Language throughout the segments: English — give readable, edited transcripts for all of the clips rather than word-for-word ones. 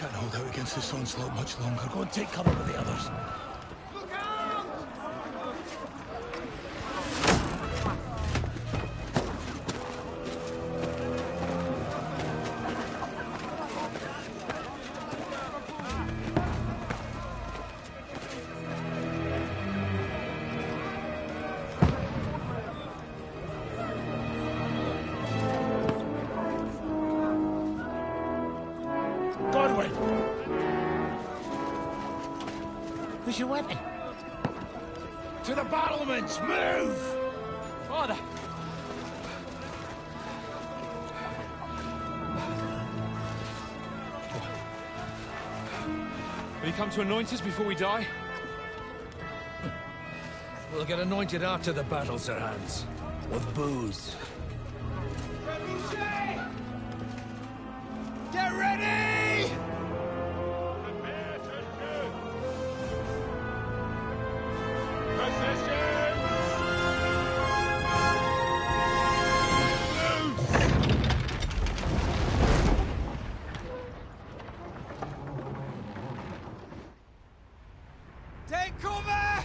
Can't hold out against this onslaught much longer. Go and take cover with the others. Who's your weapon? To the battlements! Move! Father! Will you come to anoint us before we die? We'll get anointed after the battles are hands. With booze. Get ready! Take cover!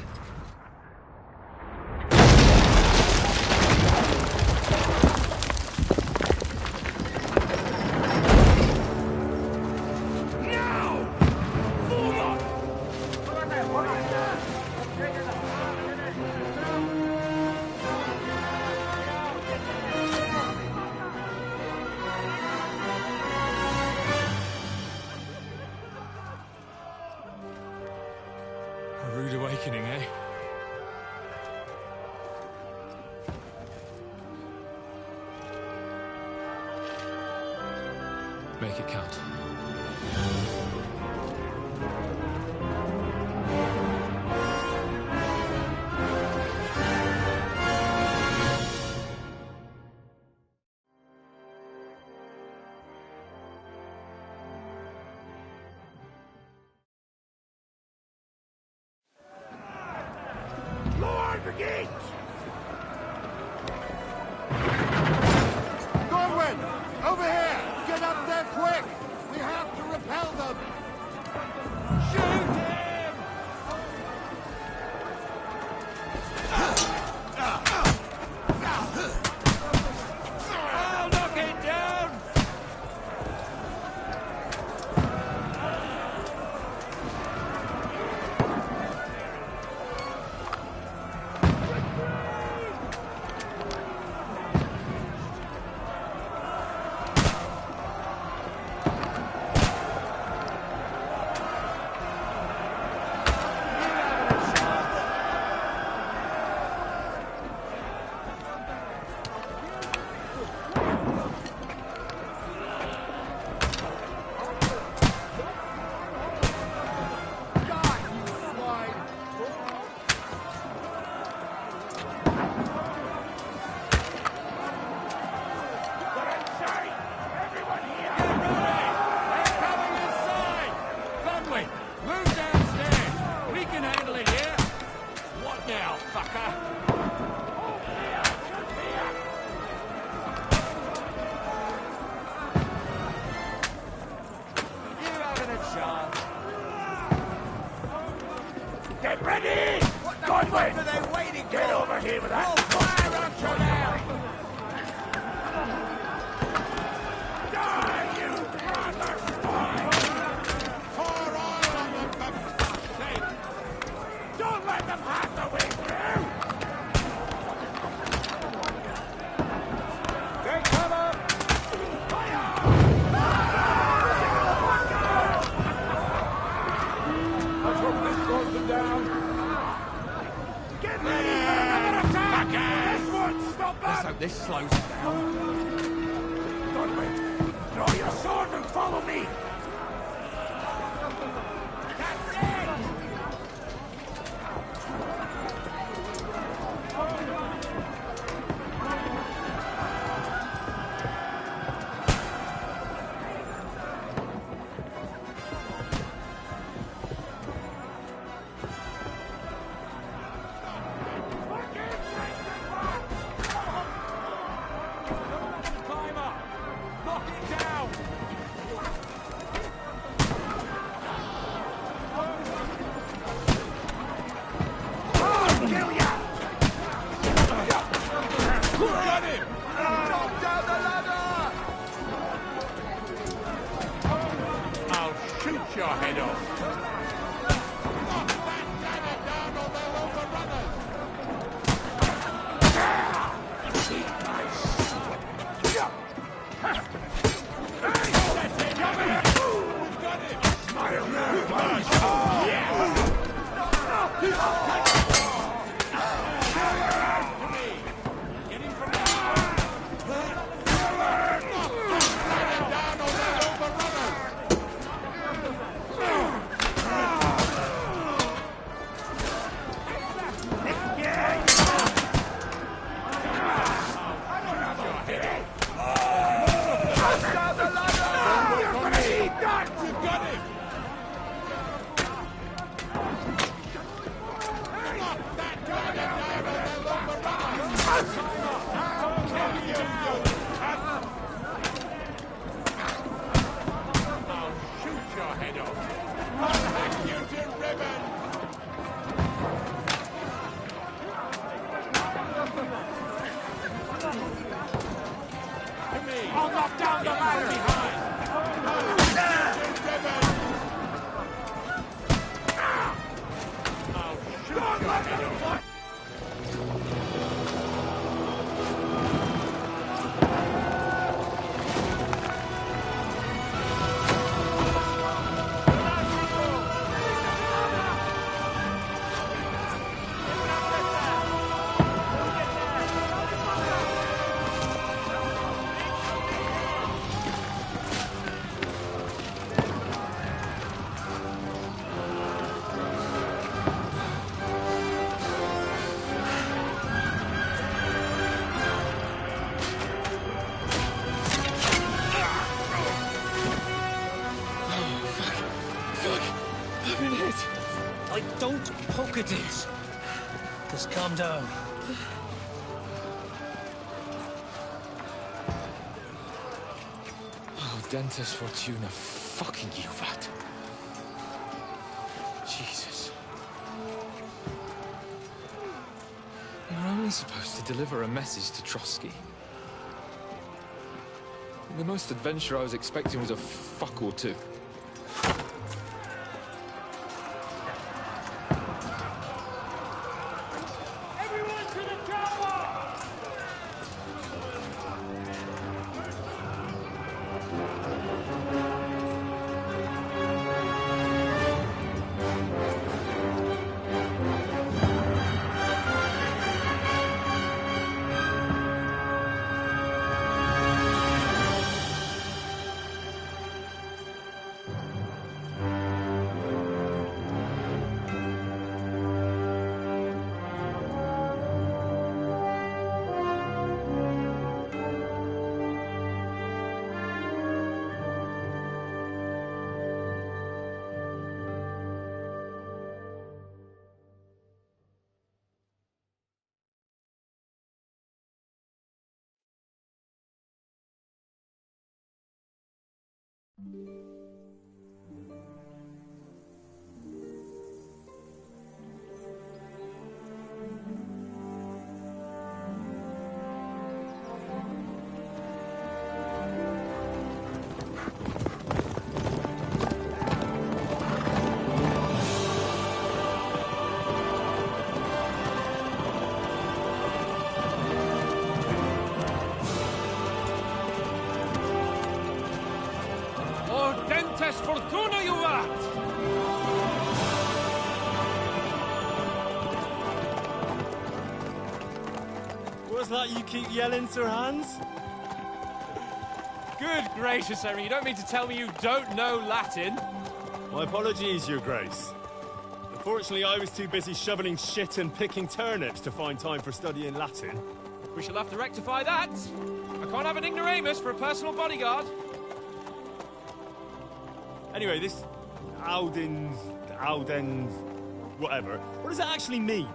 A rude awakening, eh? Make it count. Lower the gates! Godwin! Over here! Get up there quick! We have to repel them! Shoot him! I'll knock it down! Move downstairs! We can handle it here! What now, fucker? You having a chance? Get ready! What the Godwin! fuck are they waiting for? Get over here with that! Oh, fire up to now! Die, you brother swine! Pour oil on them, for fuck's sake! Don't let them have the way through! Take cover! Let's hope this slows them down. Get ready for another attack! This won't stop Let's them! hope this slows them down. Godwin, draw your sword and follow me! That's it! shoot your head off. Knock that dagger down or they'll overrun us! I'll knock down the ladder behind. I'll shoot your head off. Don't poke at it. Just calm down. Oh, Dentes Fortuna, fucking you, Vat. Jesus. You're only supposed to deliver a message to Trotsky. The most adventure I was expecting was a fuck or two. Dentes Fortuna, you vat! What's that you keep yelling, Sir Hans? Good gracious, Henry, you don't mean to tell me you don't know Latin? My apologies, Your Grace. Unfortunately, I was too busy shoveling shit and picking turnips to find time for studying Latin. We shall have to rectify that. I can't have an ignoramus for a personal bodyguard. Anyway, this Audens, whatever. What does that actually mean?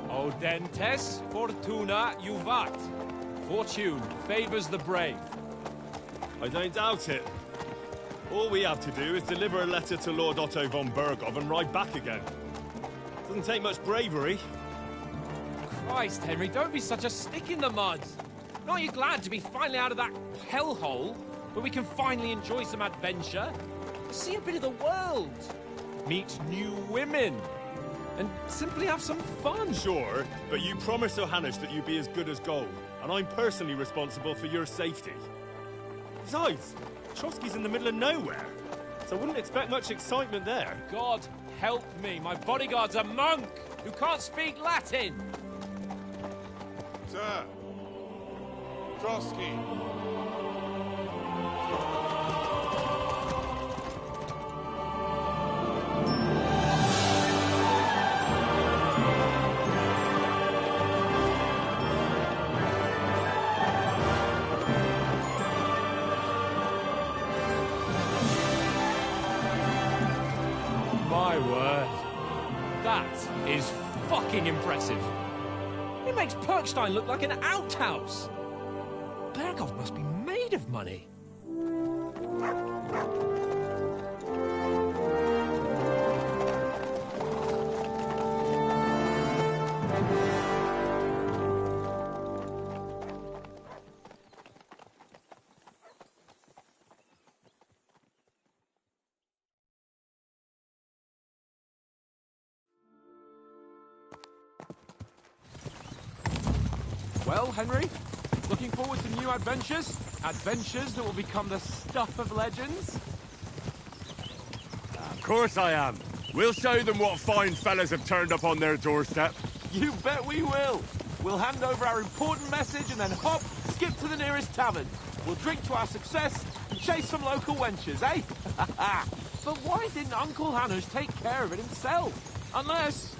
O Dentes Fortuna Juvat. Fortune favors the brave. I don't doubt it. All we have to do is deliver a letter to Lord Otto von Bergov and ride back again. Doesn't take much bravery. Christ, Henry, don't be such a stick in the mud. Aren't you glad to be finally out of that hellhole where we can finally enjoy some adventure? See a bit of the world. Meet new women. And simply have some fun. Sure, but you promised Johannes that you'd be as good as gold, and I'm personally responsible for your safety. Besides, Trotsky's in the middle of nowhere, so I wouldn't expect much excitement there. God help me, my bodyguard's a monk who can't speak Latin. Sir! Trotsky! My word. That is fucking impressive. It makes Perkstein look like an outhouse. Berghoff must be made of money. Well, Henry, looking forward to new adventures? Adventures that will become the stuff of legends? Of course I am. We'll show them what fine fellas have turned up on their doorstep. You bet we will. We'll hand over our important message and then hop, skip to the nearest tavern. We'll drink to our success and chase some local wenches, eh? But why didn't Uncle Hanush take care of it himself? Unless,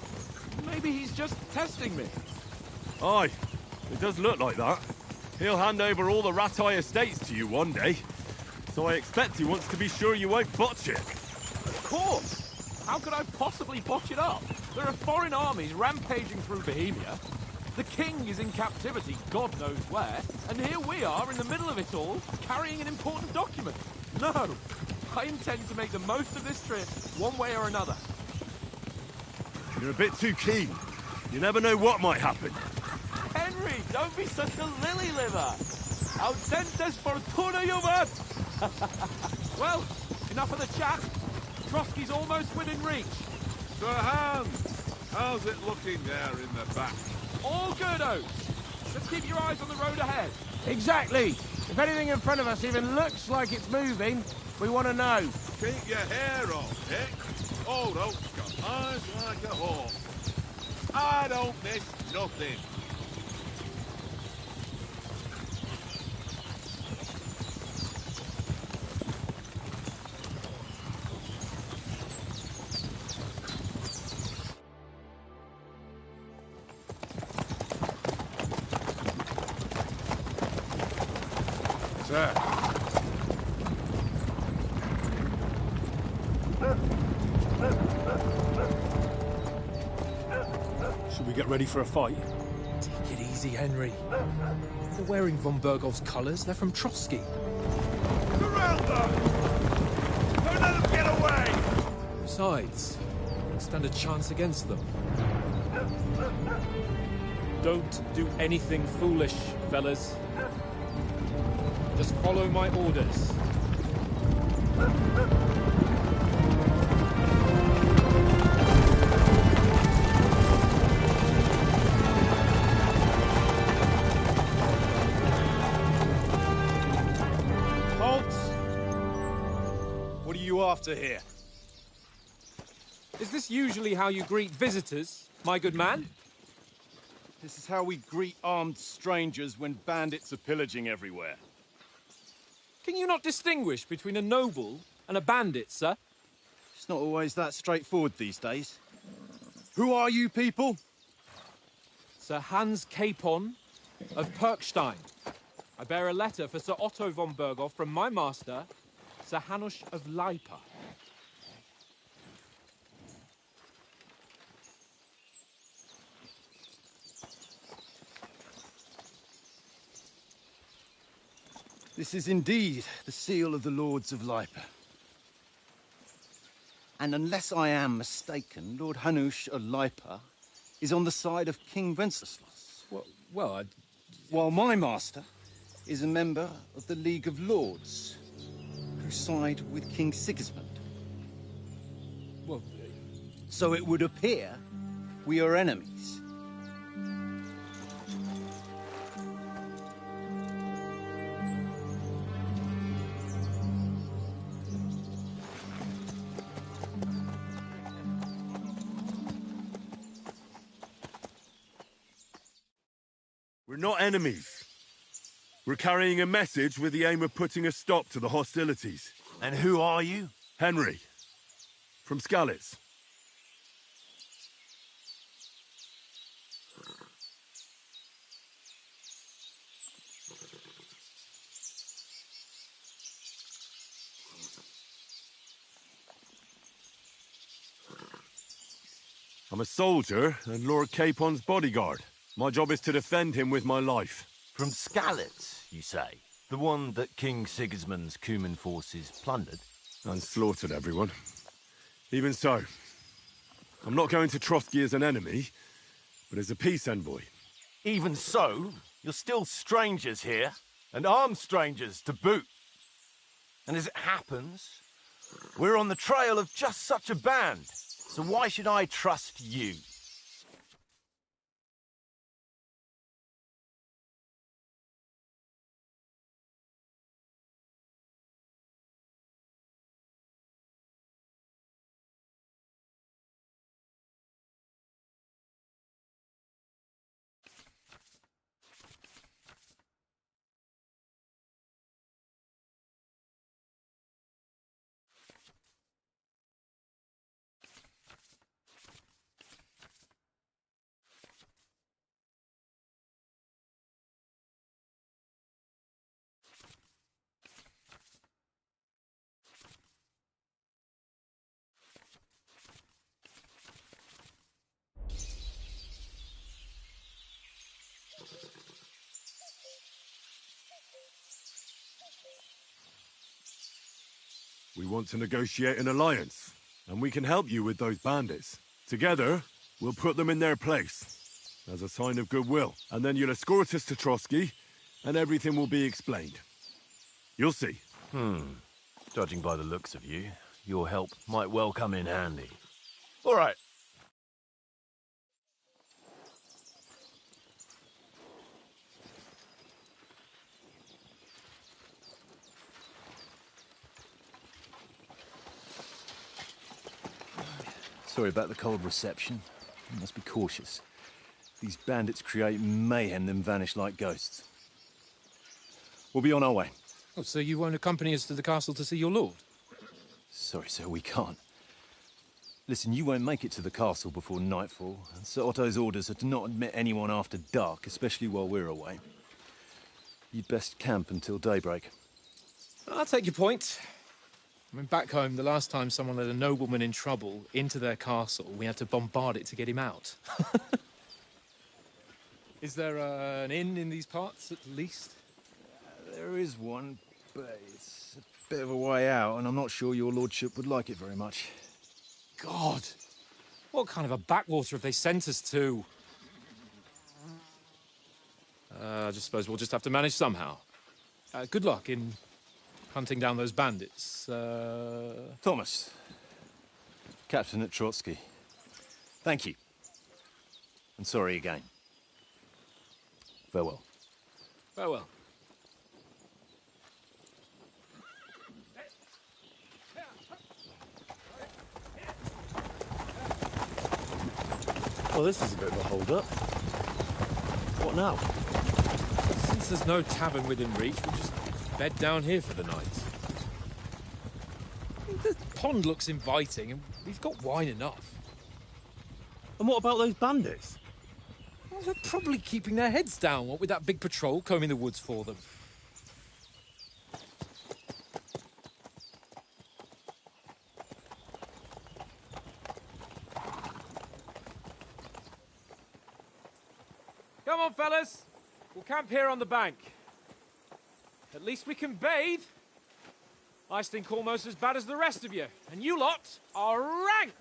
maybe he's just testing me. Aye, it does look like that. He'll hand over all the Ratai estates to you one day. So I expect he wants to be sure you won't botch it. Of course! How could I possibly botch it up? There are foreign armies rampaging through Bohemia. The king is in captivity, God knows where, and here we are in the middle of it all, carrying an important document. No, I intend to make the most of this trip, one way or another. You're a bit too keen. You never know what might happen. Henry, don't be such a lily-liver! Ausentes fortuna juvat! Well, enough of the chat. Trotsky's almost within reach. Sir Hans! How's it looking there in the back? All good, Oates. Just keep your eyes on the road ahead. Exactly. If anything in front of us even looks like it's moving, we want to know. Keep your hair on, Dick. Old Oak's got eyes like a hawk. I don't miss nothing. Sir. Should we get ready for a fight? Take it easy, Henry. They're wearing von Berghoff's colours. They're from Trotsky. Surround them! Don't let them get away! Besides, we'll stand a chance against them. Don't do anything foolish, fellas. Just follow my orders. Halt! What are you after here? Is this usually how you greet visitors, my good man? This is how we greet armed strangers when bandits are pillaging everywhere. Can you not distinguish between a noble and a bandit, sir? It's not always that straightforward these days. Who are you people? Sir Hans Capon of Perkstein. I bear a letter for Sir Otto von Berghoff from my master, Sir Hanush of Lipa. This is indeed the seal of the Lords of Lipa. And unless I am mistaken, Lord Hanush of Lipa is on the side of King Wenceslas. Well, While my master is a member of the League of Lords, who side with King Sigismund. Well, So it would appear we are enemies. We're not enemies. We're carrying a message with the aim of putting a stop to the hostilities. And who are you? Henry, from Skalitz. I'm a soldier and Lord Capon's bodyguard. My job is to defend him with my life. From Skalitz, you say? The one that King Sigismund's Cuman forces plundered? And slaughtered everyone. Even so, I'm not going to Trotsky as an enemy, but as a peace envoy. Even so, you're still strangers here, and armed strangers to boot. And as it happens, we're on the trail of just such a band. So why should I trust you? We want to negotiate an alliance, and we can help you with those bandits. Together, we'll put them in their place, as a sign of goodwill. And then you'll escort us to Trotsky, and everything will be explained. You'll see. Judging by the looks of you, your help might well come in handy. All right. Sorry about the cold reception. You must be cautious. These bandits create mayhem, then vanish like ghosts. We'll be on our way. oh, so you won't accompany us to the castle to see your lord? Sorry, sir, we can't. Listen, you won't make it to the castle before nightfall, and Sir Otto's orders are to not admit anyone after dark, especially while we're away. You'd best camp until daybreak. I'll take your point. I mean, back home, the last time someone let a nobleman in trouble into their castle, we had to bombard it to get him out. Is there an inn in these parts, at least? There is one, but it's a bit of a way out, and I'm not sure your lordship would like it very much. God! What kind of a backwater have they sent us to? I just suppose we'll just have to manage somehow. Good luck in hunting down those bandits. Thomas, captain at Trotsky. Thank you. And sorry again. Farewell. Farewell. Well, this is a bit of a hold-up. What now? Since there's no tavern within reach, we'll just bed down here for the night. The pond looks inviting, and we've got wine enough. And what about those bandits? Well, they're probably keeping their heads down, what with that big patrol combing the woods for them. Come on, fellas. We'll camp here on the bank. At least we can bathe. I stink almost as bad as the rest of you, and you lot are rank!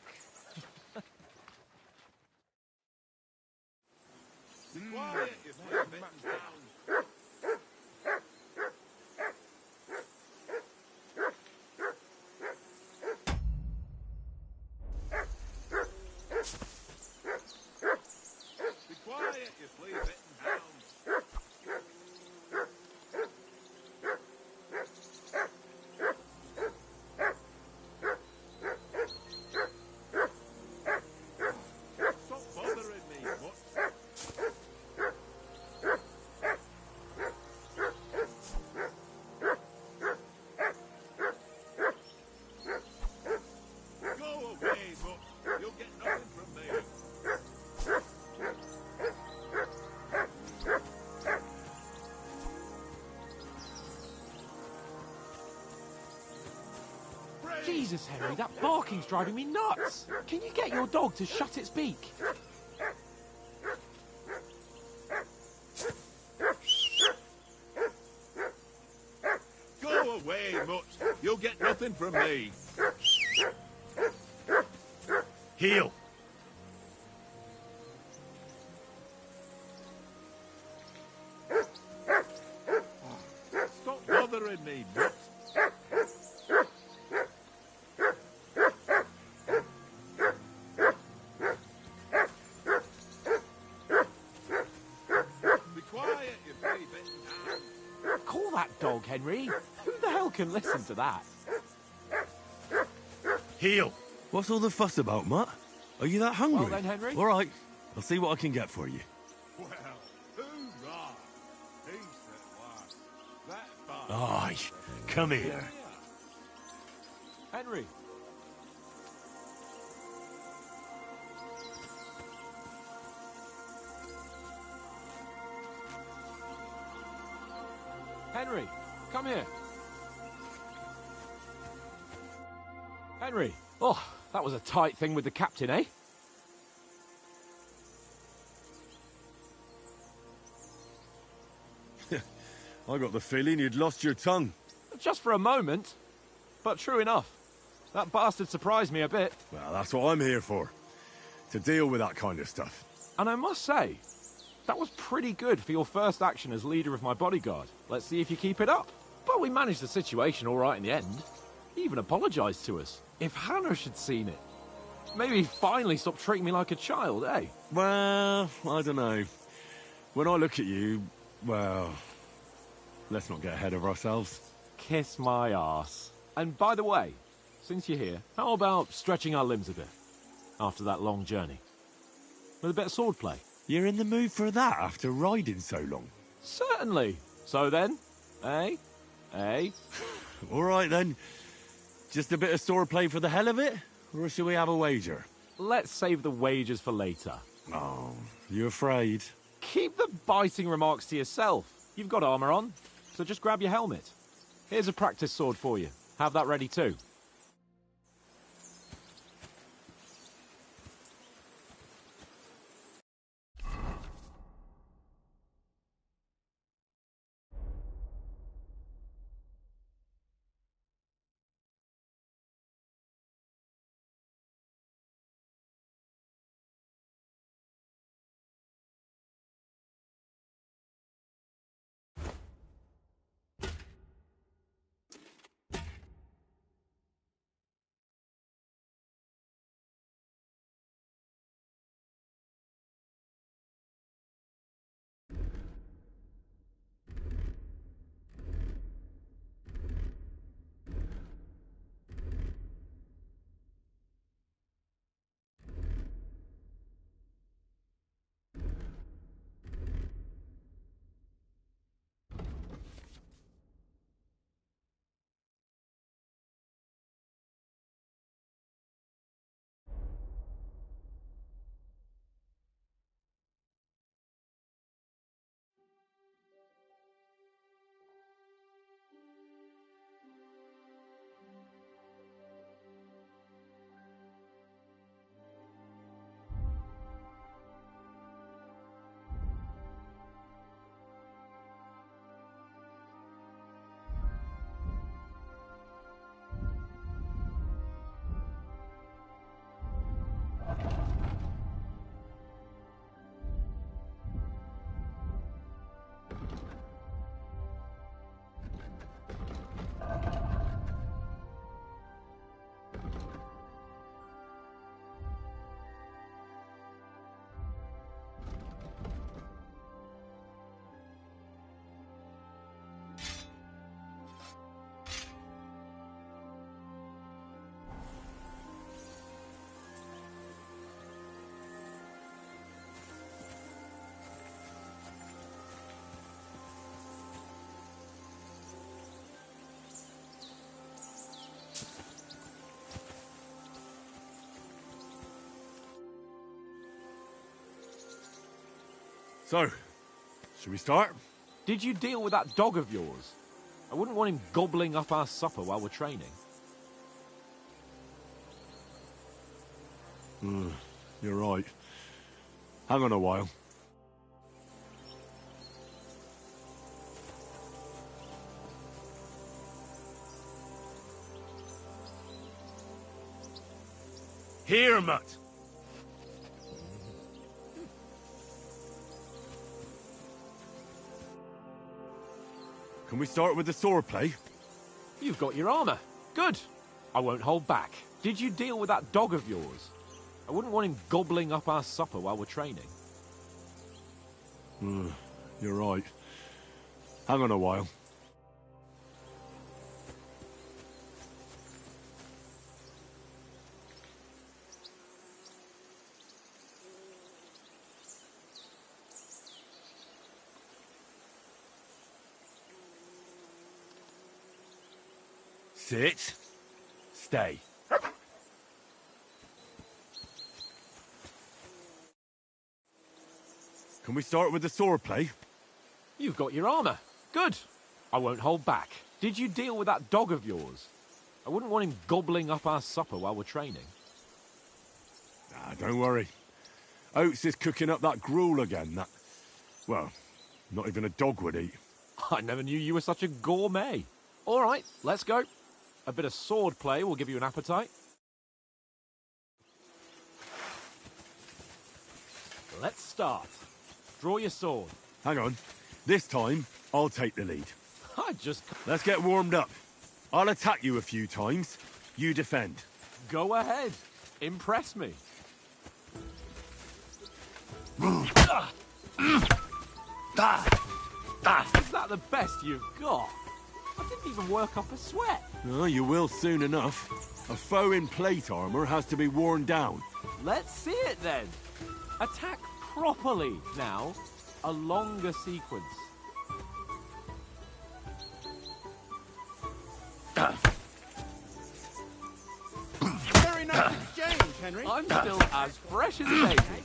Jesus, Henry, that barking's driving me nuts. Can you get your dog to shut its beak? Go away, Mutt. You'll get nothing from me. Heel. Stop bothering me, Mutt. Be quiet, you pretty bitten hound. Call that dog, Henry. Who the hell can listen to that? Heel. What's all the fuss about, Mutt? Are you that hungry? Well then, Henry. All right, I'll see what I can get for you. Well, hoorah! Decent one. That bastard. Aye, come here. Henry. Henry, come here. Henry. Oh, that was a tight thing with the captain, eh? I got the feeling you'd lost your tongue. Just for a moment. But true enough. That bastard surprised me a bit. Well, that's what I'm here for. To deal with that kind of stuff. And I must say, that was pretty good for your first action as leader of my bodyguard. Let's see if you keep it up. But we managed the situation all right in the end. He even apologized to us. If Hanush had seen it, maybe he'd finally stop treating me like a child, eh? Well, I don't know. When I look at you, well, let's not get ahead of ourselves. Kiss my arse. And by the way, since you're here, how about stretching our limbs a bit after that long journey? With a bit of swordplay? You're in the mood for that after riding so long? Certainly. So then, eh? Eh? All right then. Just a bit of swordplay for the hell of it? Or shall we have a wager? Let's save the wagers for later. Oh, you afraid? Keep the biting remarks to yourself. You've got armor on, so just grab your helmet. Here's a practice sword for you. Have that ready too. So, should we start? Did you deal with that dog of yours? I wouldn't want him gobbling up our supper while we're training. You're right. Hang on a while. Here, mutt. Can we start with the sword play? You've got your armor. Good. I won't hold back. Did you deal with that dog of yours? I wouldn't want him gobbling up our supper while we're training. You're right. Hang on a while. Sit. Stay. Can we start with the sword play? You've got your armor. Good. I won't hold back. Did you deal with that dog of yours? I wouldn't want him gobbling up our supper while we're training. Ah, don't worry. Oates is cooking up that gruel again, that... Well, not even a dog would eat. I never knew you were such a gourmet. All right, let's go. A bit of sword play will give you an appetite. Let's start. Draw your sword. Hang on. This time, I'll take the lead. I just... Let's get warmed up. I'll attack you a few times. You defend. Go ahead. Impress me. Is that the best you've got? I didn't even work up a sweat. Oh, you will soon enough. A foe in plate armor has to be worn down. Let's see it then. Attack properly now. A longer sequence. Very nice exchange, Henry. I'm still as fresh as a baby.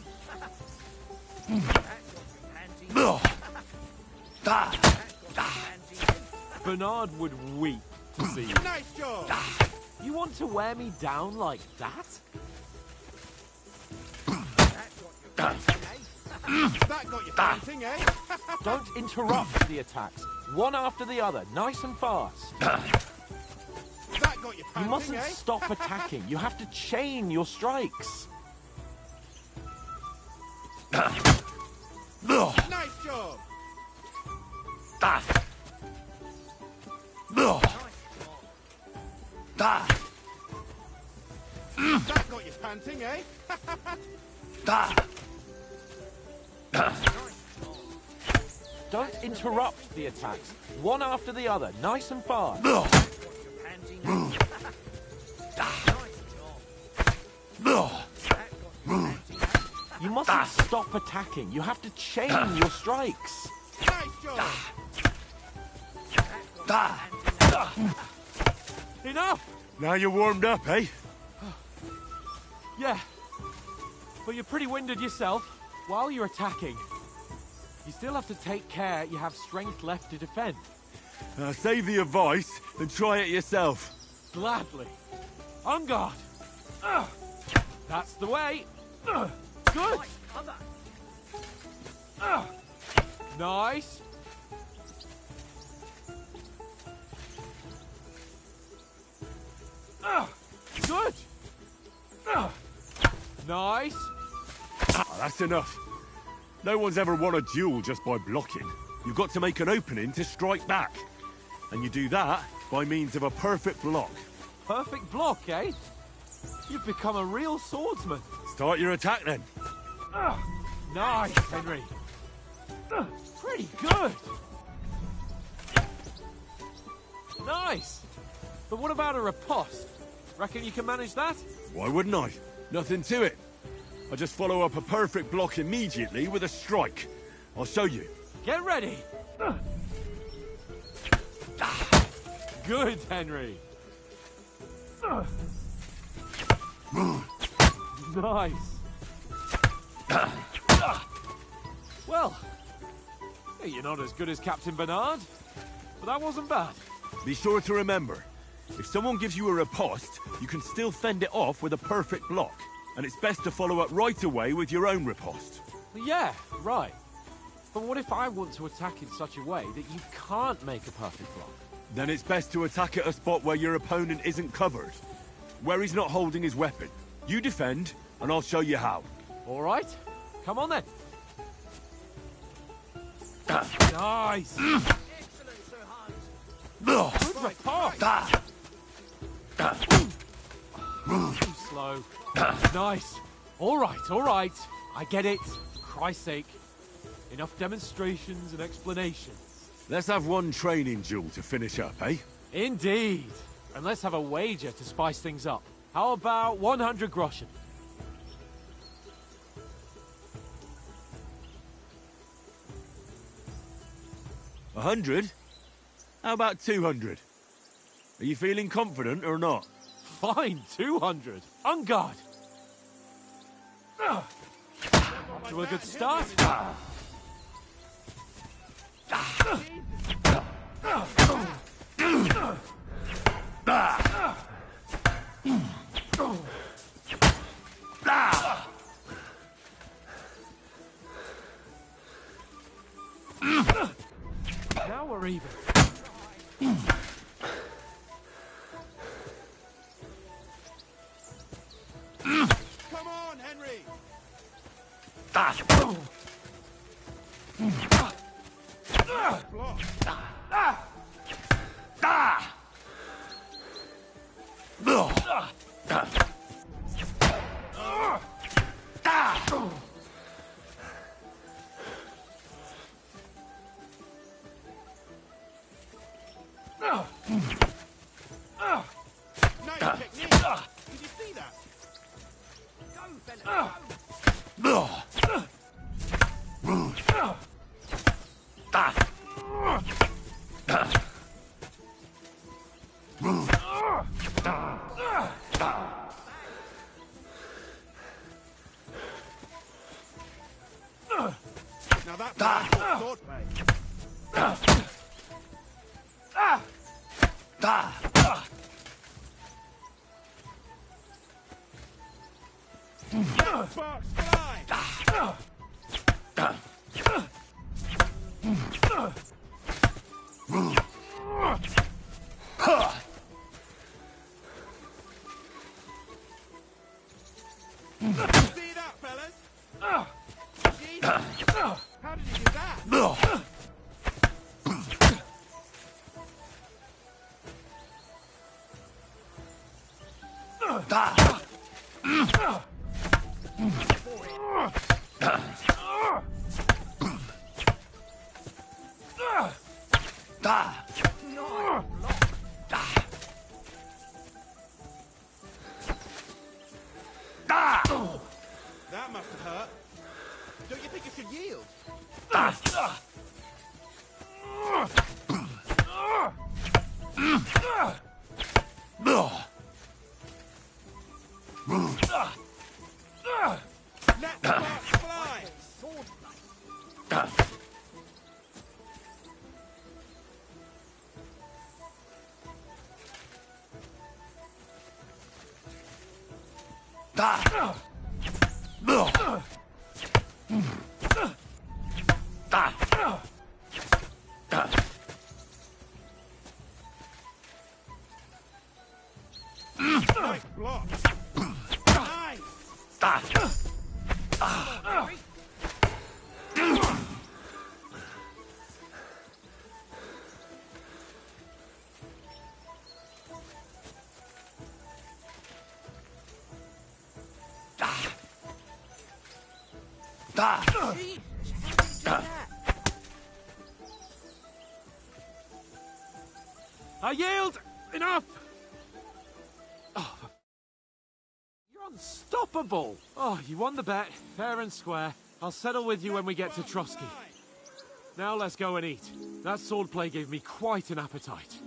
Bernard would weep to see you. Nice job. You want to wear me down like that? That got you panting, eh? Don't interrupt the attacks. One after the other, nice and fast. That got you You panting, mustn't eh? stop attacking. You have to chain your strikes. Nice job. That got you panting, eh? Don't interrupt the attacks. One after the other, nice and fast. You mustn't stop attacking. You have to chain your strikes. Nice job. Enough! Now you're warmed up, eh? Yeah. But you're pretty winded yourself. While you're attacking, you still have to take care you have strength left to defend. Save the advice and try it yourself. Gladly. On guard. That's the way. Good. Nice. Good. Nice. That's enough. No one's ever won a duel just by blocking. You've got to make an opening to strike back. And you do that by means of a perfect block. Perfect block, eh? You've become a real swordsman. Start your attack then. Nice, Henry. Pretty good. Nice. But what about a riposte? Reckon you can manage that? Why wouldn't I? Nothing to it. I just follow up a perfect block immediately with a strike. I'll show you. Get ready. Good, Henry. Nice. Well, you're not as good as Captain Bernard, but that wasn't bad. Be sure to remember, if someone gives you a riposte, you can still fend it off with a perfect block. and it's best to follow up right away with your own riposte. Yeah, right. But what if I want to attack in such a way that you can't make a perfect block? Then it's best to attack at a spot where your opponent isn't covered, where he's not holding his weapon. You defend, and I'll show you how. All right, come on then. Nice. Good report. Too slow. Nice. All right. I get it. For Christ's sake. Enough demonstrations and explanations. Let's have one training duel to finish up, eh? Indeed. And let's have a wager to spice things up. How about 100 groschen? A 100? How about 200? Are you feeling confident or not? Fine, 200. On guard. Off to a good start. Now we're even. Come on, Henry! Nice technique! Did you see that? Now that's a sword play. Sparks fly! See that, fellas? Jesus. How did you do that? That must have hurt. Don't you think you should yield? Let the sparks fly! Nice block! Nice! I yield! Enough! Oh, you're unstoppable! Oh, you won the bet, fair and square. I'll settle with you when we get to Trotsky. Now let's go and eat. That swordplay gave me quite an appetite.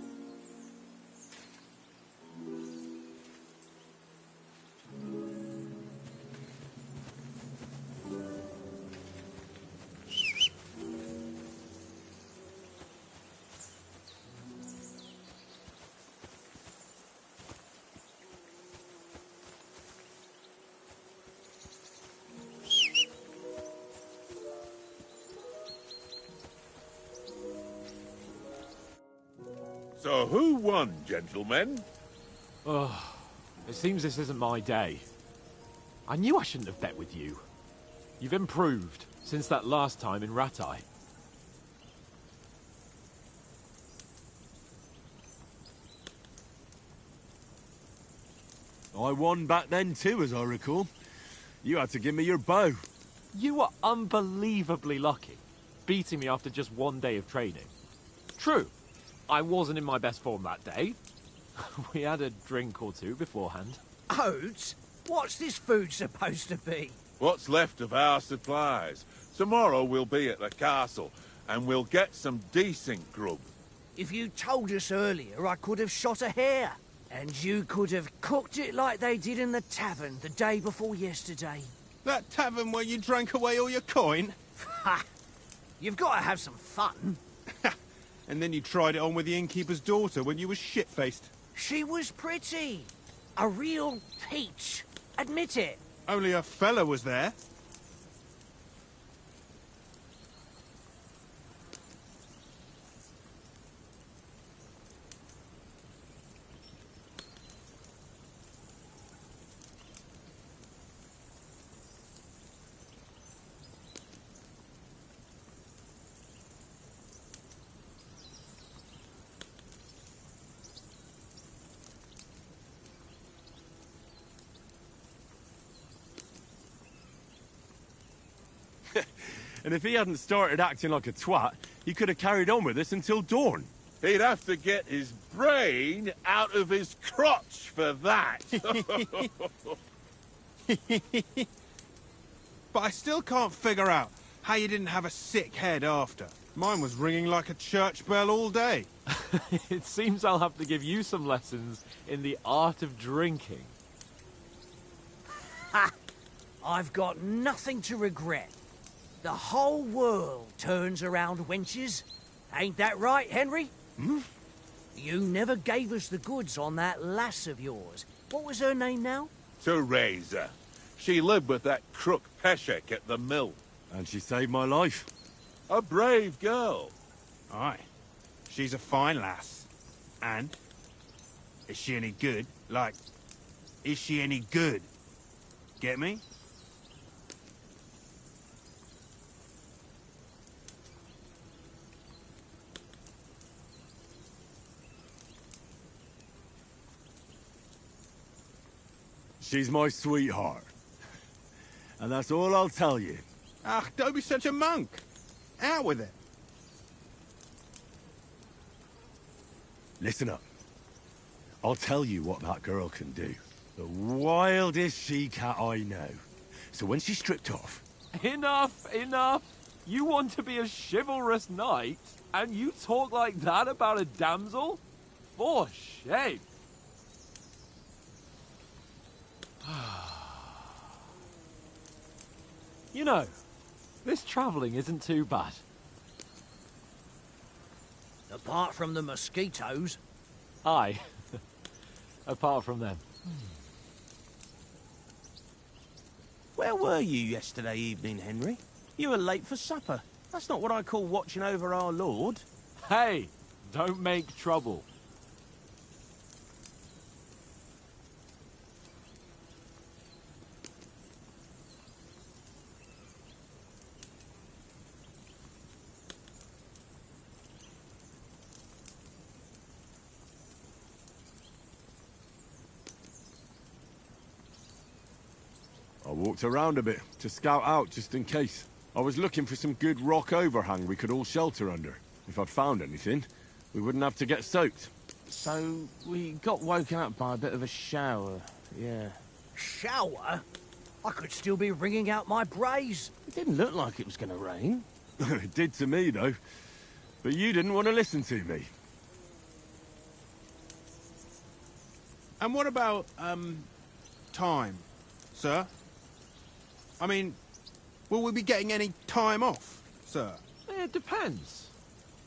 So who won, gentlemen? Oh, it seems this isn't my day. I knew I shouldn't have bet with you. You've improved since that last time in Rattay. I won back then too, as I recall. You had to give me your bow. You were unbelievably lucky, beating me after just one day of training. True, I wasn't in my best form that day. We had a drink or two beforehand. Oats? What's this food supposed to be? What's left of our supplies. Tomorrow we'll be at the castle, and we'll get some decent grub. If you told us earlier, I could have shot a hare. And you could have cooked it like they did in the tavern the day before yesterday. That tavern where you drank away all your coin? Ha! You've got to have some fun. And then you tried it on with the innkeeper's daughter when you were shit-faced. She was pretty. A real peach. Admit it. Only a fella was there. And if he hadn't started acting like a twat, he could have carried on with us until dawn. He'd have to get his brain out of his crotch for that. But I still can't figure out how you didn't have a sick head after. Mine was ringing like a church bell all day. It seems I'll have to give you some lessons in the art of drinking. Ha! I've got nothing to regret. The whole world turns around wenches. Ain't that right, Henry? Hmm? You never gave us the goods on that lass of yours. What was her name now? Teresa. She lived with that crook Peshek at the mill. And she saved my life. A brave girl. Aye. She's a fine lass. And? Is she any good? Like, is she any good? Get me? She's my sweetheart. And that's all I'll tell you. Ah, don't be such a monk. Out with it. Listen up. I'll tell you what that girl can do. The wildest she-cat I know. So when she's stripped off... Enough, enough! You want to be a chivalrous knight, and you talk like that about a damsel? For shame! You know, this travelling isn't too bad. Apart from the mosquitoes. Aye. Apart from them. Where were you yesterday evening, Henry? You were late for supper. That's not what I call watching over our lord. Hey, don't make trouble. I walked around a bit to scout out just in case. I was looking for some good rock overhang we could all shelter under. If I'd found anything, we wouldn't have to get soaked. So, we got woken up by a bit of a shower, yeah. Shower? I could still be wringing out my brace. It didn't look like it was going to rain. It did to me, though. But you didn't want to listen to me. And what about, time, sir? I mean, will we be getting any time off, sir? It depends.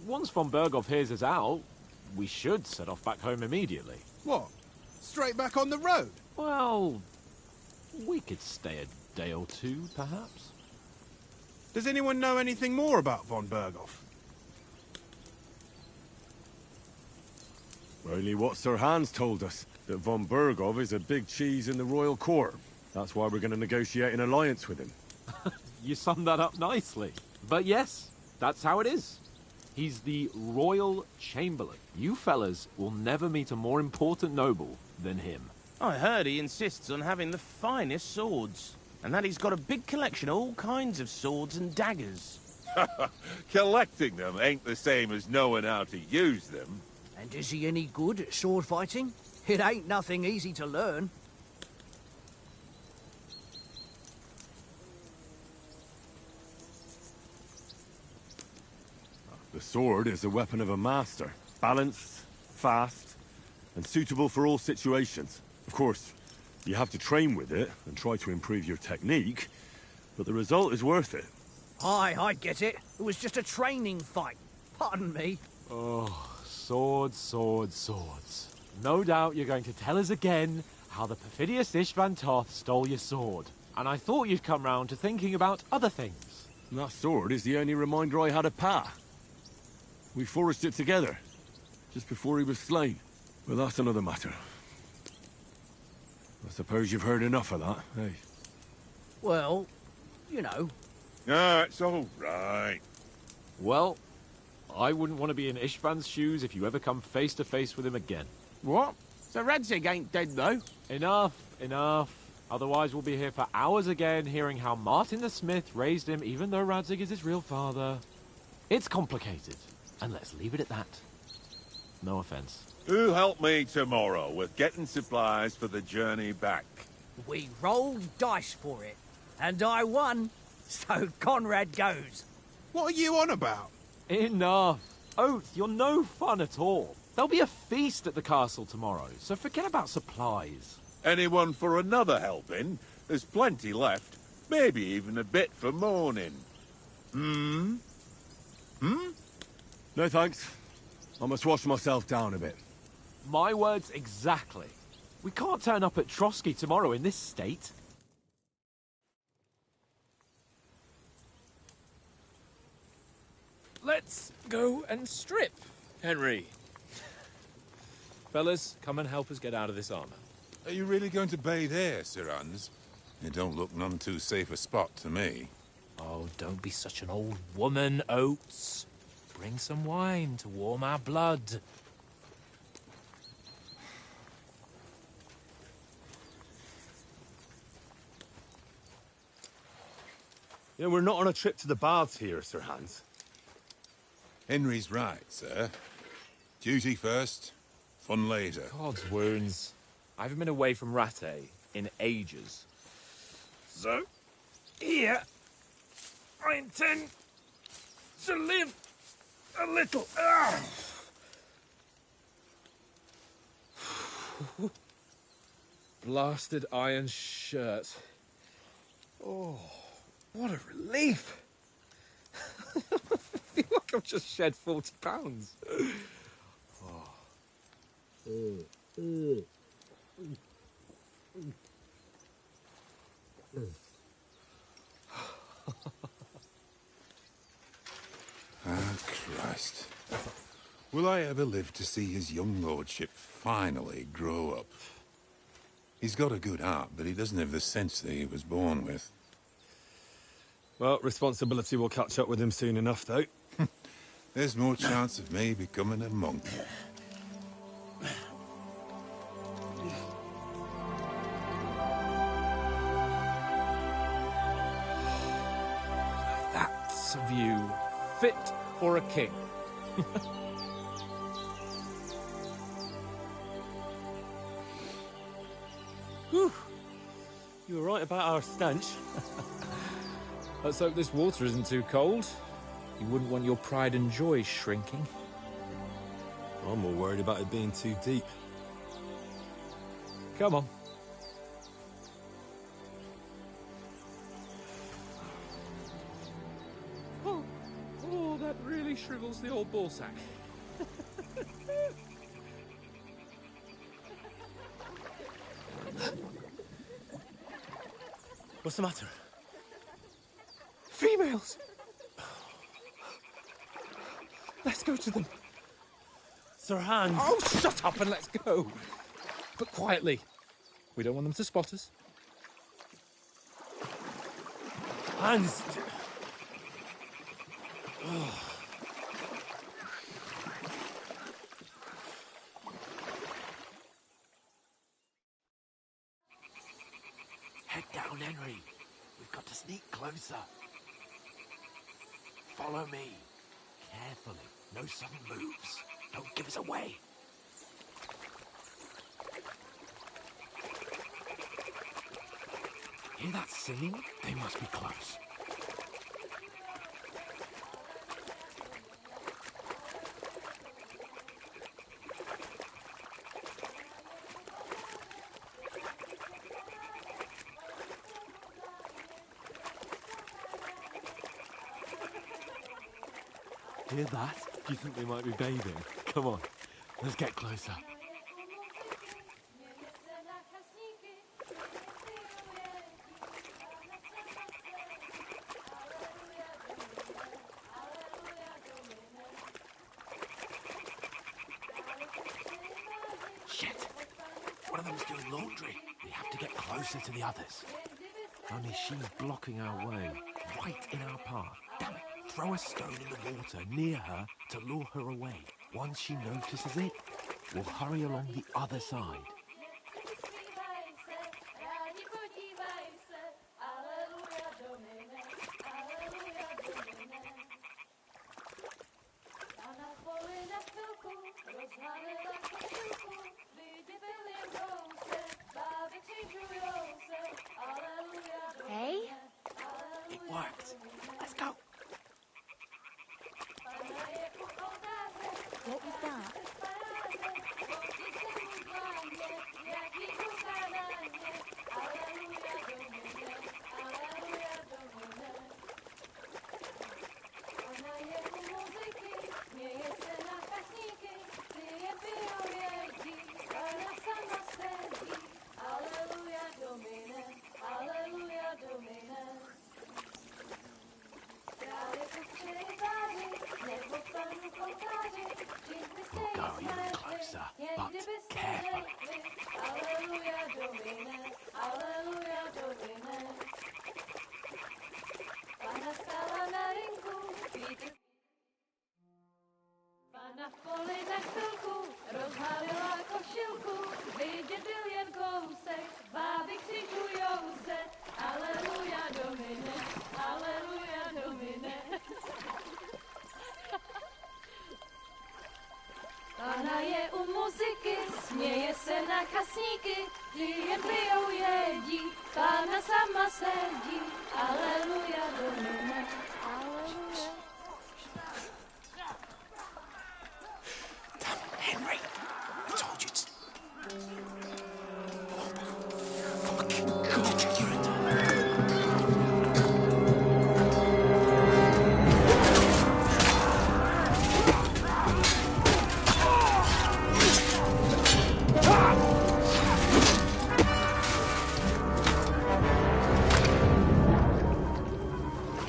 Once von Berghoff hears us out, we should set off back home immediately. What? Straight back on the road? Well, we could stay a day or two, perhaps. Does anyone know anything more about von Berghoff? Only what Sir Hans told us, that von Bergov is a big cheese in the royal court. That's why we're going to negotiate an alliance with him. You summed that up nicely. But yes, that's how it is. He's the Royal Chamberlain. You fellas will never meet a more important noble than him. I heard he insists on having the finest swords, and that he's got a big collection of all kinds of swords and daggers. Collecting them ain't the same as knowing how to use them. And is he any good at sword fighting? It ain't nothing easy to learn. The sword is the weapon of a master. Balanced, fast, and suitable for all situations. Of course, you have to train with it and try to improve your technique, but the result is worth it. Aye, I get it. It was just a training fight. Pardon me. Oh, swords, swords, swords. No doubt you're going to tell us again how the perfidious Istvan Toth stole your sword. And I thought you'd come round to thinking about other things. And that sword is the only reminder I had of Pa. We forged it together, just before he was slain. But that's another matter. I suppose you've heard enough of that, eh? Well, you know. Ah, it's all right. Well, I wouldn't want to be in Istvan's shoes if you ever come face to face with him again. What? Sir Radzig ain't dead, though. Enough, enough. Otherwise we'll be here for hours again, hearing how Martin the Smith raised him, even though Radzig is his real father. It's complicated, and let's leave it at that. No offense. Who'll help me tomorrow with getting supplies for the journey back? We rolled dice for it, and I won. So Conrad goes. What are you on about? Enough. Oath, you're no fun at all. There'll be a feast at the castle tomorrow, so forget about supplies. Anyone for another helping? There's plenty left. Maybe even a bit for morning. Hmm? No thanks. I must wash myself down a bit. My words exactly. We can't turn up at Trotsky tomorrow in this state. Let's go and strip, Henry. Fellas, come and help us get out of this armor. Are you really going to bathe here, Sir Hans? It don't look none too safe a spot to me. Oh, don't be such an old woman, Oates. Bring some wine to warm our blood. You know, we're not on a trip to the baths here, Sir Hans. Henry's right, sir. Duty first, fun later. God's wounds. I haven't been away from Rattay in ages. So, here, I intend to live a little. Blasted iron shirt. Oh, what a relief. I feel like I've just shed 40 pounds. Ah, Christ. Will I ever live to see his young lordship finally grow up? He's got a good heart, but he doesn't have the sense that he was born with. Well, responsibility will catch up with him soon enough, though. There's more chance of me becoming a monk. That's a view fit for a king. Whew. You were right about our stench. Let's hope this water isn't too cold. You wouldn't want your pride and joy shrinking. I'm more worried about it being too deep. Come on. Oh, that really shrivels the old ballsack. What's the matter? Females! Let's go to them. Sir Hans. Oh, shut up and let's go. But quietly. We don't want them to spot us. Hans. Head down, Henry. We've got to sneak closer. Follow me. Carefully. No sudden moves. Don't give us away. Hear that singing? They must be close. Hear that? Do you think they might be bathing? Come on, let's get closer. Shit! One of them's doing laundry. We have to get closer to the others. Only she's blocking our way, right in our path. Damn it! Throw a stone in the water near her to lure her away. Once she notices it, we'll hurry along the other side. Hey? It worked. Let's go. What was that? We'll go even closer, but carefully. Na poli na chvilku rozhalila košilku, vidět byl jen kousek, báby křičujou se, aleluja Domine, aleluja Domine. Pána je u muziky, směje se na kasníky, ty jen pijou jedí, Pána sama sedí, aleluja Domine, aleluja. Henry, I told you to... Fucking God, you're a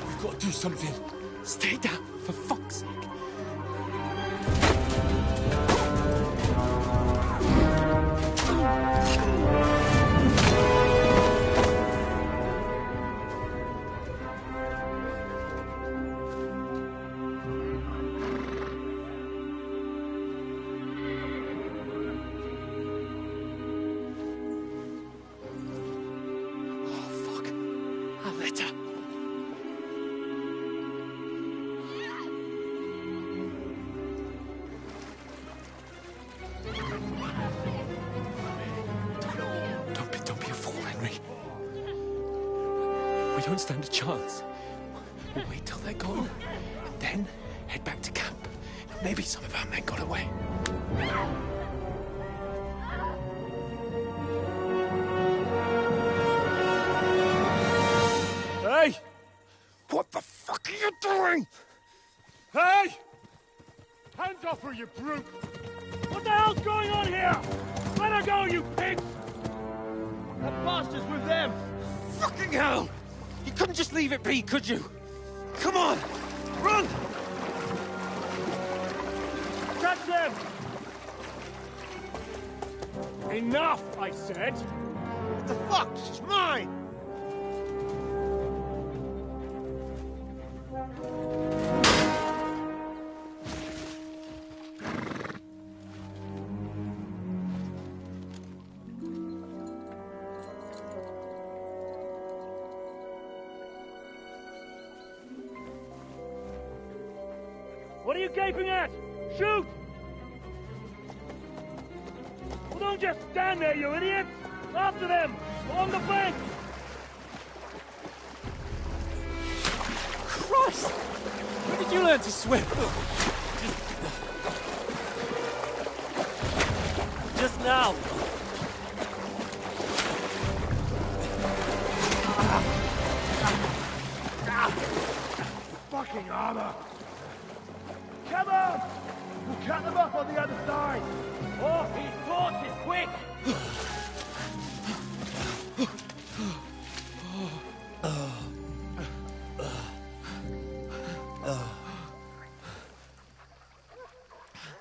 We've got to do something. Stay down, for fuck's sake. We don't stand a chance. We'll wait till they're gone, and then head back to camp. Maybe some of our men got away. Hey! What the fuck are you doing? Hey! Hands off her, you brute! What the hell's going on here? Let her go, you pigs! That bastard's with them! Fucking hell! You couldn't just leave it be, could you? Come on! Run! Catch them! Enough, I said! What the fuck? She's mine! What are you gaping at? Shoot! Well, don't just stand there, you idiots! After them! Along the flank! Christ! When did you learn to swim? Just now! Fucking armor! Come on! We'll cut them off on the other side! Oh, these torches, quick!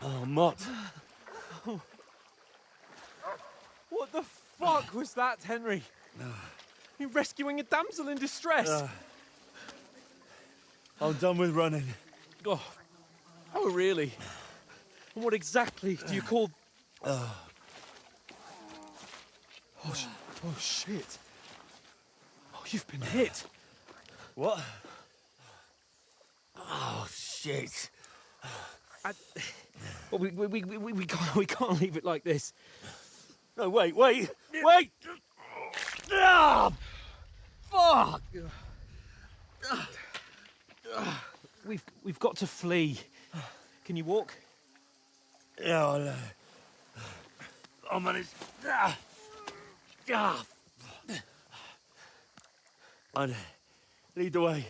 Oh, Mott. What the fuck was that, Henry? You rescuing a damsel in distress? I'm done with running. Oh, really? And what exactly do you call... Oh, shit. Oh, you've been hit. What? Oh, shit. Well, we can't leave it like this. No, wait! Ah! Fuck! We've got to flee. Can you walk? Yeah, I'll manage. I'd lead the way.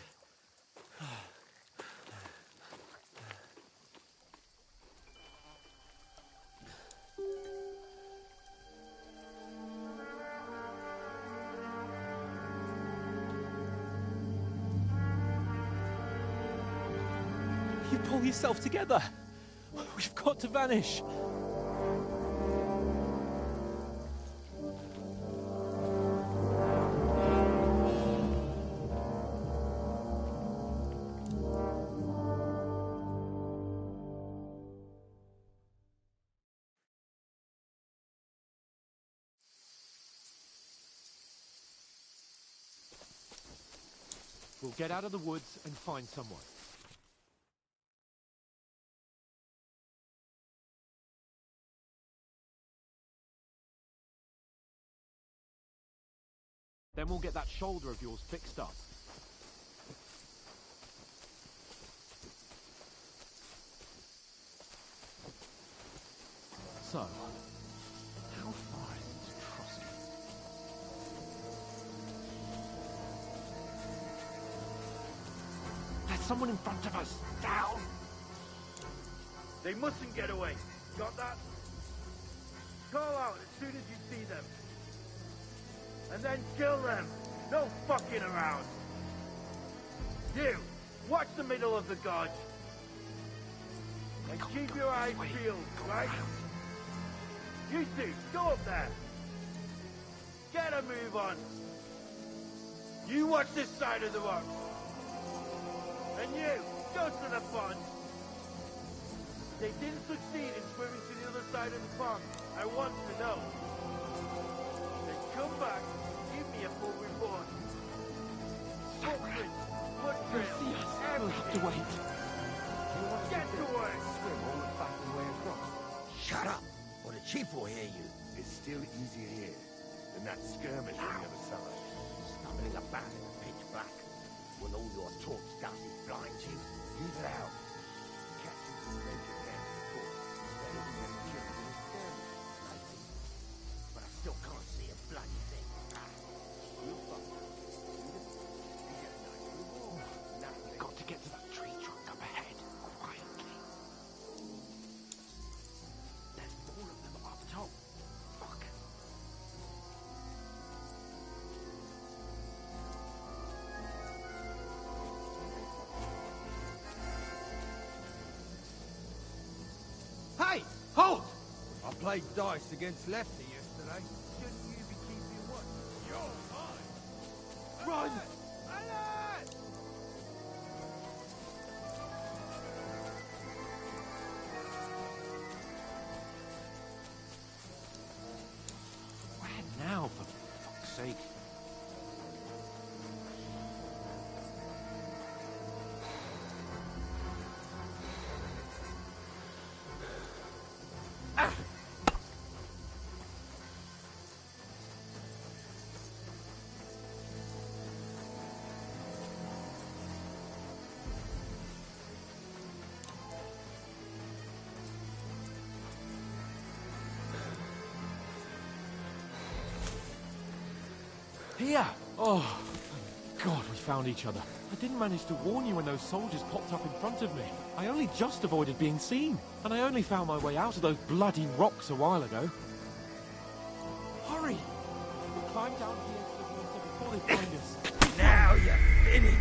You pull yourself together. We've got to vanish. We'll get out of the woods and find someone. Then we'll get that shoulder of yours fixed up. So, how far is it to Trotsky? There's someone in front of us! Down! They mustn't get away. Got that? Call out as soon as you see them. And then kill them. No fucking around. You, watch the middle of the gorge. And keep your eyes peeled, right? You two, go up there. Get a move on. You watch this side of the rock. And you, go to the pond. They didn't succeed in swimming to the other side of the pond. I want to know. Then come back, give me a full report. Footprints, foot trails, We'll have to wait. get to work. Swim all the fucking way across. Shut up, or the chief will hear you. It's still easier here than that skirmish on the other side. Stumbling about in the pitch black. Will all your talk started blind you? Leave it out. Captain's mentioned that before. They even get killed in a skirmish. Maybe. But I still can't see a bloody thing. We'll fuck. Got to get to that tree trunk up ahead, quietly. There's more of them up top. Fuck. Hey, halt! I played dice against Lefty yesterday. Here! Oh, thank God we found each other. I didn't manage to warn you when those soldiers popped up in front of me. I only just avoided being seen. And I only found my way out of those bloody rocks a while ago. Hurry! We'll climb down here to the water before they find us. Now you're finished!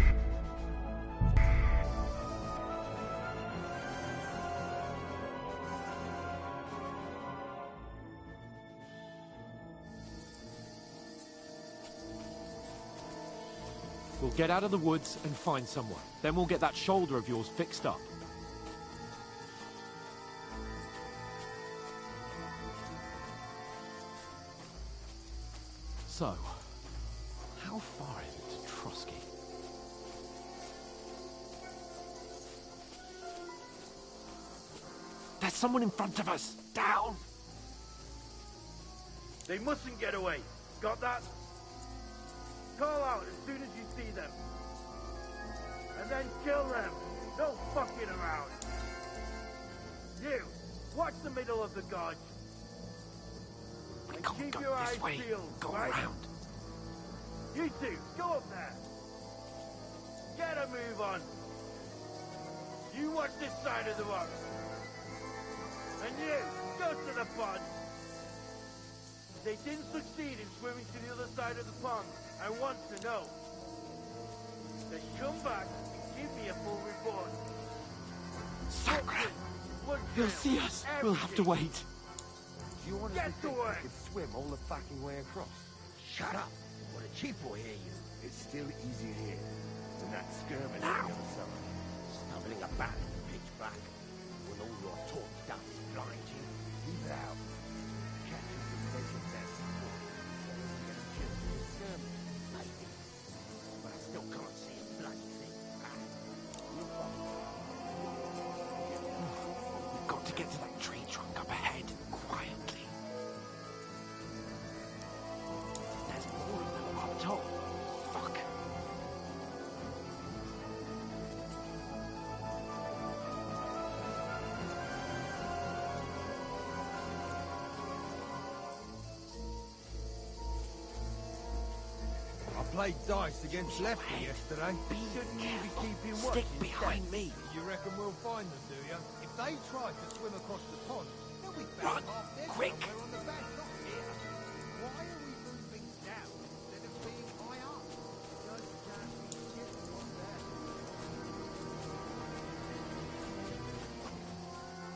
We'll get out of the woods and find someone. Then we'll get that shoulder of yours fixed up. So, how far is it to Trotsky? There's someone in front of us! Down! They mustn't get away. Got that? Call out as soon as you see them. And then kill them. No fucking around. You, watch the middle of the gorge. We And can't keep go your eyes this way. peeled, Go right? around. You two, go up there. Get a move on. You watch this side of the rock. And you, go to the pond. They didn't succeed in swimming to the other side of the pond. I want to know. Then come back and give me a full report. Sacre! He'll see us. We'll have to wait. Do you want Get to think to you it. could swim all the fucking way across? Shut up, or the chief will hear you. It's still easier here than that skirmish Now. on the other side. Stumbling about in pitch black, when all your talk stuff is blind you, leave it out. Catch you with measured nets before, so you get killed in the skirmish, maybe. But I still can't see a bloody thing. You're fine. We've got to get to that tree trunk up ahead, quietly. There's more of them up top. Fuck. I played dice against Lefty yesterday. Shouldn't you be keeping watch? Stick behind me. You reckon we'll find them, do you? If they try to swim across the pond, they'll be Run, back half dead quick. somewhere on the bank, not here. Why are we moving down instead of being high up? Just can't be shit on that.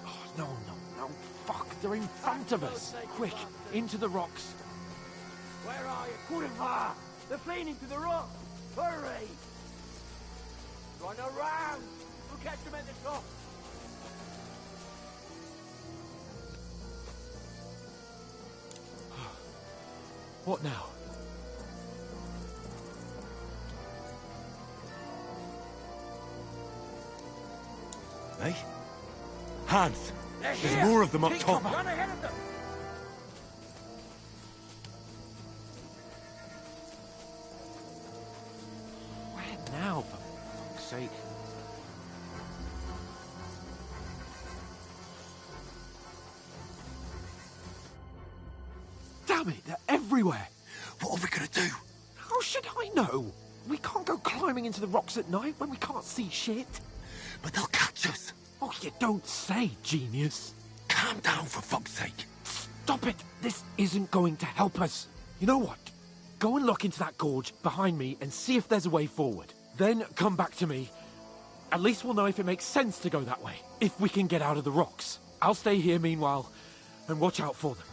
Oh, no. Fuck, they're in front of us. Quick, into the rocks. Where are you? Kurva! They're fleeing into the rock! Hurry! Run around! We'll catch them at the top! What now? Hey? Hans! They're There's here. more of them up Take top. cover. Run ahead of them! Where now, for fuck's sake? Damn it, they're everywhere! What are we gonna do? How should I know? We can't go climbing into the rocks at night when we can't see shit. But they'll catch us. Oh, you don't say, genius. Calm down, for fuck's sake. Stop it! This isn't going to help us. You know what? Go and look into that gorge behind me and see if there's a way forward. Then come back to me. At least we'll know if it makes sense to go that way. If we can get out of the rocks. I'll stay here meanwhile and watch out for them.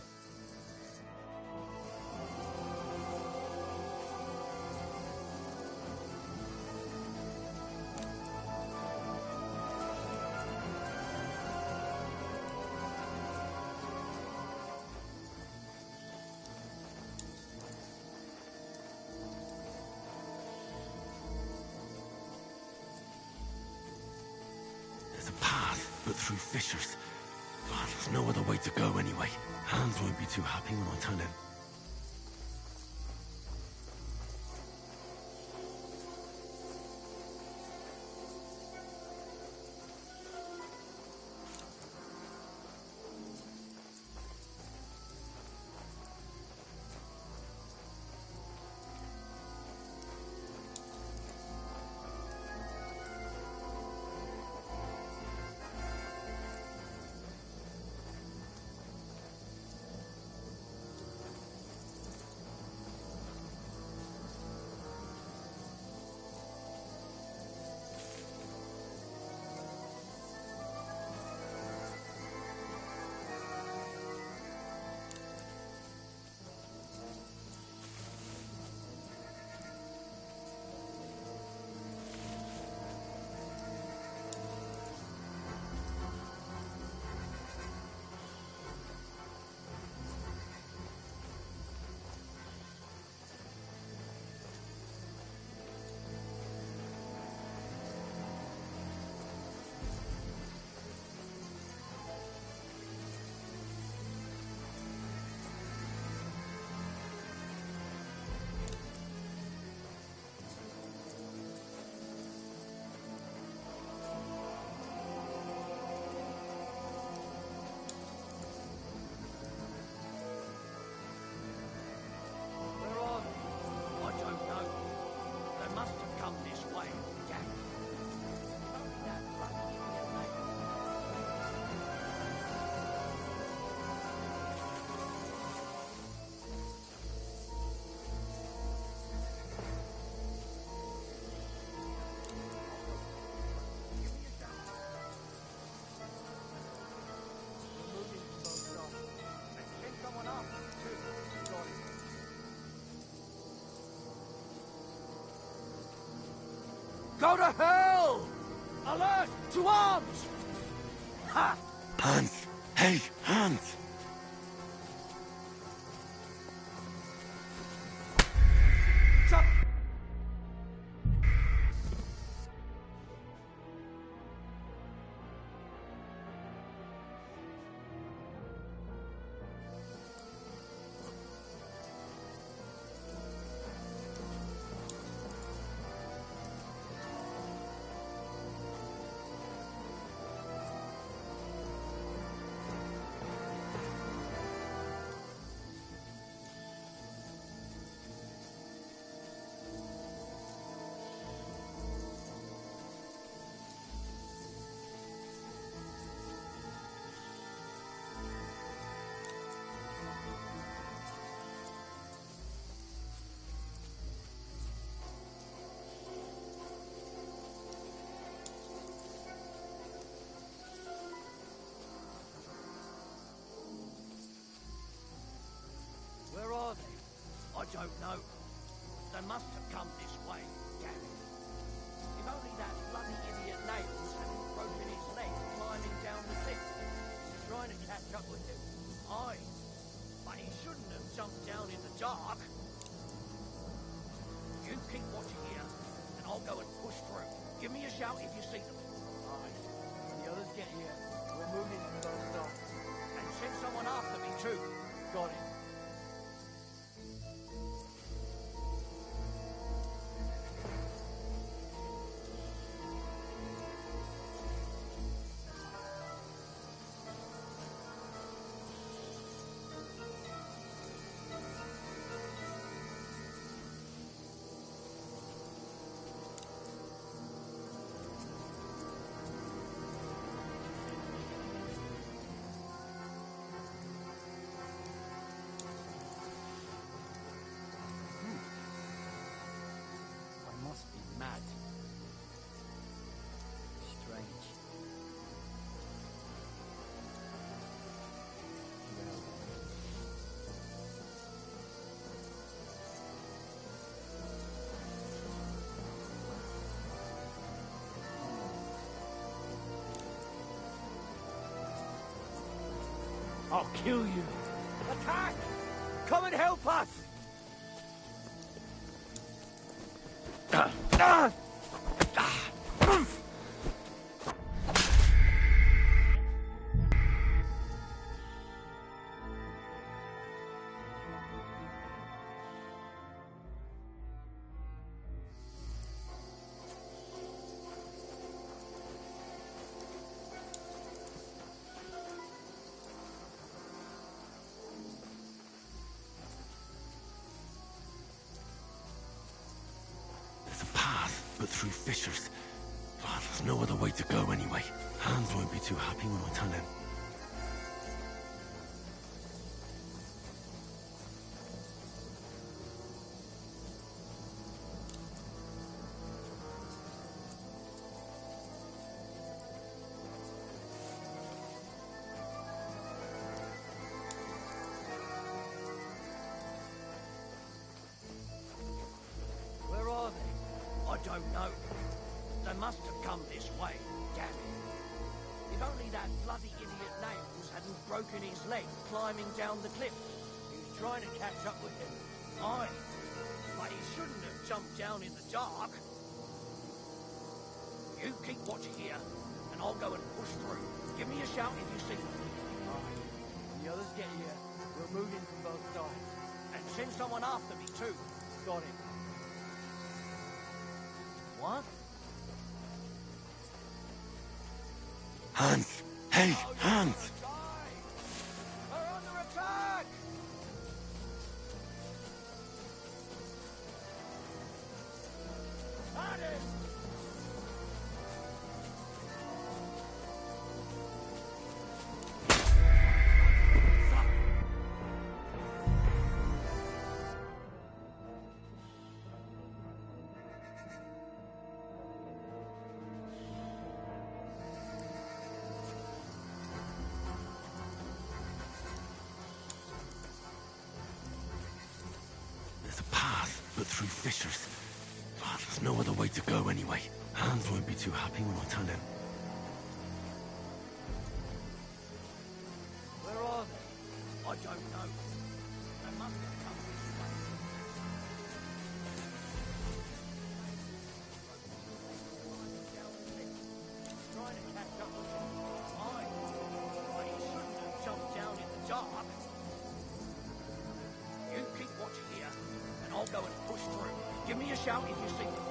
There's a path, but through fissures. Oh, there's no other way to go anyway. Hans won't be too happy when I turn in. Go to hell! Alert! To arms! Ha! Hans! Hey, Hans! Shut! Where are they? I don't know. They must have come this way. Damn it. If only that bloody idiot Nails hadn't broken his leg climbing down the cliff. He's trying to catch up with him. Aye. But he shouldn't have jumped down in the dark. You keep watching here, and I'll go and push through. Give me a shout if you see them. Aye. When the others get here, we're moving from both sides. And send someone after me too. Got it. Must be mad. Strange. I'll kill you. Attack! Come and help us! There's a path, but through fissures. Oh, there's no other way to go anyway. Hans won't be too happy when I tell him. Where are they? I don't know. They must have come this way. Damn it. If only that bloody idiot Nails hadn't broken his leg climbing down the cliff. He was trying to catch up with him. Aye. But he shouldn't have jumped down in the dark. You keep watching here, and I'll go and push through. Give me a shout if you see them. Aye. When the others get here, we're moving from both sides. And send someone after me too. Got it. What? Hans! Hey, Hans! We're under attack! There's a path, but through fissures. Oh, There's no other way to go anyway. Hans won't be too happy when I tell him. Where are they? I don't know. They must have come this way. Trying to catch up with him. But he shouldn't have jumped down in the dark. You keep watching here, and I'll go and push through. Give me a shout if you see them.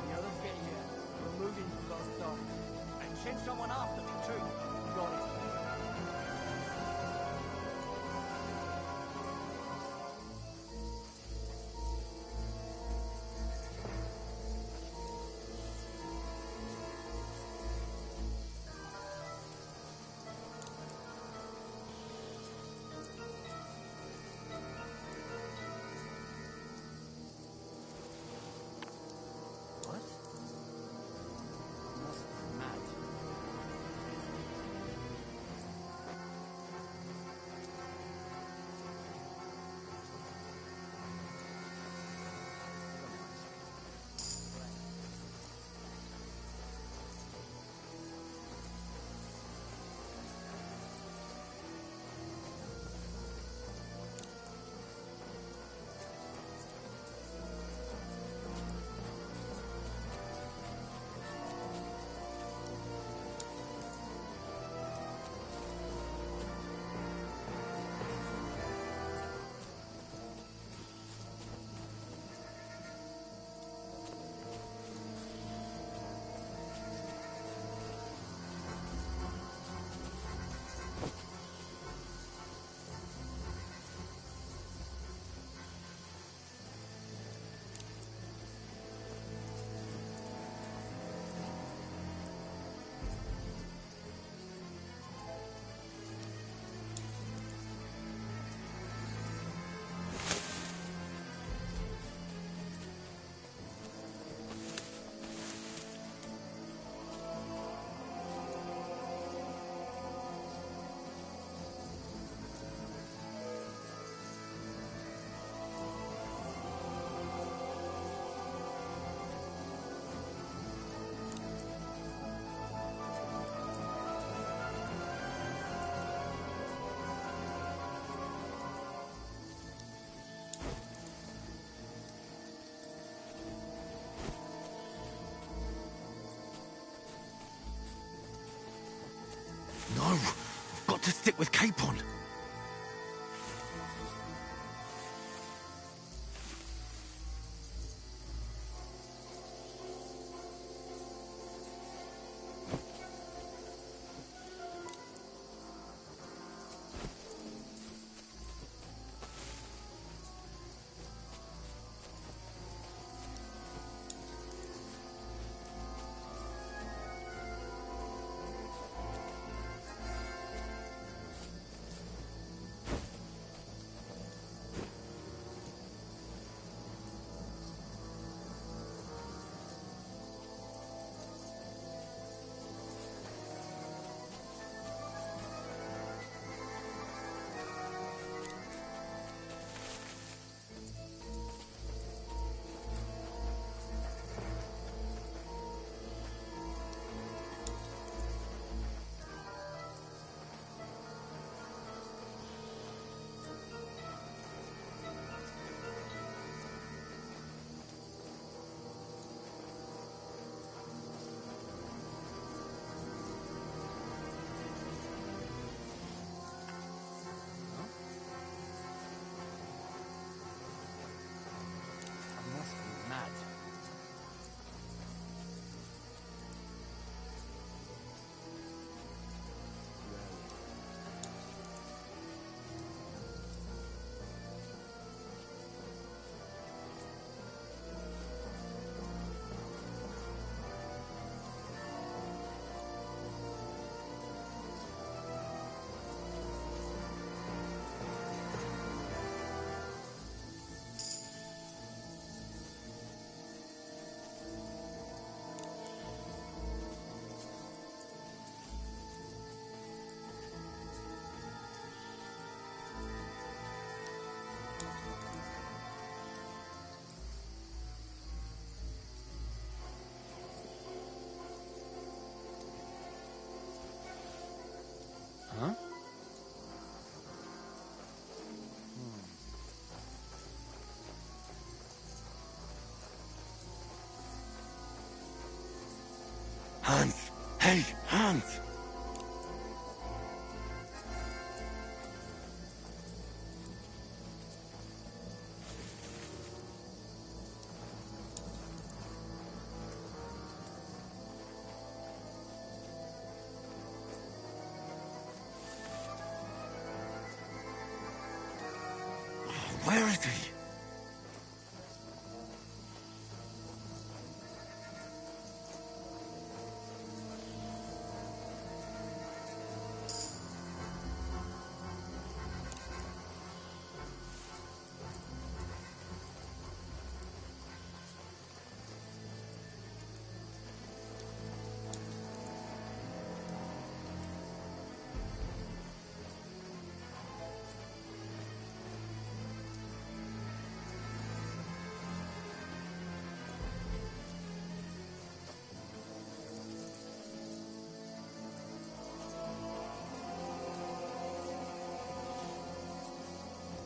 The others get here. We're moving from both sides. And send someone after me too. Got it. No! I've got to stick with Capon. Hans! Hey, Hans! Where is he?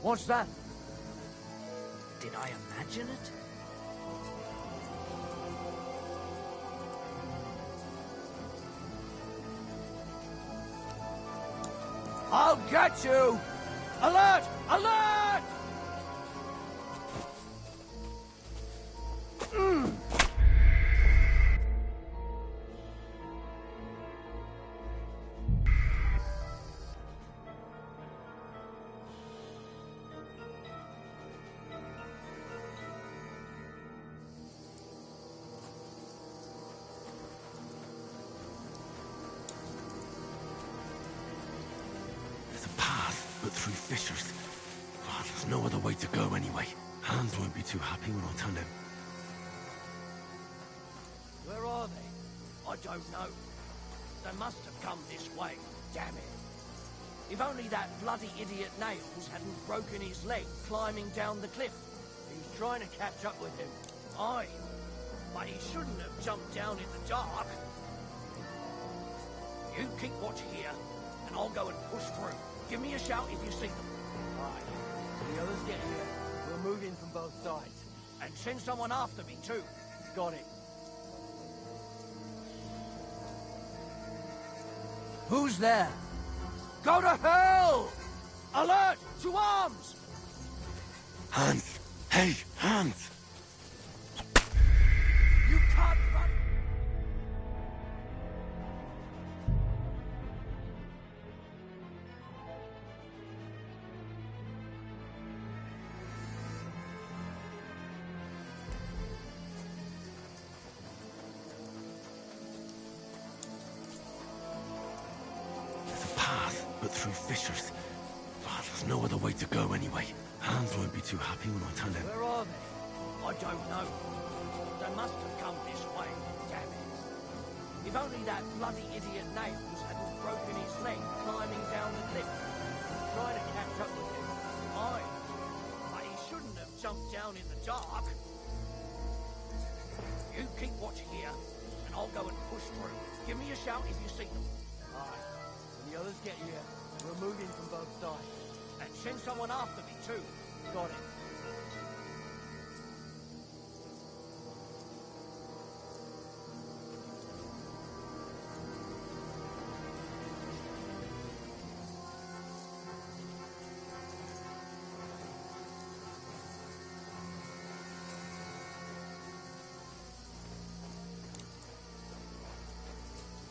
What's that? Did I imagine it? I'll get you! Alert! Alert! There's a path, but through fissures. Oh, there's no other way to go anyway. Hans won't be too happy when I tell him. Where are they? I don't know. They must have come this way. Damn it. If only that bloody idiot Nails hadn't broken his leg climbing down the cliff. He's trying to catch up with him. Aye. But he shouldn't have jumped down in the dark. You keep watch here, and I'll go and push through. Give me a shout if you see them. Aye. When the others get here, we'll move in from both sides. And send someone after me, too. Got it. Who's there? Go to hell! Alert! To arms! Hans! Hey, Hans! You can't run! There's a path, but through fissures. Oh, there's no other way to go anyway. Hans won't be too happy when I tell him. Where are they? I don't know. They must have come this way. Damn it. If only that bloody idiot Nails hadn't broken his leg climbing down the cliff. Trying to catch up with him. Aye. But he shouldn't have jumped down in the dark. You keep watch here, and I'll go and push through. Give me a shout if you see them. Aye. When the others get here, we'll move in from both sides. And send someone after me, too. Got it.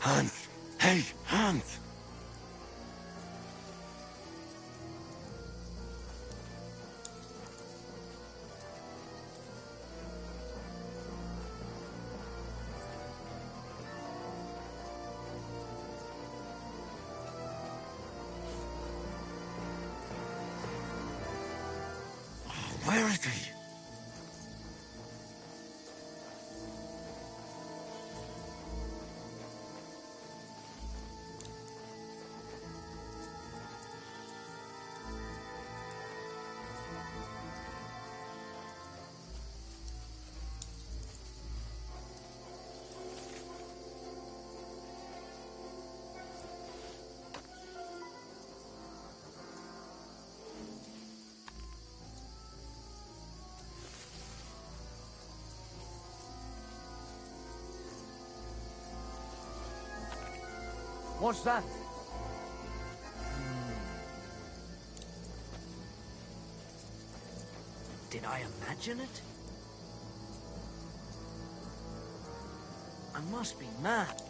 Hans! Hey, Hans! Where is he? What's that? Did I imagine it? I must be mad.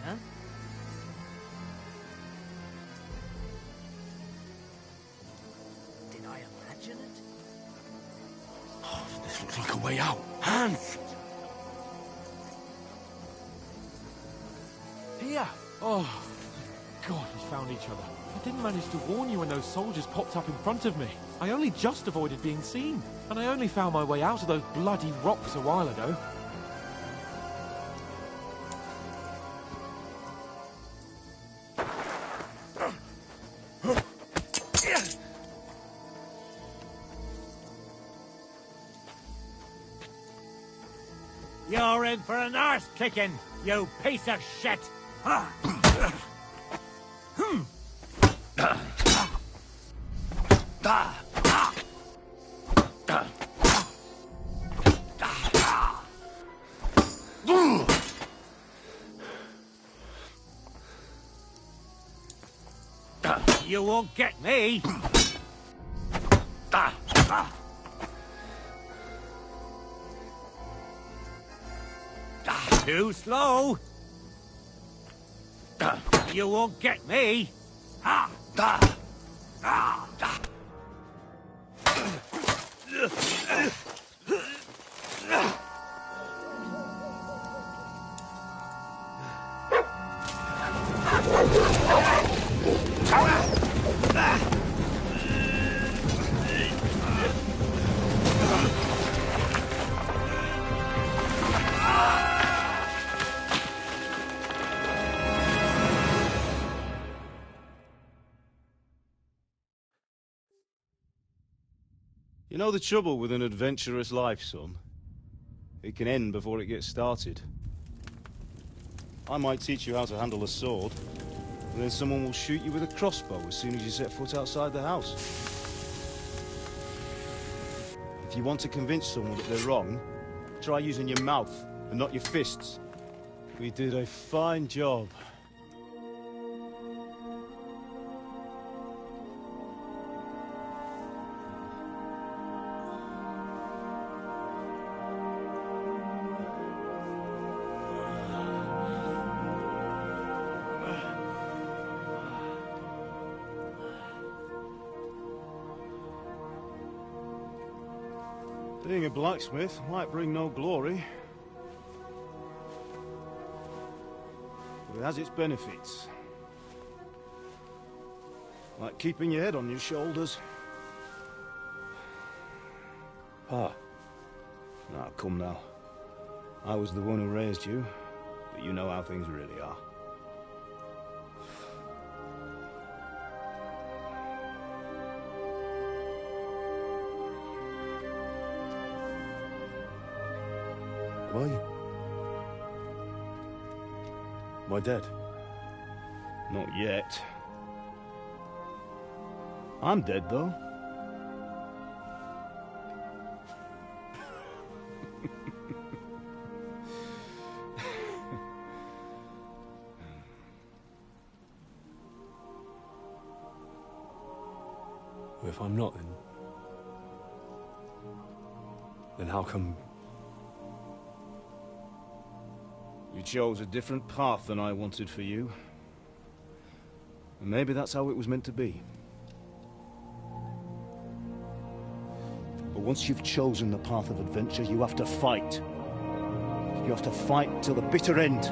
Huh? Did I imagine it? Oh, this looks like a way out. Hans! Here! Oh, God, we found each other. I didn't manage to warn you when those soldiers popped up in front of me. I only just avoided being seen. And I only found my way out of those bloody rocks a while ago. You're in for an arse kicking, you piece of shit! You won't get me! Too slow! You won't get me! You know the trouble with an adventurous life, son? It can end before it gets started. I might teach you how to handle a sword, and then someone will shoot you with a crossbow as soon as you set foot outside the house. If you want to convince someone that they're wrong, try using your mouth and not your fists. We did a fine job. Being a blacksmith might bring no glory, but it has its benefits. Like keeping your head on your shoulders. Pa. Now, come now. I was the one who raised you, but you know how things really are. Were you? Am I dead? Not yet. I'm dead, though. Well, if I'm not, then how come... You chose a different path than I wanted for you. And maybe that's how it was meant to be. But once you've chosen the path of adventure, you have to fight. You have to fight till the bitter end,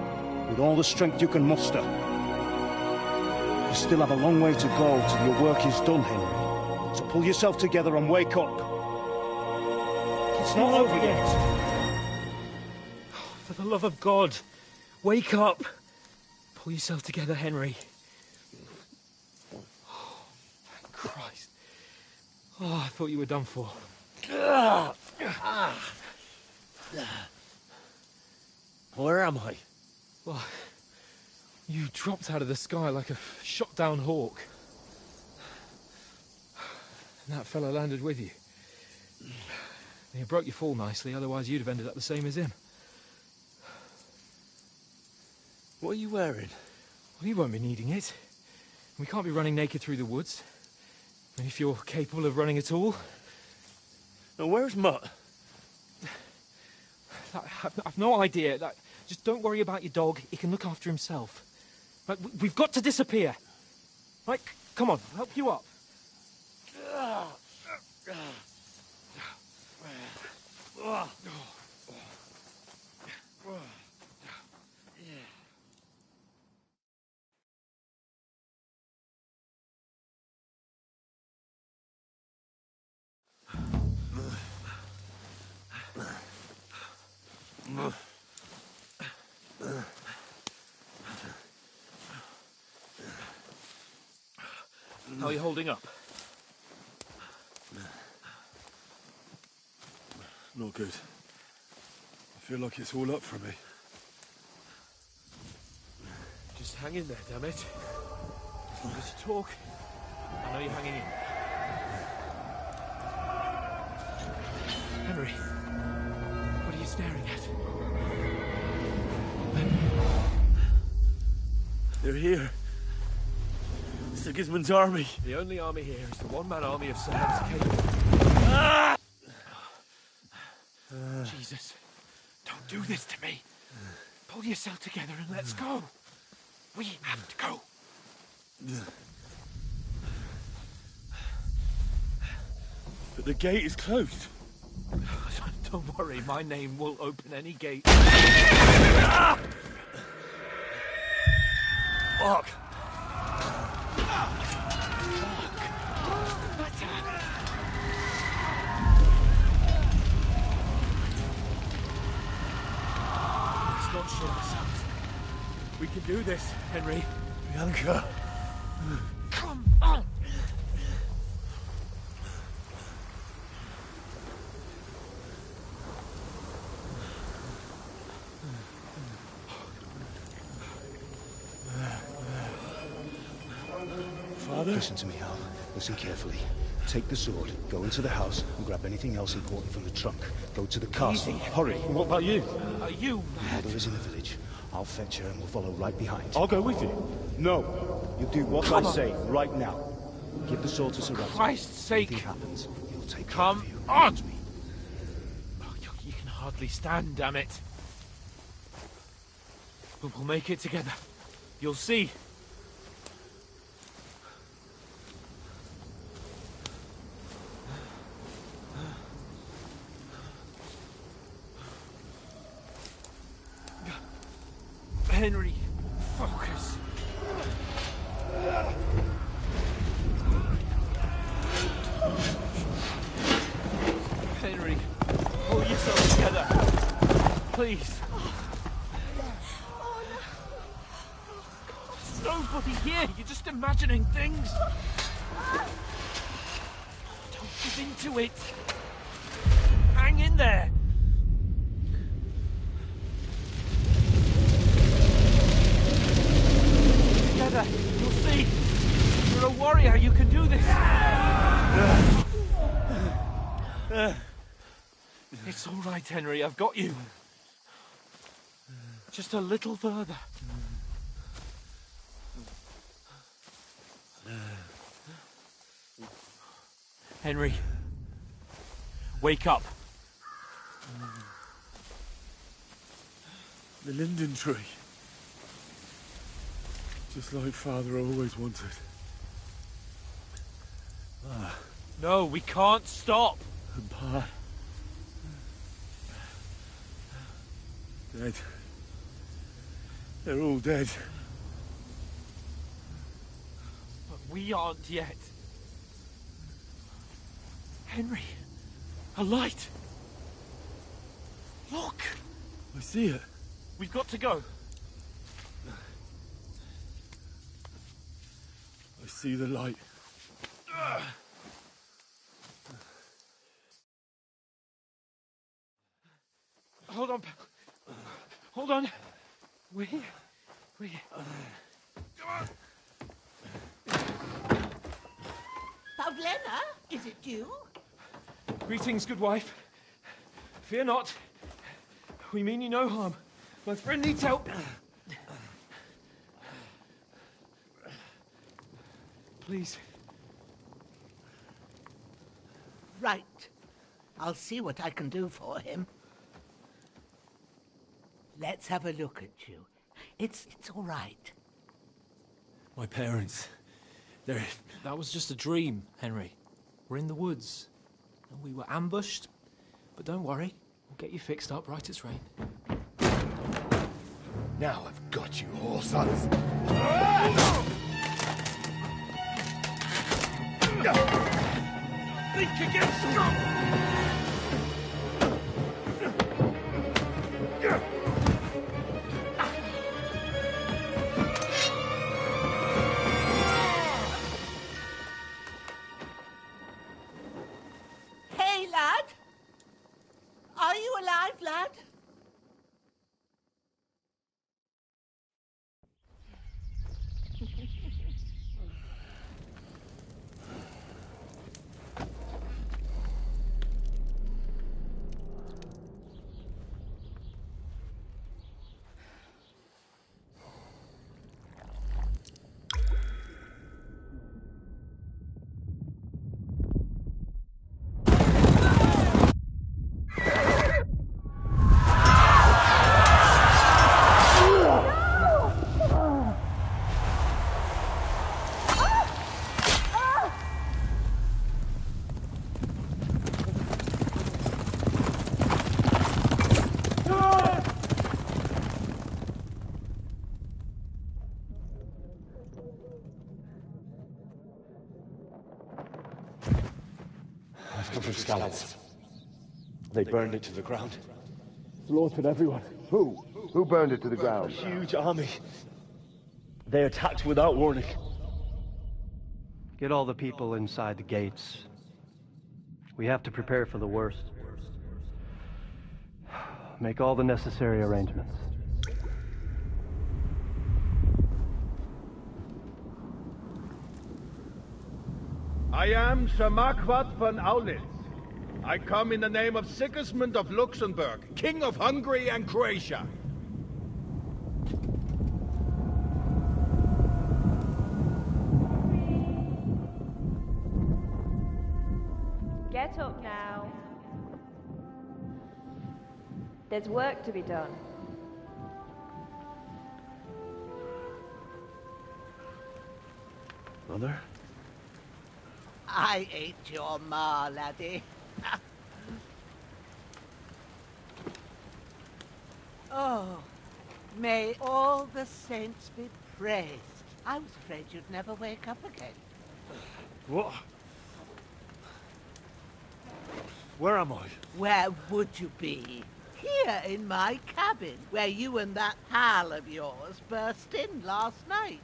with all the strength you can muster. You still have a long way to go till your work is done, Henry. So pull yourself together and wake up. It's not over yet. Oh, for the love of God, wake up. Pull yourself together, Henry. Oh, thank Christ. Oh, I thought you were done for. Where am I? Well, you dropped out of the sky like a shot-down hawk. And that fellow landed with you. You broke your fall nicely, otherwise you'd have ended up the same as him. What are you wearing? Well, you won't be needing it. We can't be running naked through the woods. And if you're capable of running at all... Now, where's Mutt? I've no idea. Just don't worry about your dog. He can look after himself. Right, we've got to disappear. Right, come on, I'll help you up. How are you holding up? Not good. I feel like it's all up for me. Just hang in there, damn it. As long as you talk, I know you're hanging in. Henry, what are you staring at? They're here. Sigismund's army. The only army here is the one-man army of Sir Hans Cade. Jesus, don't do this to me. Pull yourself together and let's go. We have to go. But the gate is closed. Don't worry, my name will open any gate. Fuck. Let's not shit ourselves. We can do this, Henry. Bianca. Come on. Father? Listen to me, Hal. Listen carefully. Take the sword, go into the house, and grab anything else important from the trunk. Go to the castle. Easy. Hurry. What about you? Are you Your mad? mother is in the village. I'll fetch her and we'll follow right behind. I'll go with you. No. You do what Come I on. say right now. Give the sword to Sir Rattray. Christ's sake. If anything happens, he'll take Come care of you. on. Me. Oh, you can hardly stand, damn it. But we'll make it together. You'll see. Henry, focus. Henry, pull yourself together. Please. There's nobody here. You're just imagining things. Don't give in to it. Hang in there. Together, you'll see. You're a warrior. You can do this. It's all right, Henry. I've got you. Just a little further. Henry, wake up. The linden tree. Just like Father always wanted. No, we can't stop. And Pa. Dead. They're all dead. But we aren't yet. Henry, a light. Look! I see it. We've got to go. I see the light. Hold on. Hold on. We... Pavlena, is it you? Greetings, good wife. Fear not. We mean you no harm. My friend needs help. Please. Right. I'll see what I can do for him. Let's have a look at you. It's all right. My parents. They're... That was just a dream, Henry. We're in the woods. And we were ambushed. But don't worry. We'll get you fixed up right as rain. Now I've got you, whore sons. Think again, scum! Hey, lad! Are you alive, lad? I've come from Scallops. They burned it to the ground. Slaughtered everyone. Who? Who burned it to the A ground? huge army. They attacked without warning. Get all the people inside the gates. We have to prepare for the worst. Make all the necessary arrangements. I am Sir Marquardt von Aulitz. I come in the name of Sigismund of Luxembourg, King of Hungary and Croatia. Get up now. There's work to be done. Mother? I ain't your ma, laddie. Oh, may all the saints be praised. I was afraid you'd never wake up again. What? Where am I? Where would you be? Here in my cabin, where you and that pal of yours burst in last night.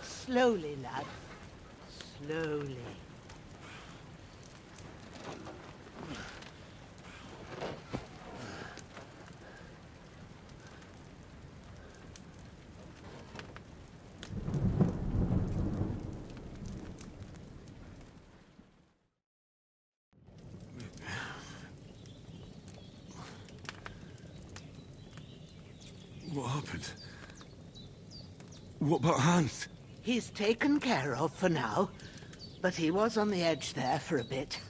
Slowly, lad. Slowly. What happened? What about Hans? He's taken care of for now, but he was on the edge there for a bit.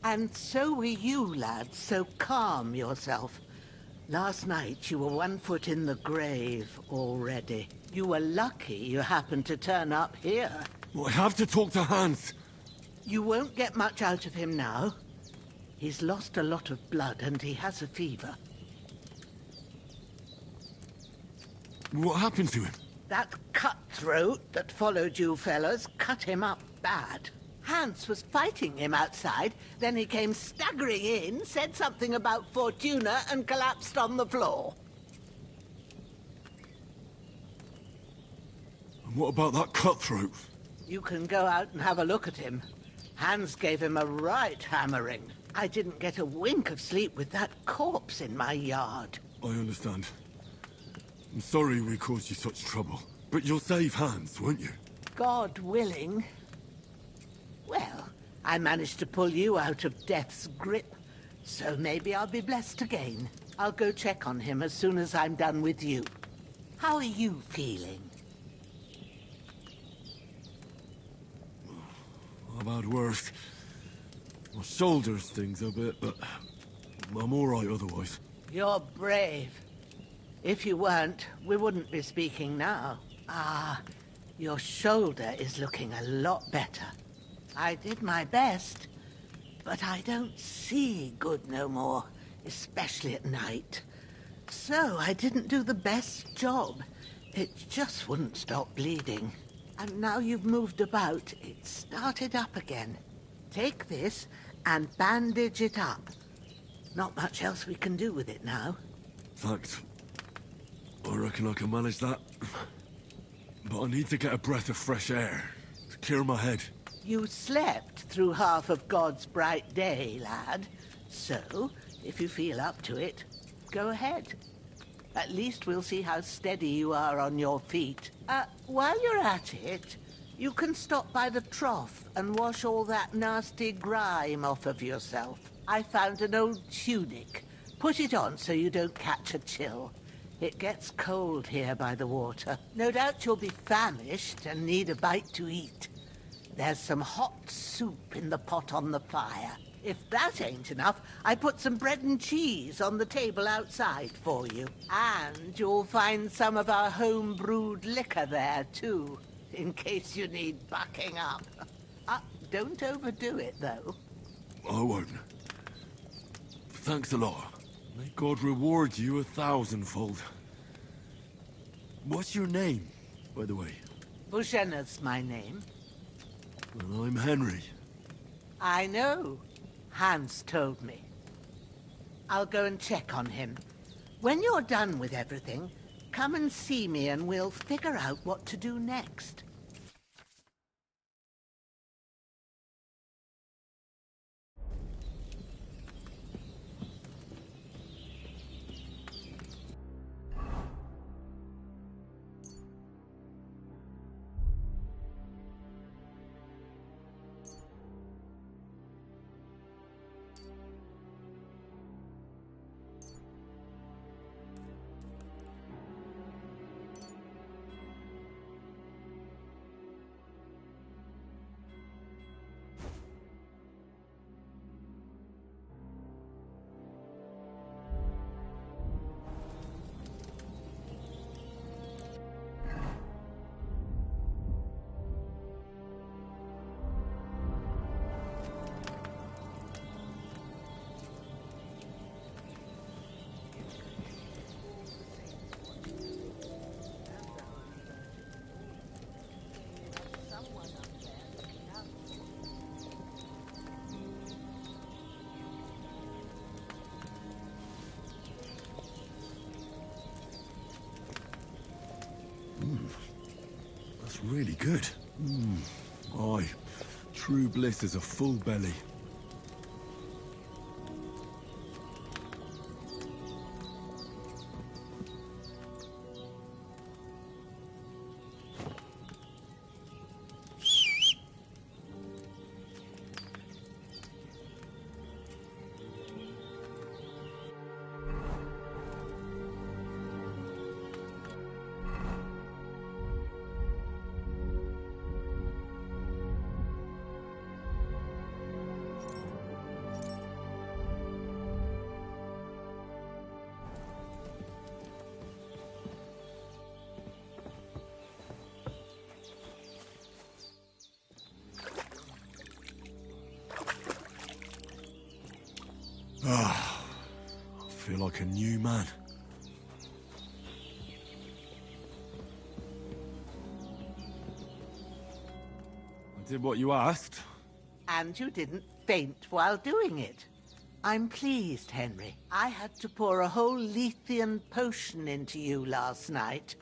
And so were you, lad, so calm yourself. Last night you were 1 foot in the grave already. You were lucky you happened to turn up here. Well, I have to talk to Hans. You won't get much out of him now. He's lost a lot of blood and he has a fever. What happened to him? That cutthroat that followed you fellas cut him up bad. Hans was fighting him outside, then he came staggering in, said something about Fortuna, and collapsed on the floor. And what about that cutthroat? You can go out and have a look at him. Hans gave him a right hammering. I didn't get a wink of sleep with that corpse in my yard. I understand. I'm sorry we caused you such trouble. But you'll save Hans, won't you? God willing. Well, I managed to pull you out of death's grip, so maybe I'll be blessed again. I'll go check on him as soon as I'm done with you. How are you feeling? I've had worse. My shoulder stings a bit, but I'm all right otherwise. You're brave. If you weren't, we wouldn't be speaking now. Ah, your shoulder is looking a lot better. I did my best, but I don't see good no more, especially at night. So I didn't do the best job. It just wouldn't stop bleeding. And now you've moved about, it started up again. Take this and bandage it up. Not much else we can do with it now. Thanks. I reckon I can manage that. But I need to get a breath of fresh air to clear my head. You slept through half of God's bright day, lad. So, if you feel up to it, go ahead. At least we'll see how steady you are on your feet. While you're at it, you can stop by the trough and wash all that nasty grime off of yourself. I found an old tunic. Put it on so you don't catch a chill. It gets cold here by the water. No doubt you'll be famished and need a bite to eat. There's some hot soup in the pot on the fire. If that ain't enough, I put some bread and cheese on the table outside for you. And you'll find some of our home-brewed liquor there, too, in case you need bucking up. Don't overdo it, though. I won't. Thanks a lot. May God reward you 1,000-fold. What's your name, by the way? Bushenna's my name. Well, I'm Henry. I know. Hans told me. I'll go and check on him. When you're done with everything, come and see me and we'll figure out what to do next. That's really good. Aye. True bliss is a full belly. Ah, I feel like a new man. I did what you asked. And you didn't faint while doing it. I'm pleased, Henry. I had to pour a whole Lethean potion into you last night.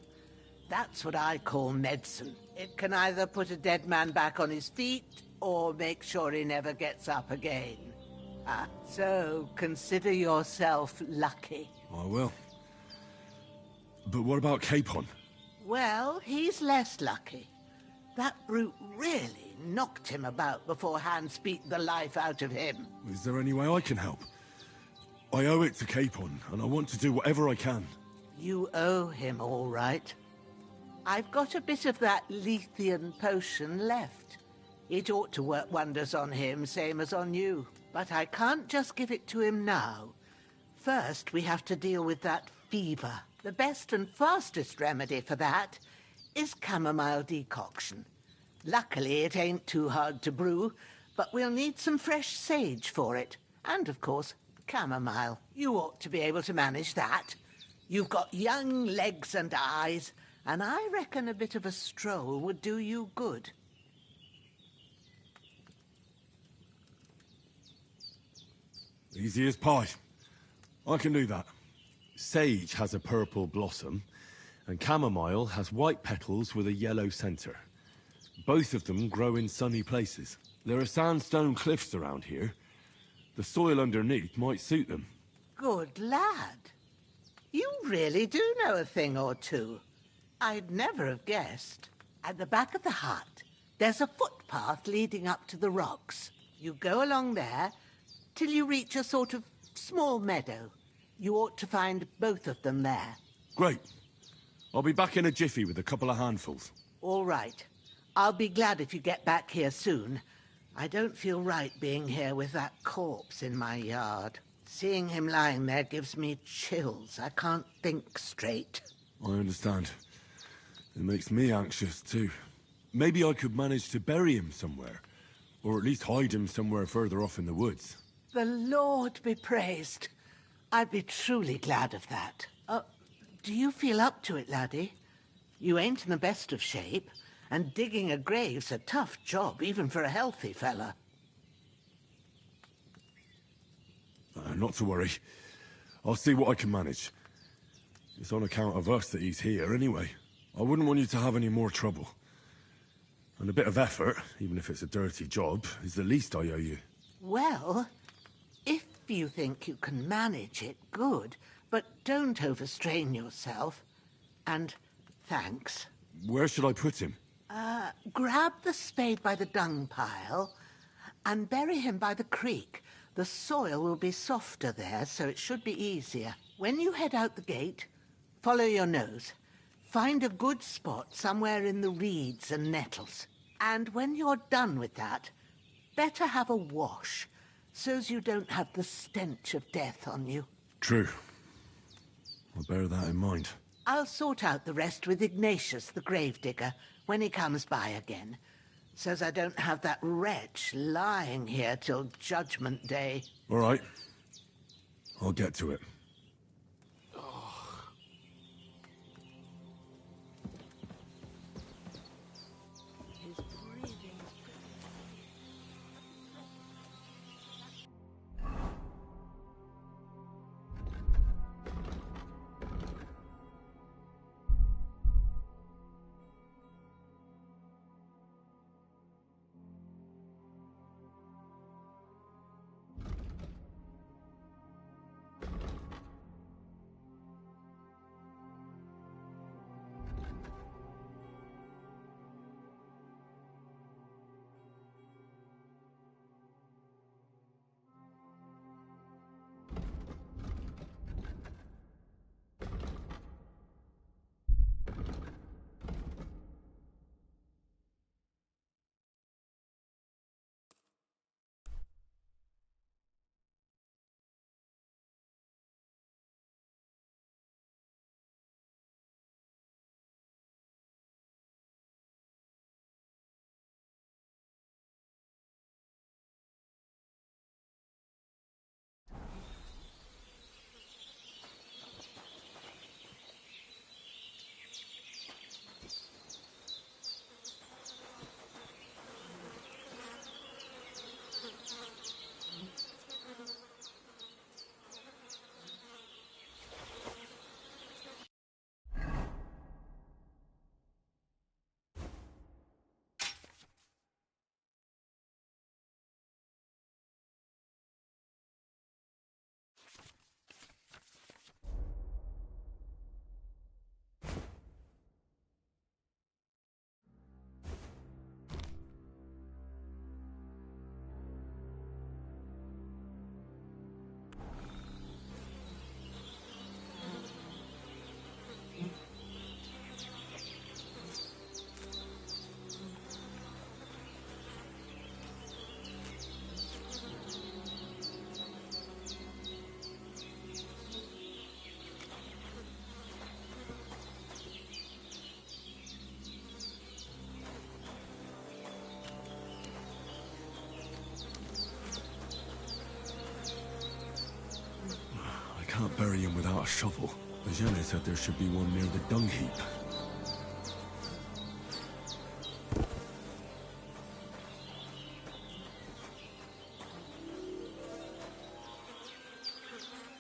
That's what I call medicine. It can either put a dead man back on his feet, or make sure he never gets up again. So consider yourself lucky. I will. But what about Capon? Well, he's less lucky. That brute really knocked him about before Hans beat the life out of him. Is there any way I can help? I owe it to Capon, and I want to do whatever I can. You owe him, all right. I've got a bit of that Lethean potion left. It ought to work wonders on him, same as on you. But I can't just give it to him now. First, we have to deal with that fever. The best and fastest remedy for that is chamomile decoction. Luckily, it ain't too hard to brew, but we'll need some fresh sage for it. And, of course, chamomile. You ought to be able to manage that. You've got young legs and eyes, and I reckon a bit of a stroll would do you good. Easy as pie. I can do that. Sage has a purple blossom, and chamomile has white petals with a yellow center. Both of them grow in sunny places. There are sandstone cliffs around here. The soil underneath might suit them. Good lad. You really do know a thing or two. I'd never have guessed. At the back of the hut, there's a footpath leading up to the rocks. You go along there till you reach a sort of small meadow. You ought to find both of them there. Great. I'll be back in a jiffy with a couple of handfuls. All right. I'll be glad if you get back here soon. I don't feel right being here with that corpse in my yard. Seeing him lying there gives me chills. I can't think straight. I understand. It makes me anxious, too. Maybe I could manage to bury him somewhere. Or at least hide him somewhere further off in the woods. The Lord be praised. I'd be truly glad of that. Do you feel up to it, laddie? You ain't in the best of shape, and digging a grave's a tough job, even for a healthy fella. Not to worry. I'll see what I can manage. It's on account of us that he's here, anyway. I wouldn't want you to have any more trouble. And a bit of effort, even if it's a dirty job, is the least I owe you. Well, if you think you can manage it, good. But don't overstrain yourself. And thanks. Where should I put him? Grab the spade by the dung pile and bury him by the creek. The soil will be softer there, so it should be easier. When you head out the gate, follow your nose. Find a good spot somewhere in the reeds and nettles. And when you're done with that, better have a wash, so's you don't have the stench of death on you. True. I'll bear that in mind. I'll sort out the rest with Ignatius, the gravedigger, when he comes by again, so's I don't have that wretch lying here till Judgment Day. All right. I'll get to it. bury him without a shovel. Bajene said there should be one near the dung heap.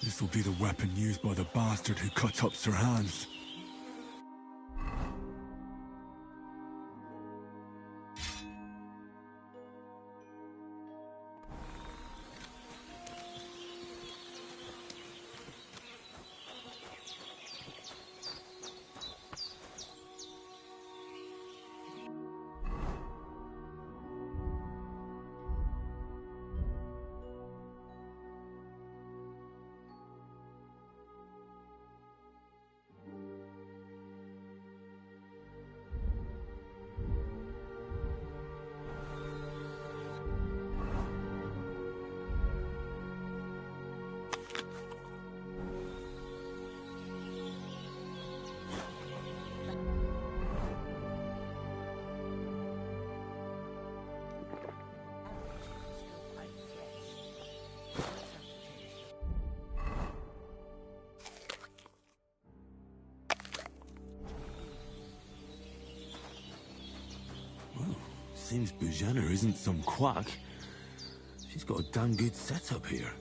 This will be the weapon used by the bastard who cuts up Sir Hans. Seems Bujana isn't some quack. She's got a damn good setup here.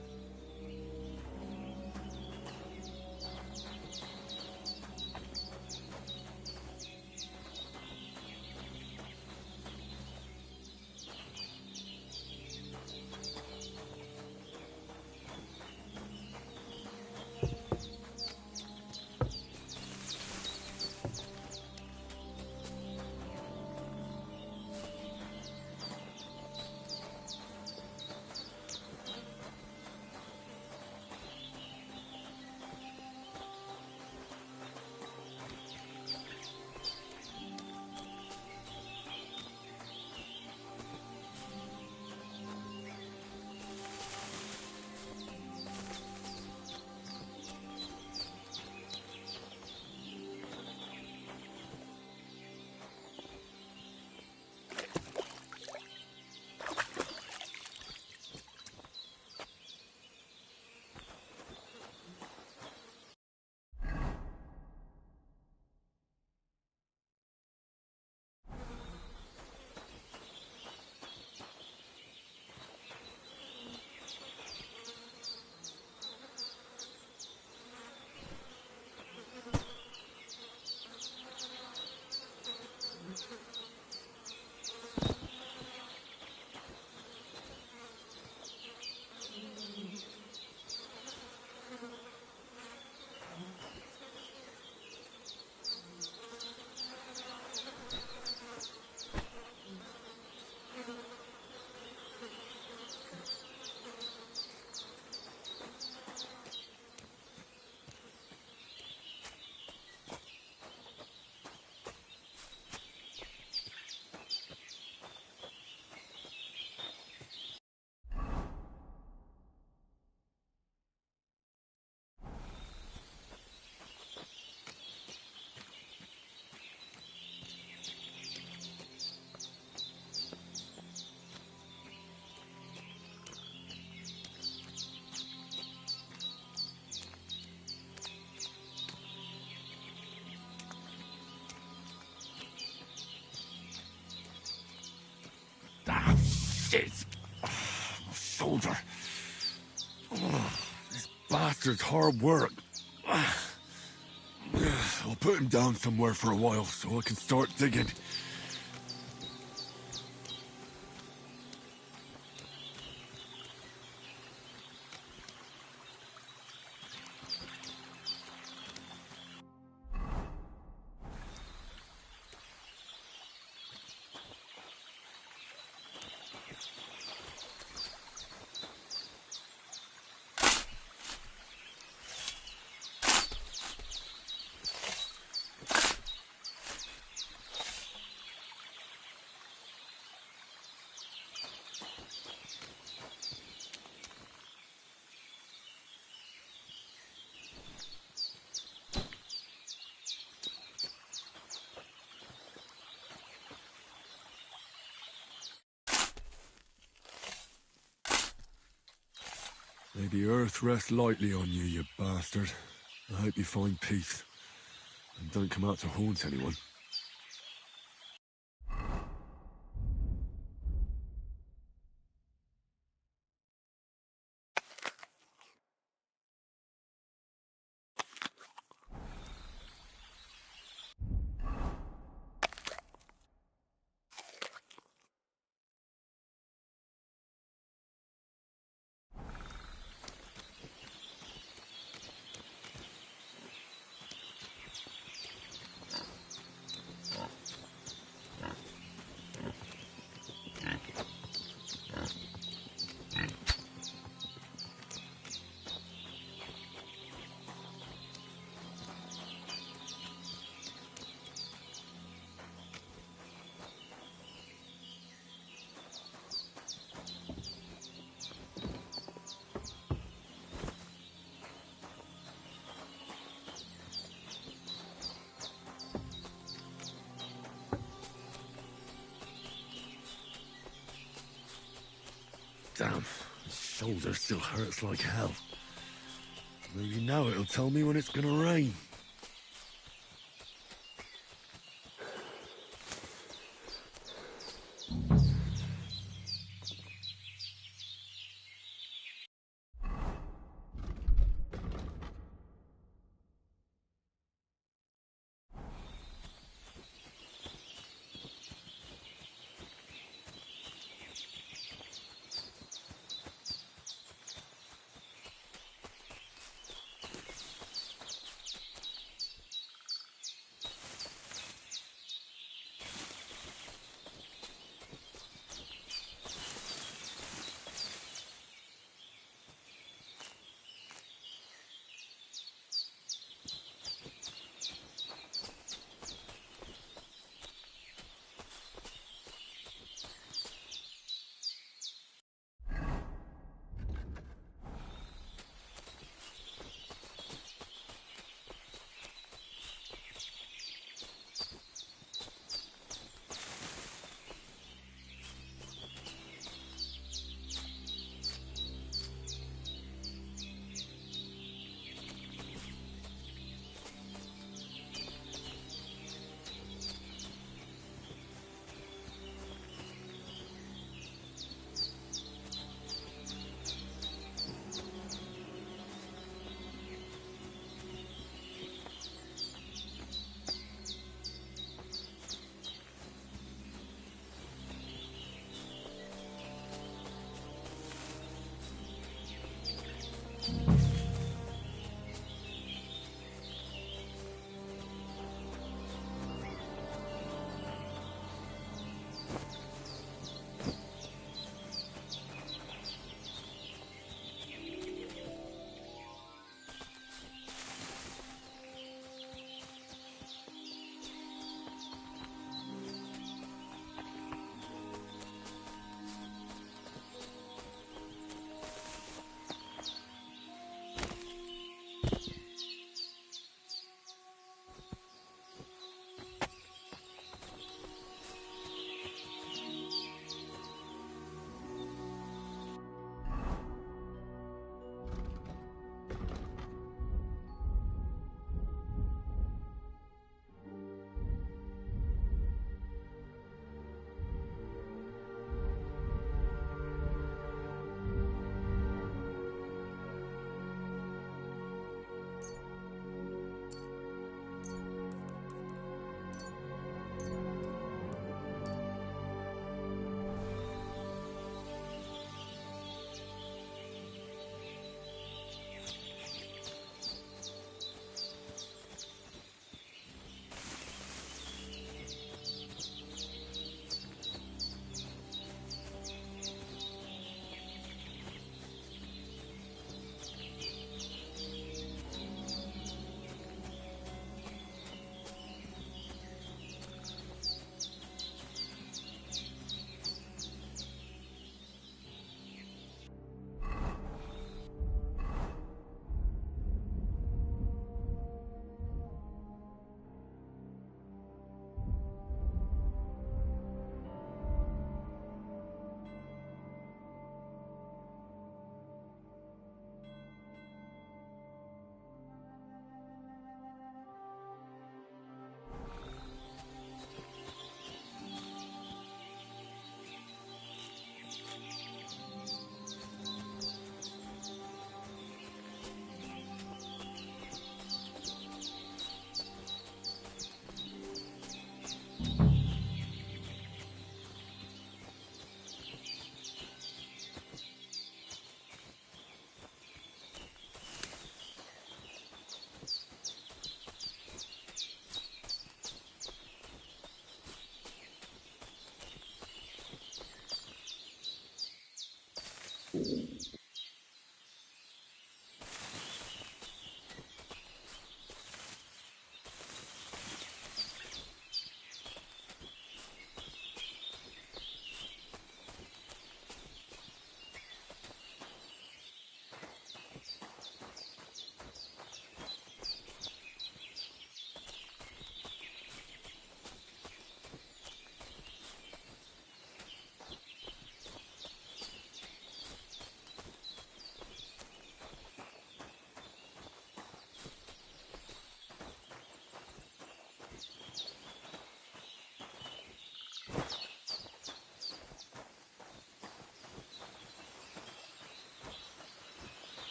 Shit! My shoulder. This bastard's hard work. I'll put him down somewhere for a while so I can start digging. May the earth rest lightly on you, you bastard. I hope you find peace. And don't come out to haunt anyone. Damn, my shoulder still hurts like hell. Maybe now it'll tell me when it's gonna rain.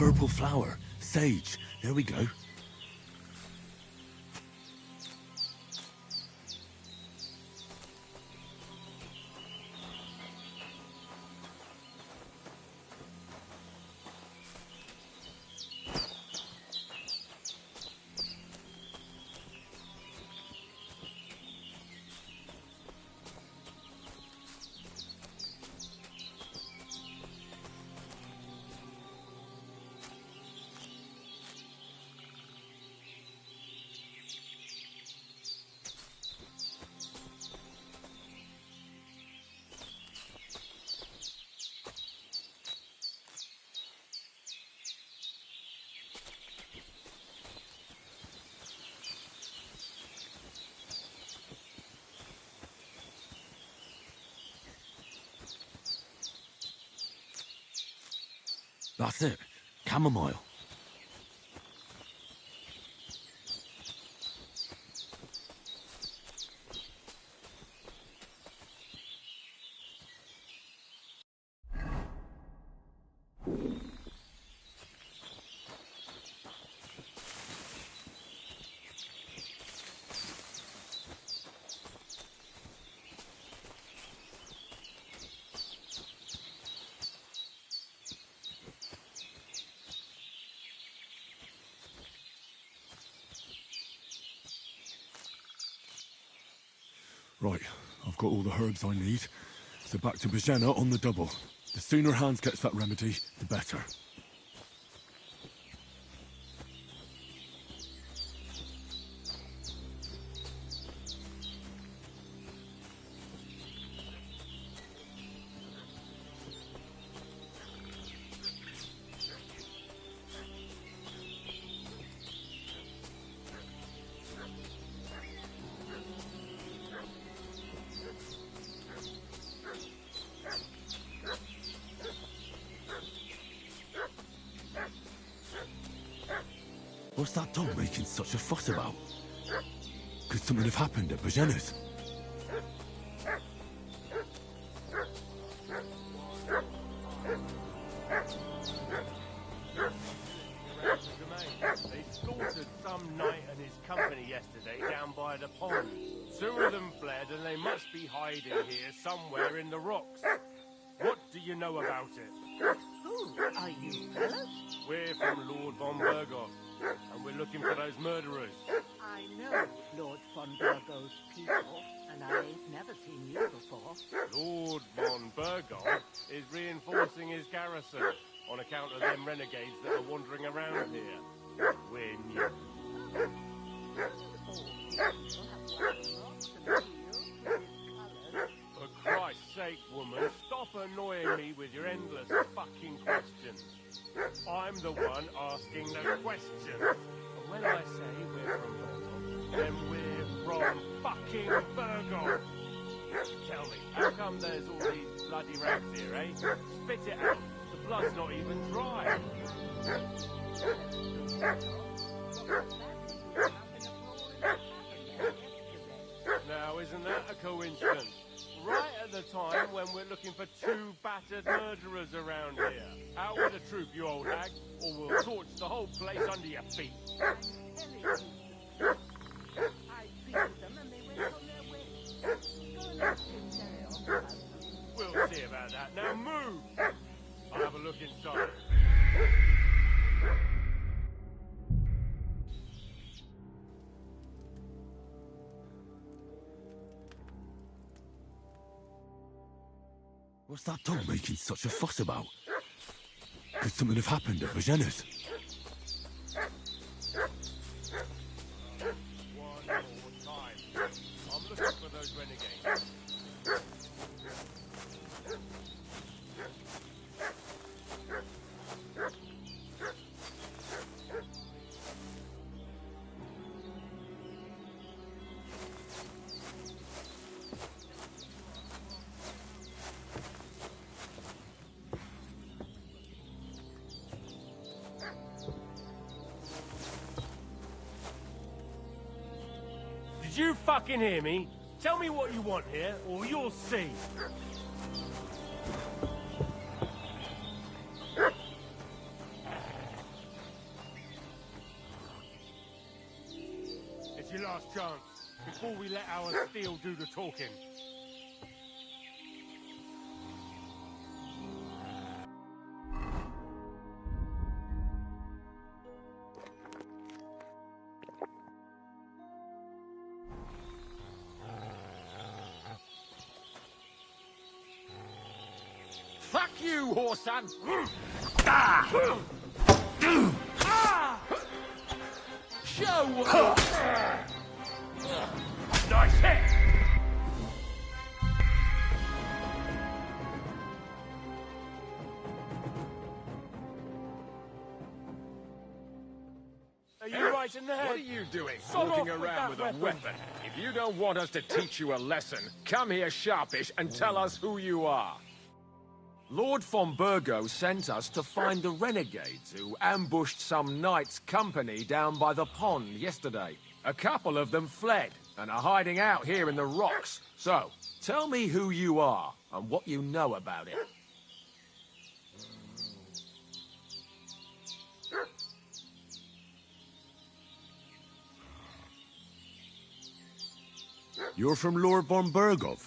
purple flower. Sage. There we go. That's it. Chamomile. Right, I've got all the herbs I need, so back to Bajena on the double. The sooner Hans gets that remedy, the better. What's that dog making such a fuss about? Could something have happened at Bajena's? They slaughtered some knight and his company yesterday down by the pond. Two of them fled and they must be hiding here somewhere in the rocks. What do you know about it? Who are you, fellas? We're from Lord von Burgos, and we're looking for those murderers. I know Lord von Burgos' people, and I've never seen you before. Lord von Burgos is reinforcing his garrison on account of them renegades that are wandering around here. We're new. For Christ's sake, woman, stop annoying me with your endless fucking questions. I'm the one asking the questions. And when I say we're from Burgos, then we're from fucking Burgos. Tell me, how come there's all these bloody rags here, eh? Spit it out. The blood's not even dry. Now, isn't that a coincidence? Right at the time when we're looking for two battered murderers around here. Out with the troop, you old hag, or we'll torch the whole place under your feet. I treated them and they went on their way. Go and ask him, Terry. We'll see about that. Now move! I'll have a look inside. What's that dog making such a fuss about? Could something have happened at Bajena's? One more time. I'm looking for those renegades. Did you fucking hear me? Tell me what you want here, or you'll see. your last chance, before we let our steel do the talking. Fuck you, whoreson! Show! Nice hit! Are you right in the head? What are you doing, Sod walking off with around that with a weapon? If you don't want us to teach you a lesson, come here sharpish and tell us who you are. Lord von Burgo sent us to find the renegades who ambushed some knight's company down by the pond yesterday. A couple of them fled and are hiding out here in the rocks. So, tell me who you are and what you know about it. You're from Lord von Burgov.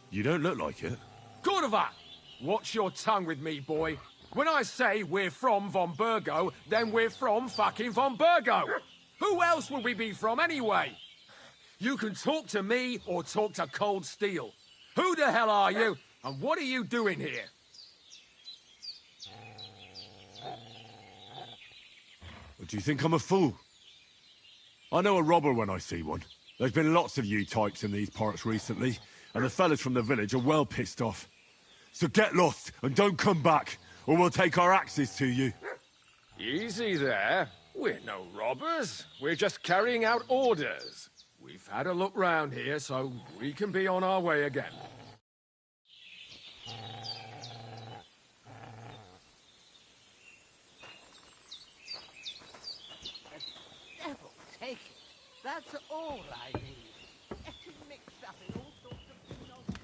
You don't look like it. Cordova! Watch your tongue with me, boy. When I say we're from von Burgo, then we're from fucking von Burgo. Who else would we be from anyway? You can talk to me or talk to Cold Steel. Who the hell are you, and what are you doing here? Do you think I'm a fool? I know a robber when I see one. There's been lots of you types in these parts recently, and the fellas from the village are well pissed off. So get lost and don't come back, or we'll take our axes to you. Easy there. We're no robbers. We're just carrying out orders. We've had a look round here, so we can be on our way again. Devil take it. That's all I need. Getting mixed up in all sorts of nonsense.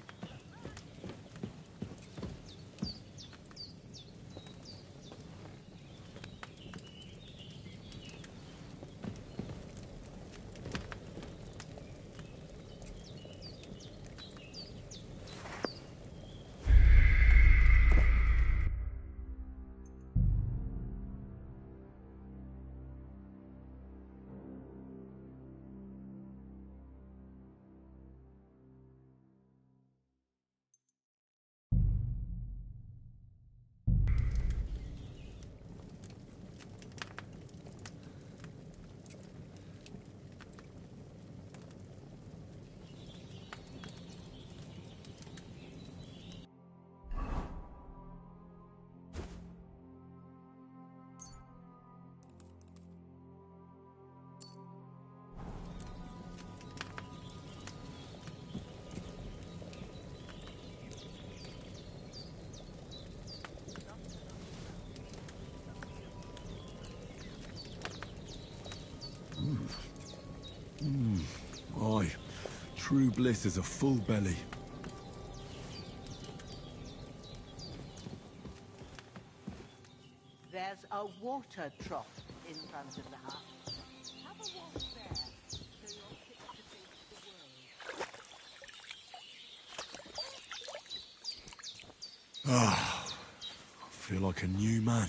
Aye, true bliss is a full belly. There's a water trough in front of the house. Have a walk there, so you're fit to face the world. Ah, I feel like a new man.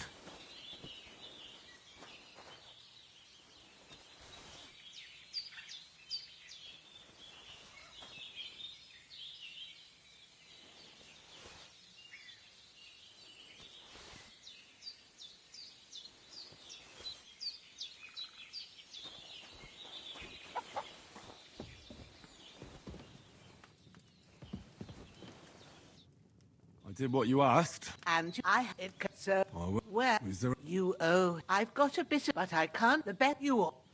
I did what you asked. And I it so I will. where Is there you owe. I've got a bit, but I can't. The bet you all.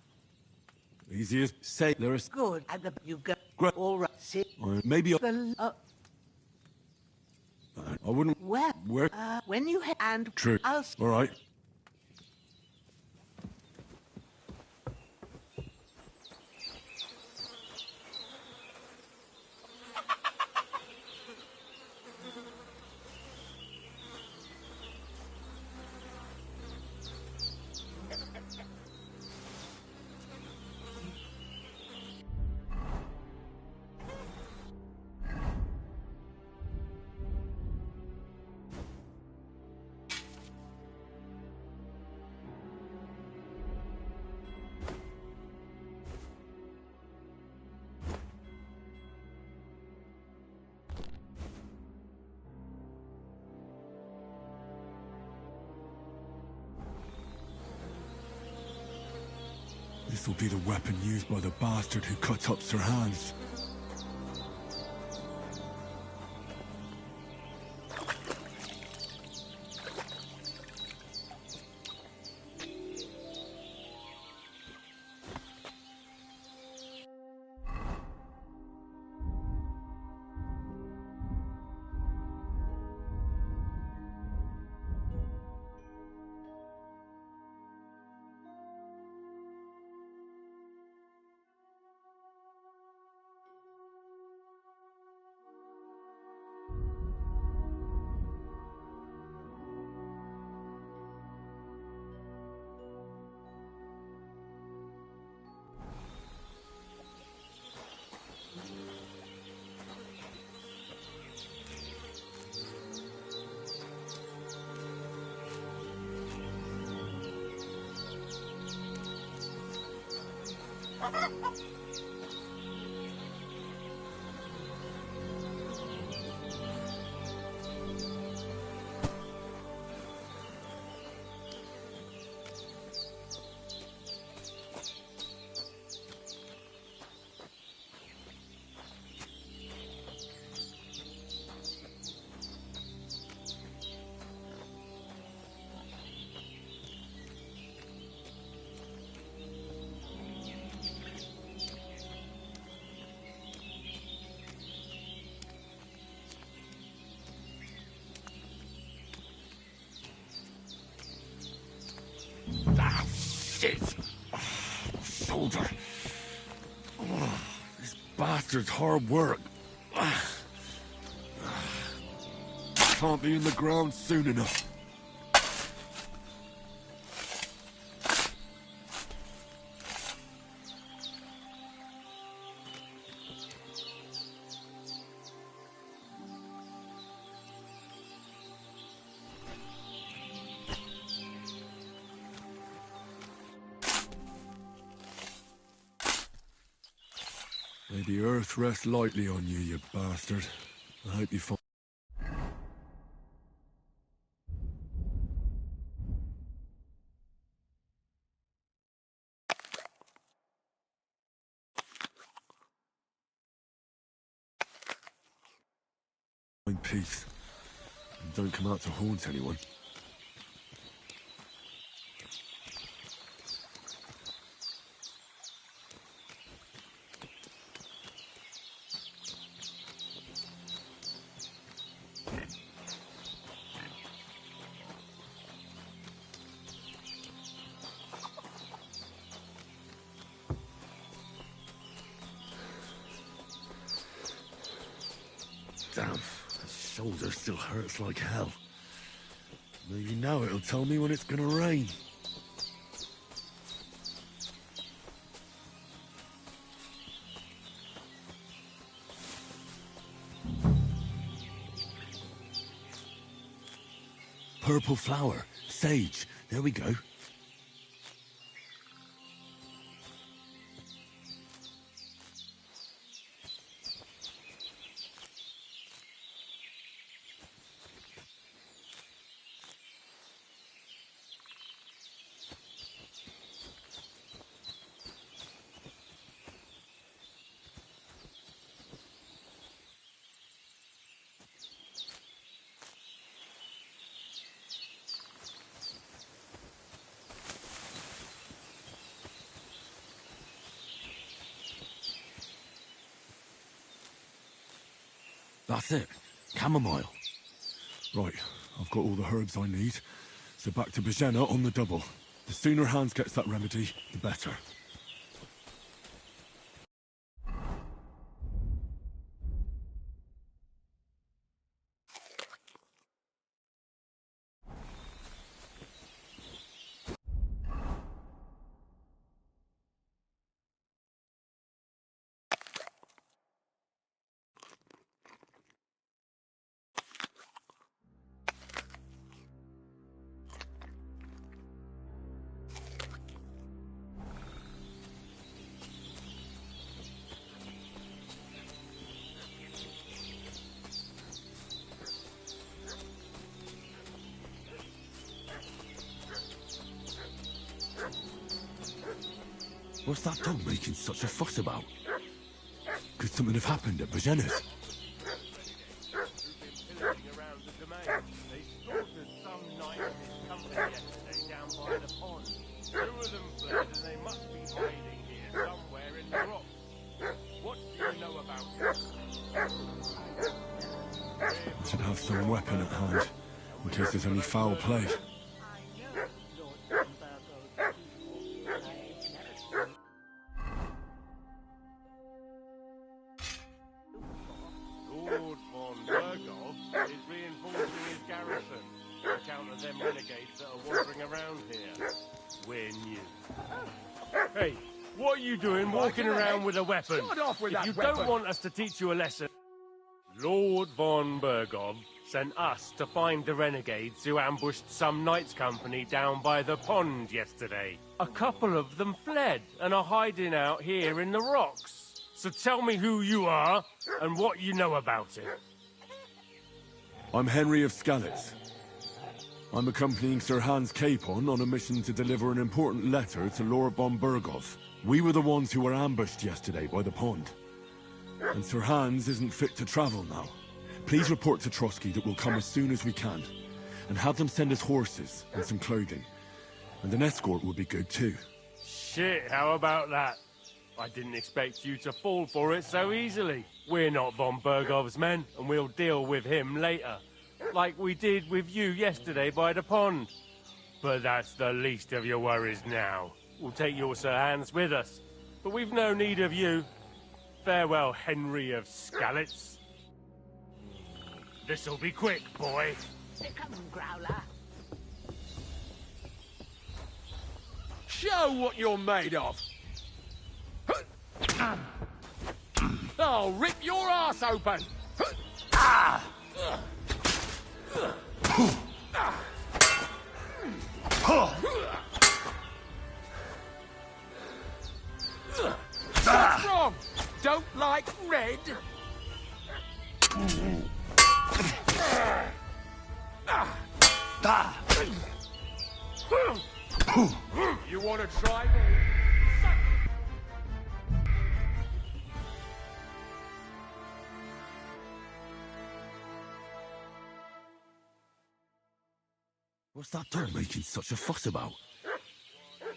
easiest say there is Good, and the you go. Great. All right. See maybe the I wouldn't. where Where? when you and True. I'll All right. This'll be the weapon used by the bastard who cuts up Sir Hans. Ah, shit! Shoulder. This bastard's hard work. Can't be in the ground soon enough. May the earth rest lightly on you, you bastard. I hope you find peace. And don't come out to haunt anyone. Damn, the shoulder still hurts like hell. Maybe now it'll tell me when it's gonna rain. Purple flower, sage, there we go. That's it. Chamomile. Right, I've got all the herbs I need. So back to Bajena on the double. The sooner Hans gets that remedy, the better. What's that dog making such a fuss about? Could something have happened at Bajena's? Pillaging around the domain. They slaughtered some knight and his company yesterday down by the pond. 2 of them fled and they must be hiding here somewhere in the rocks. What do you know about it? Should have some weapon at hand, in case there's any foul play. Lord von Bergov is reinforcing his garrison to counter them renegades that are wandering around here. We're new. Hey, what are you doing walking around with a weapon? Shut off with if that you weapon. don't want us to teach you a lesson... Lord von Bergov sent us to find the renegades who ambushed some knights' company down by the pond yesterday. A couple of them fled and are hiding out here in the rocks. So tell me who you are and what you know about it. I'm Henry of Skalitz. I'm accompanying Sir Hans Capon on a mission to deliver an important letter to Lord von Bergov. We were the ones who were ambushed yesterday by the pond. And Sir Hans isn't fit to travel now. Please report to Trotsky that we'll come as soon as we can. And have them send us horses and some clothing. And an escort would be good too. Shit, how about that? I didn't expect you to fall for it so easily. We're not von Bergov's men, and we'll deal with him later. Like we did with you yesterday by the pond. But that's the least of your worries now. We'll take your Sir Hans with us. But we've no need of you. Farewell, Henry of Skalitz. This'll be quick, boy. Come, Growler. Show what you're made of. I'll rip your ass open. What's wrong? Don't like red? You want to try me? What's that dog making such a fuss about?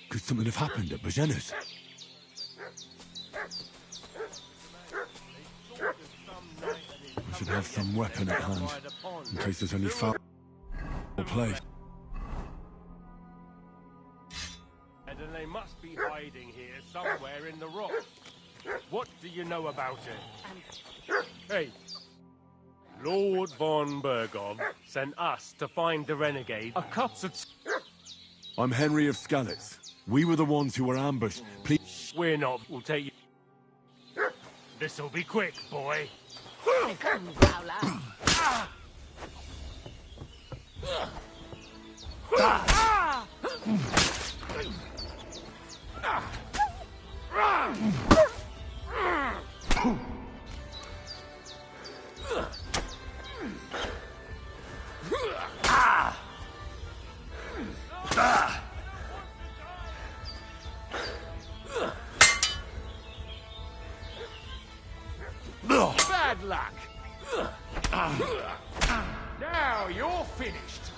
Could something have happened at Bajena's? I should have some weapon at hand, in case there's any foul play. And they must be hiding here somewhere in the rocks. What do you know about it? Hey, Lord von Bergov sent us to find the renegade. A couple. I'm Henry of Skalitz. We were the ones who were ambushed. Please. We're not. We'll take you. This'll be quick, boy. Come, Growler. Bad luck. Now you're finished.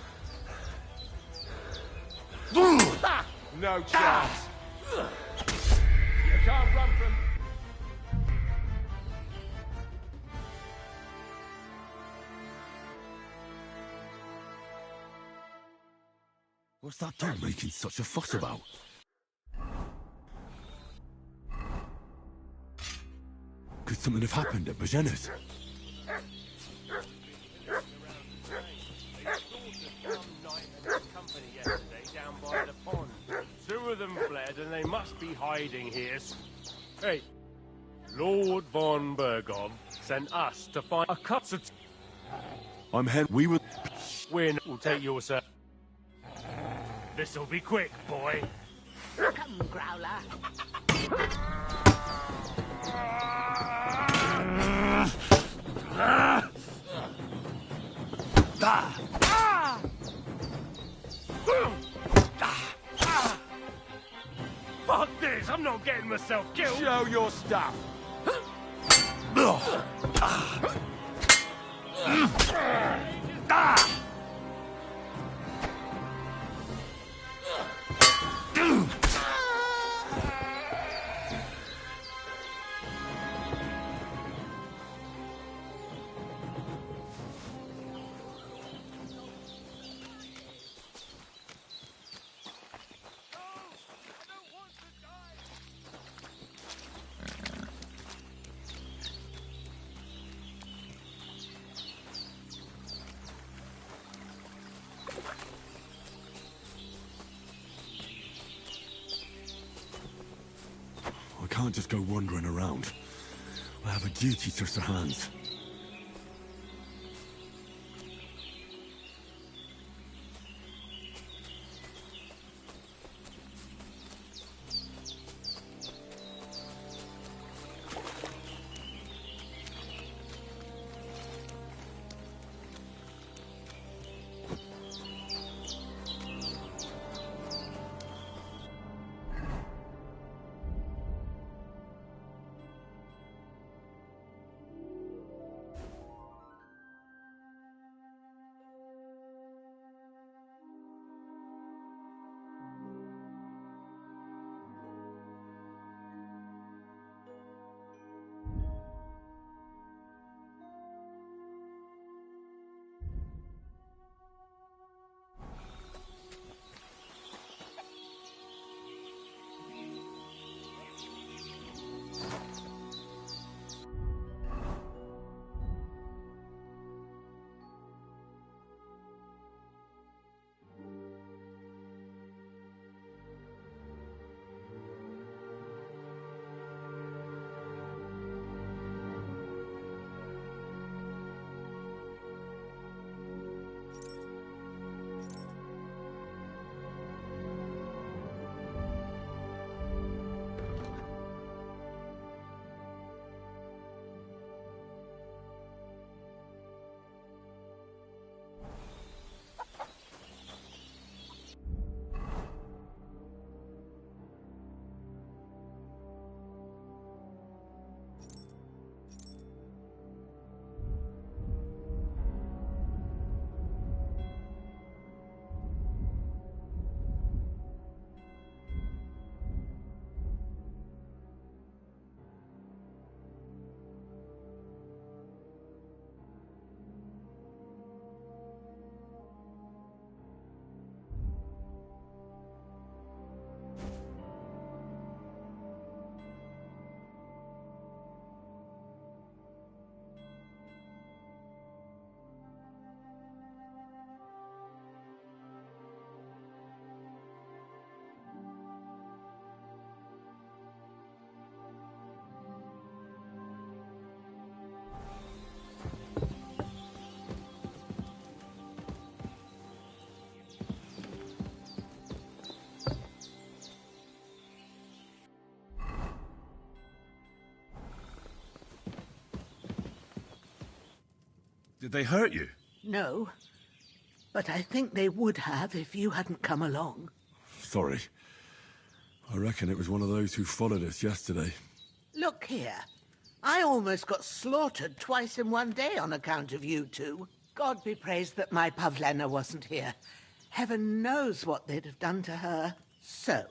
No chance. You can't run from... What's that dog making such a fuss about? Could something have happened at Bajena's? Down by the pond. 2 of them fled and they must be hiding here. Hey, Lord von Bergov sent us to find a couple. I'm Henry. We were. We'll take your sir. This'll be quick, boy. Come, Growler. Fuck this! I'm not getting myself killed. Show your stuff. I can't just go wandering around. I have a duty to Sir Hans. Did they hurt you? No, but I think they would have if you hadn't come along. Sorry. I reckon it was one of those who followed us yesterday. Look here. I almost got slaughtered twice in one day on account of you two. God be praised that my Pavlena wasn't here. Heaven knows what they'd have done to her. So,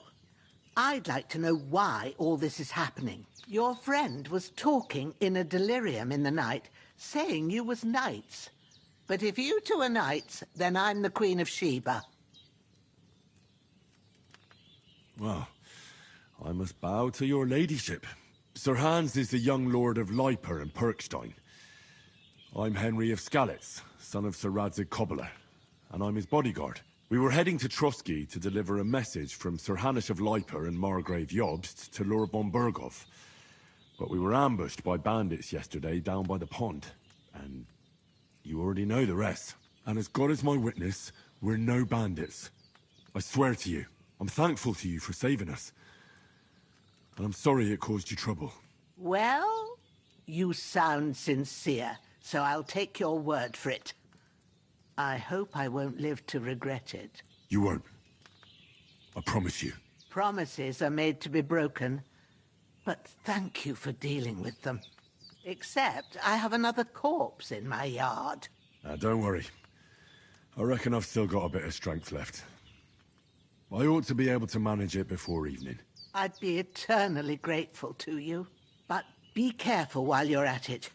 I'd like to know why all this is happening. Your friend was talking in a delirium in the night, saying you was knights. But if you two are knights, then I'm the Queen of Sheba. Well, I must bow to your ladyship. Sir Hans is the young lord of Leiper and Perkstein. I'm Henry of Skalitz, son of Sir Radzig Cobbler, and I'm his bodyguard. We were heading to Trotsky to deliver a message from Sir Hanush of Leiper and Margrave Jobst to Lord von Berghoff. But we were ambushed by bandits yesterday down by the pond, and you already know the rest. And as God is my witness, we're no bandits. I swear to you, I'm thankful to you for saving us. And I'm sorry it caused you trouble. Well, you sound sincere, so I'll take your word for it. I hope I won't live to regret it. You won't. I promise you. Promises are made to be broken. But thank you for dealing with them. Except I have another corpse in my yard. Don't worry. I reckon I've still got a bit of strength left. I ought to be able to manage it before evening. I'd be eternally grateful to you. But be careful while you're at it.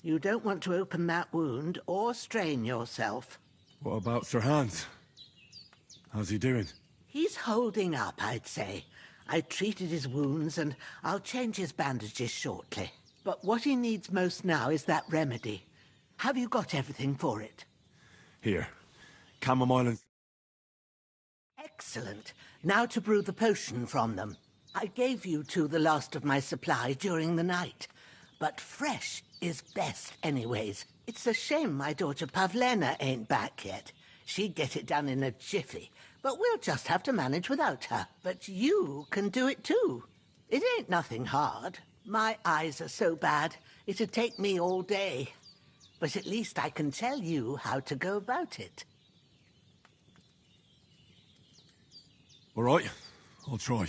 You don't want to open that wound or strain yourself. What about Sir Hans? How's he doing? He's holding up, I'd say. I treated his wounds and I'll change his bandages shortly. But what he needs most now is that remedy. Have you got everything for it? Here. Chamomile and... Excellent. Now to brew the potion from them. I gave you two the last of my supply during the night. But fresh is best anyways. It's a shame my daughter Pavlena ain't back yet. She'd get it done in a jiffy. But we'll just have to manage without her. But you can do it too. It ain't nothing hard. My eyes are so bad, it'd take me all day. But at least I can tell you how to go about it. All right, I'll try.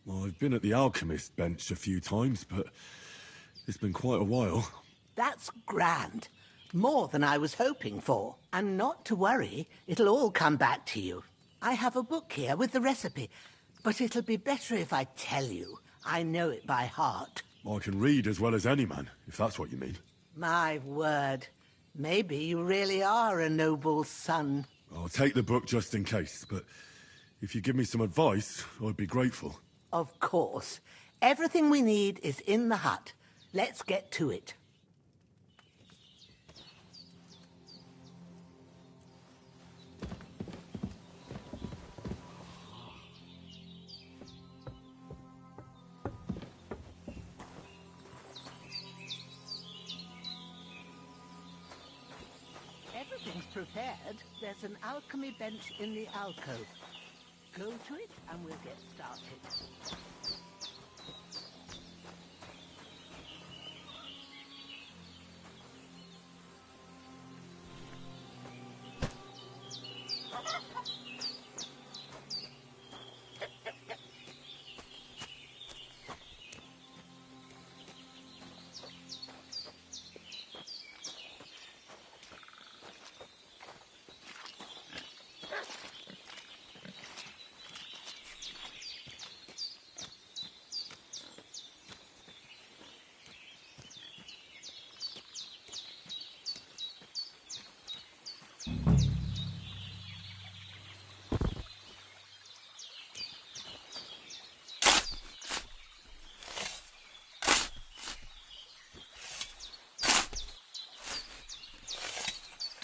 Well, I've been at the alchemist bench a few times, but it's been quite a while. That's grand. More than I was hoping for. And not to worry, it'll all come back to you. I have a book here with the recipe, but it'll be better if I tell you. I know it by heart. I can read as well as any man, if that's what you mean. My word. Maybe you really are a noble son. I'll take the book just in case, but if you give me some advice, I'd be grateful. Of course. Everything we need is in the hut. Let's get to it. Everything's prepared. There's an alchemy bench in the alcove. Go to it and we'll get started.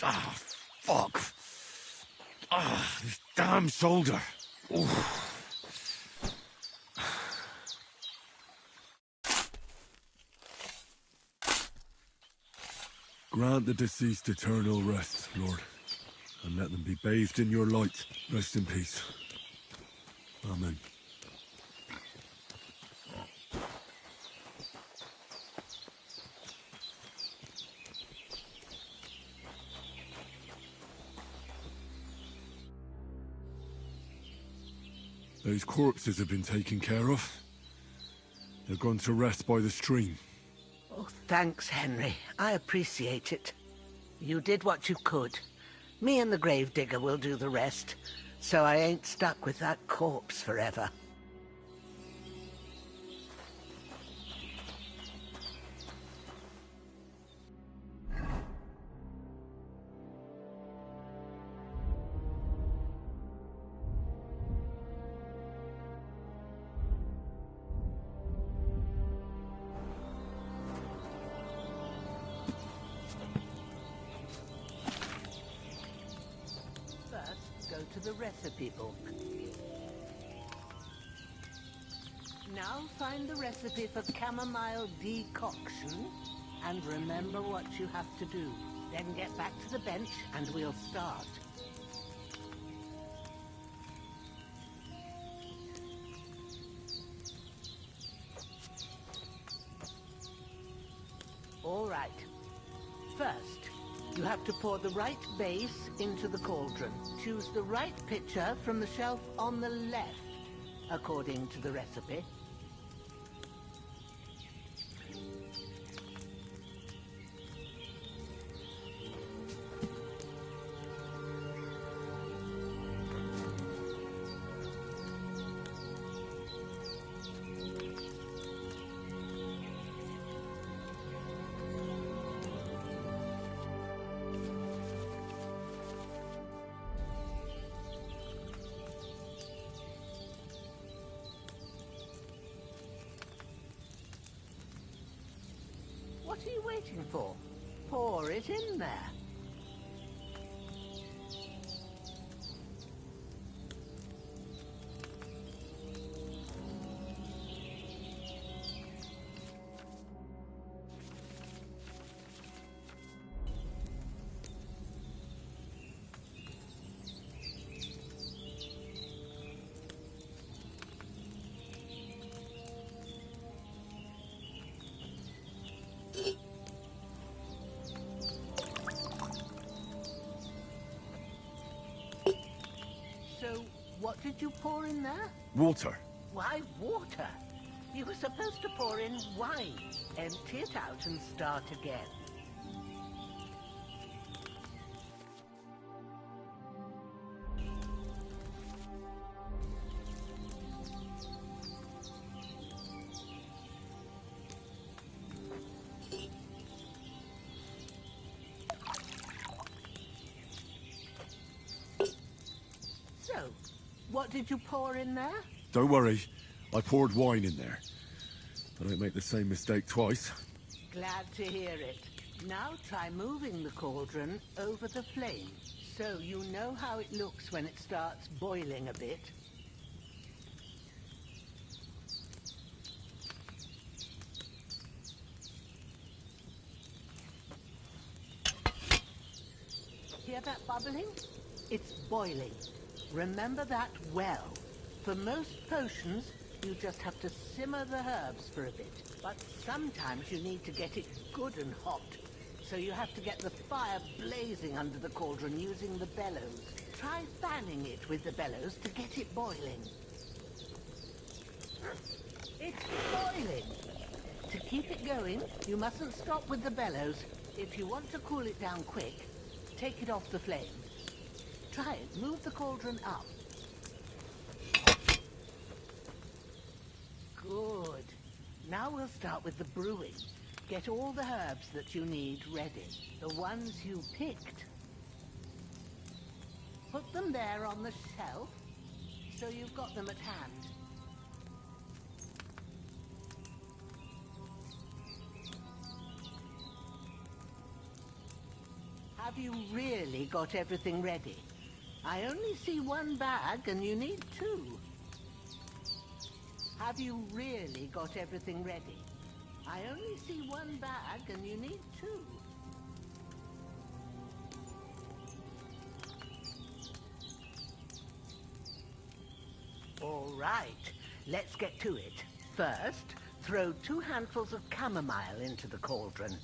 Ah, fuck. Ah, this damn shoulder. Oof. Grant the deceased eternal rest, Lord, and let them be bathed in your light. Rest in peace. Amen. Those corpses have been taken care of. They're gone to rest by the stream. Oh, thanks, Henry. I appreciate it. You did what you could. Me and the gravedigger will do the rest, so I ain't stuck with that corpse forever. First, go to the recipe book. Now find the recipe for chamomile decoction, and remember what you have to do. Then get back to the bench, and we'll start. All right. First, You have to pour the right base into the cauldron. Choose the right pitcher from the shelf on the left, according to the recipe. What are you waiting for? Pour it in there. So, what did you pour in there? Water. Why water? You were supposed to pour in wine. Empty it out and start again. So, what did you pour in there? Don't worry. I poured wine in there. I don't make the same mistake twice. Glad to hear it. Now try moving the cauldron over the flame, so you know how it looks when it starts boiling a bit. Hear that bubbling? It's boiling. Remember that well. For most potions, you just have to simmer the herbs for a bit. But sometimes you need to get it good and hot. So you have to get the fire blazing under the cauldron using the bellows. Try fanning it with the bellows to get it boiling. It's boiling. To keep it going, you mustn't stop with the bellows. If you want to cool it down quick, take it off the flame. Try it. Move the cauldron up. Good. Now we'll start with the brewing. Get all the herbs that you need ready. The ones you picked. Put them there on the shelf, so you've got them at hand. Have you really got everything ready? I only see one bag and you need two. Have you really got everything ready? I only see one bag and you need two. All right, let's get to it. First, throw 2 handfuls of chamomile into the cauldron.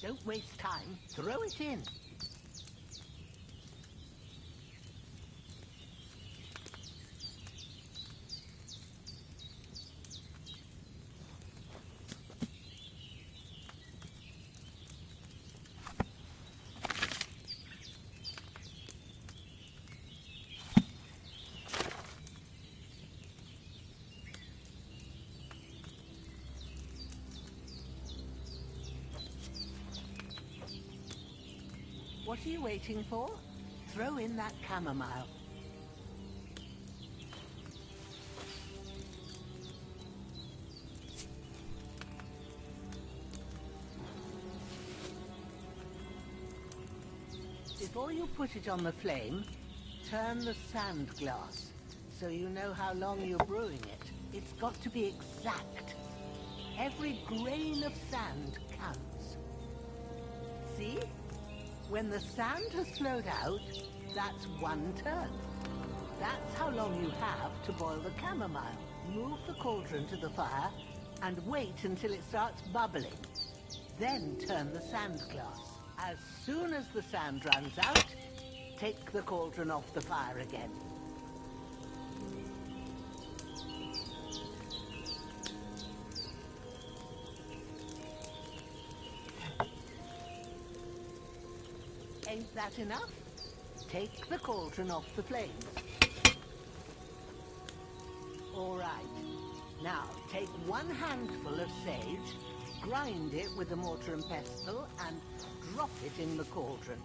Don't waste time. Throw it in. What are you waiting for? Throw in that chamomile. Before you put it on the flame, turn the sand glass so you know how long you're brewing it. It's got to be exact. Every grain of sand counts. See? When the sand has flowed out, that's 1 turn. That's how long you have to boil the chamomile. Move the cauldron to the fire and wait until it starts bubbling. Then turn the sand glass. As soon as the sand runs out, take the cauldron off the fire again. Ain't that enough? Take the cauldron off the flames. All right. Now, take 1 handful of sage, grind it with a mortar and pestle, and drop it in the cauldron.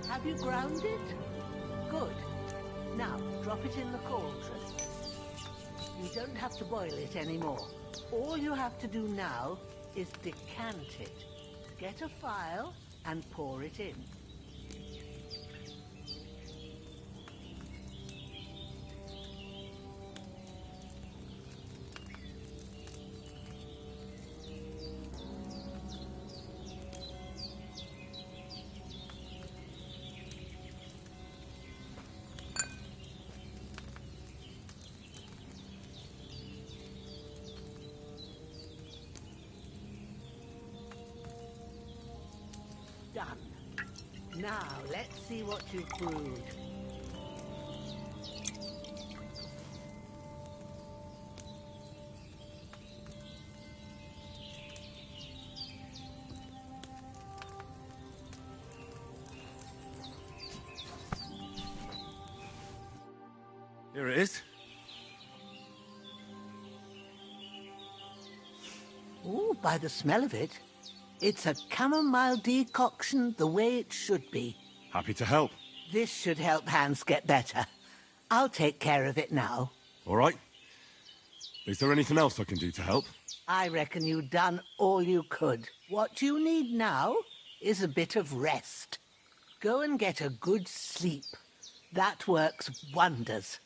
Have you ground it? Good. Now, drop it in the cauldron. You don't have to boil it anymore. All you have to do now is decant it. Get a phial and pour it in. Done. Now, let's see what you've brewed. Here it is. Ooh, by the smell of it, it's a chamomile decoction the way it should be. Happy to help. This should help Hans get better. I'll take care of it now. All right. Is there anything else I can do to help? I reckon you've done all you could. What you need now is a bit of rest. Go and get a good sleep. That works wonders.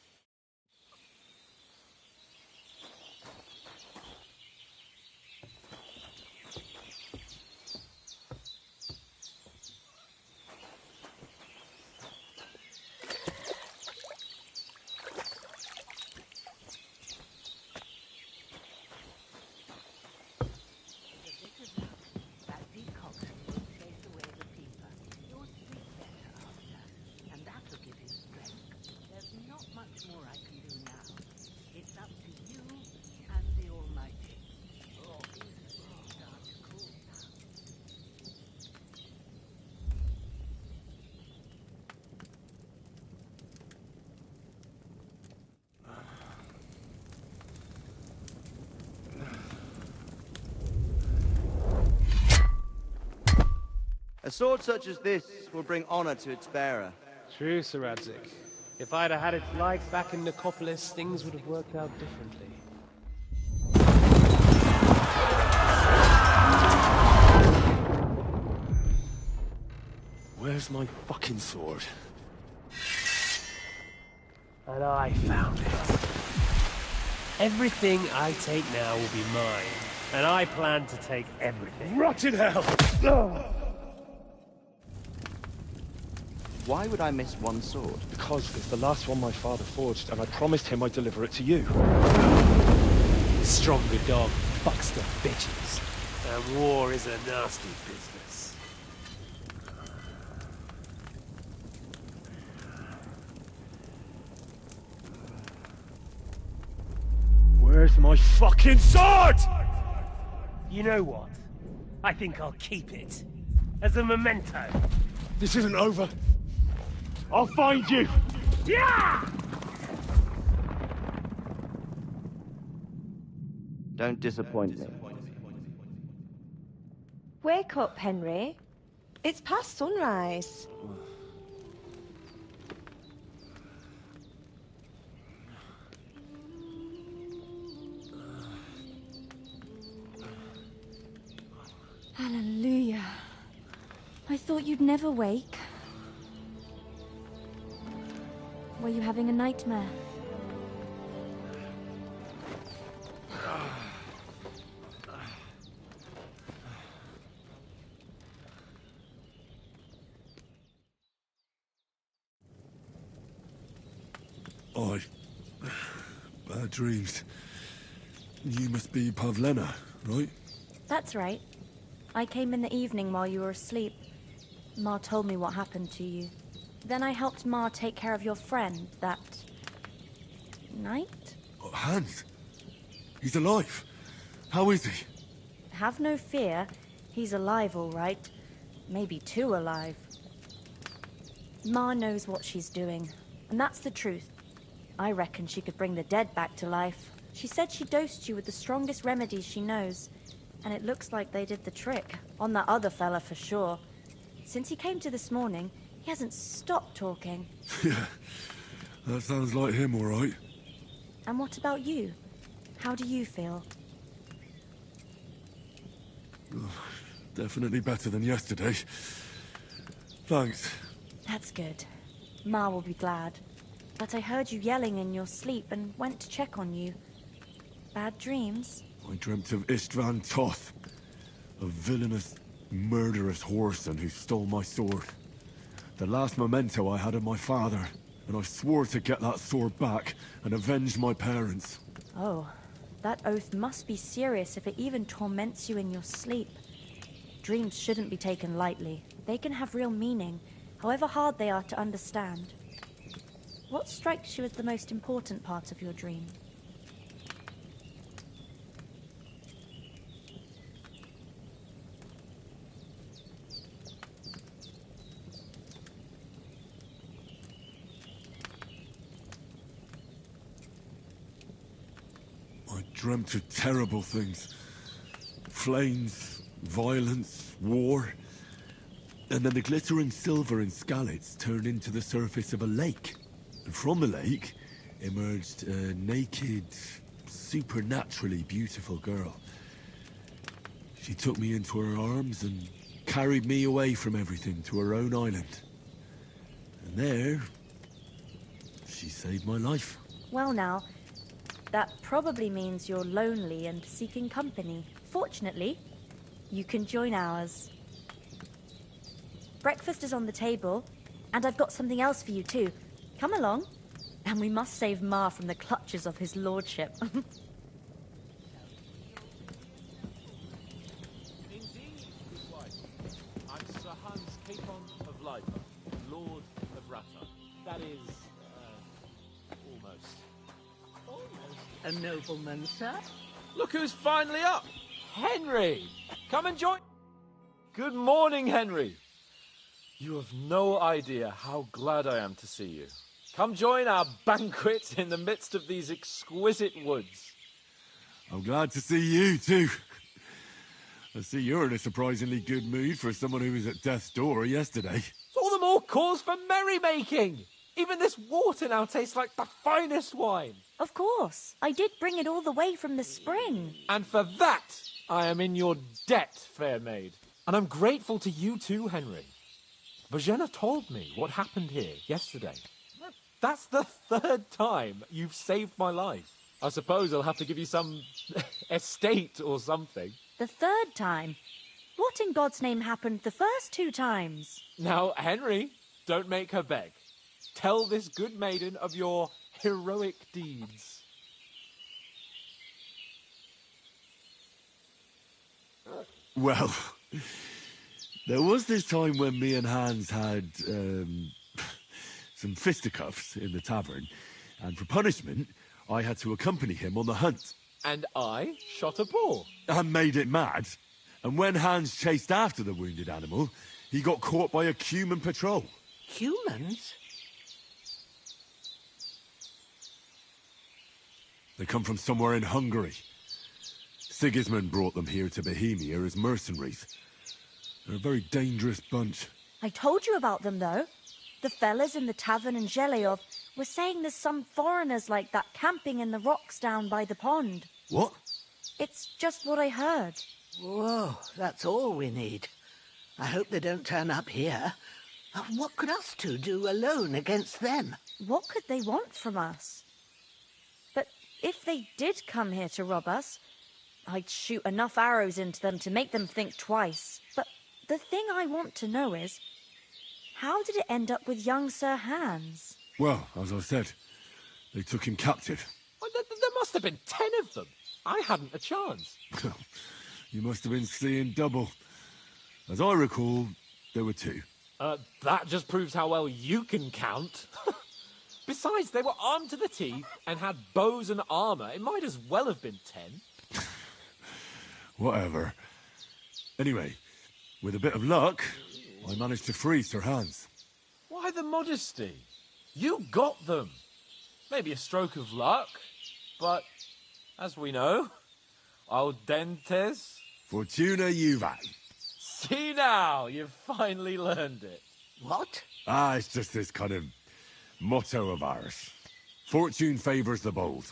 A sword such as this will bring honor to its bearer. True, Sir Radzik. If I'd have had its like back in Nicopolis, things would have worked out differently. Where's my fucking sword? And I found it. Everything I take now will be mine, and I plan to take everything. Rotted hell! Why would I miss one sword? Because it's the last one my father forged, and I promised him I'd deliver it to you. Stronger dog fucks the bitches, and war is a nasty business. Where's my fucking sword? You know what? I think I'll keep it. As a memento. This isn't over. I'll find you! Yeah! Don't disappoint me. Wake up, Henry. It's past sunrise. Hallelujah. I thought you'd never wake. Were you having a nightmare? Bad dreams. You must be Pavlena, right? That's right. I came in the evening while you were asleep. Ma told me what happened to you. Then I helped Ma take care of your friend that night? Oh, Hans! He's alive! How is he? Have no fear. He's alive, all right. Maybe too alive. Ma knows what she's doing, and that's the truth. I reckon she could bring the dead back to life. She said she dosed you with the strongest remedies she knows, and it looks like they did the trick. On that other fella for sure. Since he came to this morning, he hasn't stopped talking. Yeah, that sounds like him, all right. And what about you? How do you feel? Definitely better than yesterday. Thanks. That's good. Ma will be glad. But I heard you yelling in your sleep and went to check on you. Bad dreams? I dreamt of Istvan Toth, a villainous, murderous whoreson who stole my sword. The last memento I had of my father, and I swore to get that sword back and avenge my parents. Oh, that oath must be serious if it even torments you in your sleep. Dreams shouldn't be taken lightly. They can have real meaning, however hard they are to understand. What strikes you as the most important part of your dream? I dreamt of terrible things. Flames, violence, war. And then the glittering silver and scallops turned into the surface of a lake. And from the lake emerged a naked, supernaturally beautiful girl. She took me into her arms and carried me away from everything to her own island. And there, she saved my life. Well now, that probably means you're lonely and seeking company. Fortunately, you can join ours. Breakfast is on the table, and I've got something else for you too. Come along, and we must save Ma from the clutches of his lordship. Indeed, good wife. I'm Sir Hans Capon of Lifer, Lord of Rata. That is, almost. A nobleman, sir? Look who's finally up! Henry! Come and join... Good morning, Henry! You have no idea how glad I am to see you. Come join our banquet in the midst of these exquisite woods. I'm glad to see you, too. I see you're in a surprisingly good mood for someone who was at death's door yesterday. It's all the more cause for merrymaking! Even this water now tastes like the finest wine. Of course. I did bring it all the way from the spring. And for that, I am in your debt, fair maid. And I'm grateful to you too, Henry. Bojena told me what happened here yesterday. That's the third time you've saved my life. I suppose I'll have to give you some estate or something. The third time? What in God's name happened the first 2 times? Now, Henry, don't make her beg. Tell this good maiden of your heroic deeds. Well, there was this time when me and Hans had, some fisticuffs in the tavern, and for punishment, I had to accompany him on the hunt. And I shot a boar. And made it mad. And when Hans chased after the wounded animal, he got caught by a human patrol. Humans? They come from somewhere in Hungary. Sigismund brought them here to Bohemia as mercenaries. They're a very dangerous bunch. I told you about them, though. The fellas in the tavern in Zheleov were saying there's some foreigners like that camping in the rocks down by the pond. What? It's just what I heard. Whoa, that's all we need. I hope they don't turn up here. What could us two do alone against them? What could they want from us? But if they did come here to rob us, I'd shoot enough arrows into them to make them think twice. But the thing I want to know is, how did it end up with young Sir Hans? Well, as I said, they took him captive. Well, there must have been 10 of them. I hadn't a chance. You must have been seeing double. As I recall, there were 2. That just proves how well you can count. Besides, they were armed to the teeth and had bows and armour. It might as well have been 10. Whatever. Anyway, with a bit of luck, I managed to free Sir Hans. Why the modesty? You got them. Maybe a stroke of luck, but as we know, audentes. Fortuna juvat. See now, you've finally learned it. What? It's just this kind of motto of ours. Fortune favours the bold.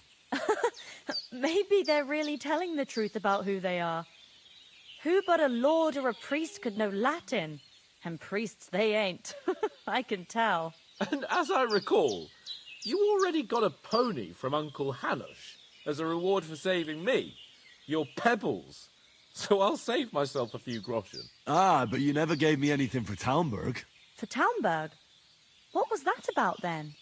Maybe they're really telling the truth about who they are. Who but a lord or a priest could know Latin? And priests they ain't. I can tell. And as I recall, you already got a pony from Uncle Hanush as a reward for saving me. Your pebbles. So I'll save myself a few groschen. But you never gave me anything for Talmberg. For Talmberg? What was that about then?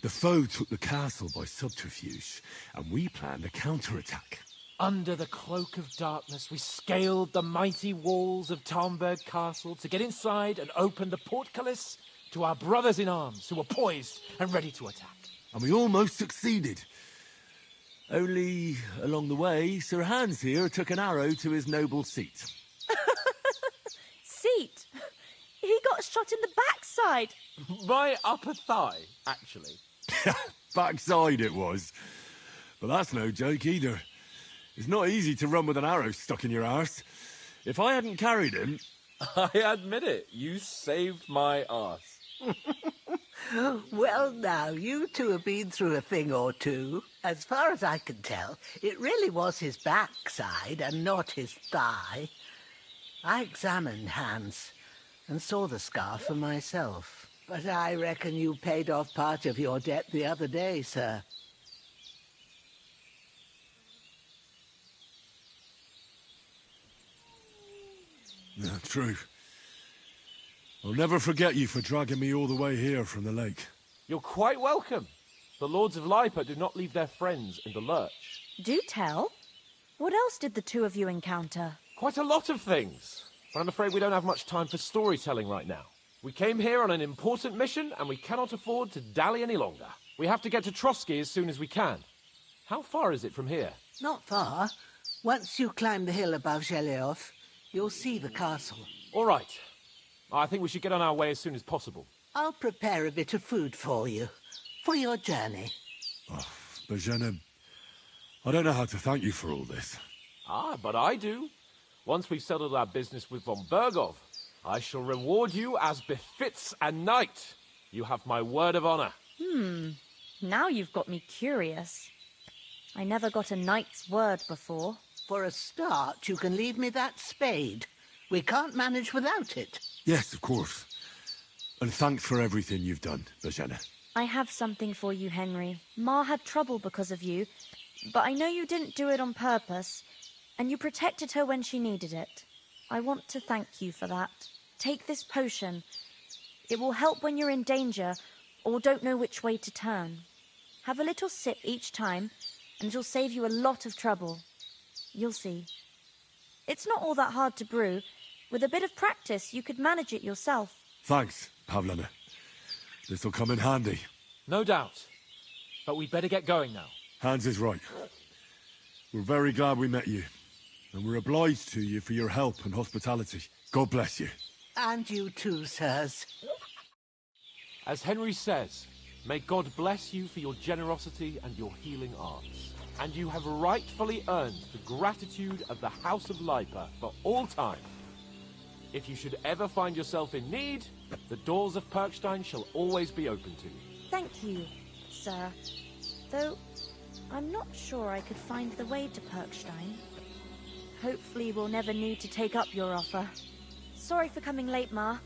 The foe took the castle by subterfuge, and we planned a counterattack. Under the cloak of darkness, we scaled the mighty walls of Talmberg Castle to get inside and open the portcullis to our brothers in arms who were poised and ready to attack. And we almost succeeded. Only, along the way, Sir Hans here took an arrow to his noble seat. Seat? He got shot in the backside. My upper thigh, actually. Backside it was. But that's no joke either. It's not easy to run with an arrow stuck in your arse. If I hadn't carried him... I admit it, you saved my arse. Well, now, you two have been through a thing or two. As far as I can tell, it really was his backside and not his thigh. I examined Hans and saw the scar for myself. But I reckon you paid off part of your debt the other day, sir. Yeah, true. I'll never forget you for dragging me all the way here from the lake. You're quite welcome. The Lords of Lipa do not leave their friends in the lurch. Do tell. What else did the two of you encounter? Quite a lot of things. But I'm afraid we don't have much time for storytelling right now. We came here on an important mission, and we cannot afford to dally any longer. We have to get to Trotsky as soon as we can. How far is it from here? Not far. Once you climb the hill above Zheleov, you'll see the castle. All right. I think we should get on our way as soon as possible. I'll prepare a bit of food for you, for your journey. Oh, Bozhena, I don't know how to thank you for all this. But I do. Once we've settled our business with von Bergov, I shall reward you as befits a knight. You have my word of honor. Now you've got me curious. I never got a knight's word before. For a start, you can leave me that spade. We can't manage without it. Yes, of course. And thanks for everything you've done, Bozhena. I have something for you, Henry. Ma had trouble because of you, but I know you didn't do it on purpose, and you protected her when she needed it. I want to thank you for that. Take this potion. It will help when you're in danger or don't know which way to turn. Have a little sip each time, and it'll save you a lot of trouble. You'll see. It's not all that hard to brew. With a bit of practice, you could manage it yourself. Thanks, Pavlena. This'll come in handy. No doubt. But we'd better get going now. Hans is right. We're very glad we met you. And we're obliged to you for your help and hospitality. God bless you. And you too, sirs. As Henry says, may God bless you for your generosity and your healing arts. and you have rightfully earned the gratitude of the House of Lipa for all time. If you should ever find yourself in need, the doors of Perkstein shall always be open to you. Thank you, sir. Though, I'm not sure I could find the way to Perkstein. Hopefully we'll never need to take up your offer. Sorry for coming late, Ma.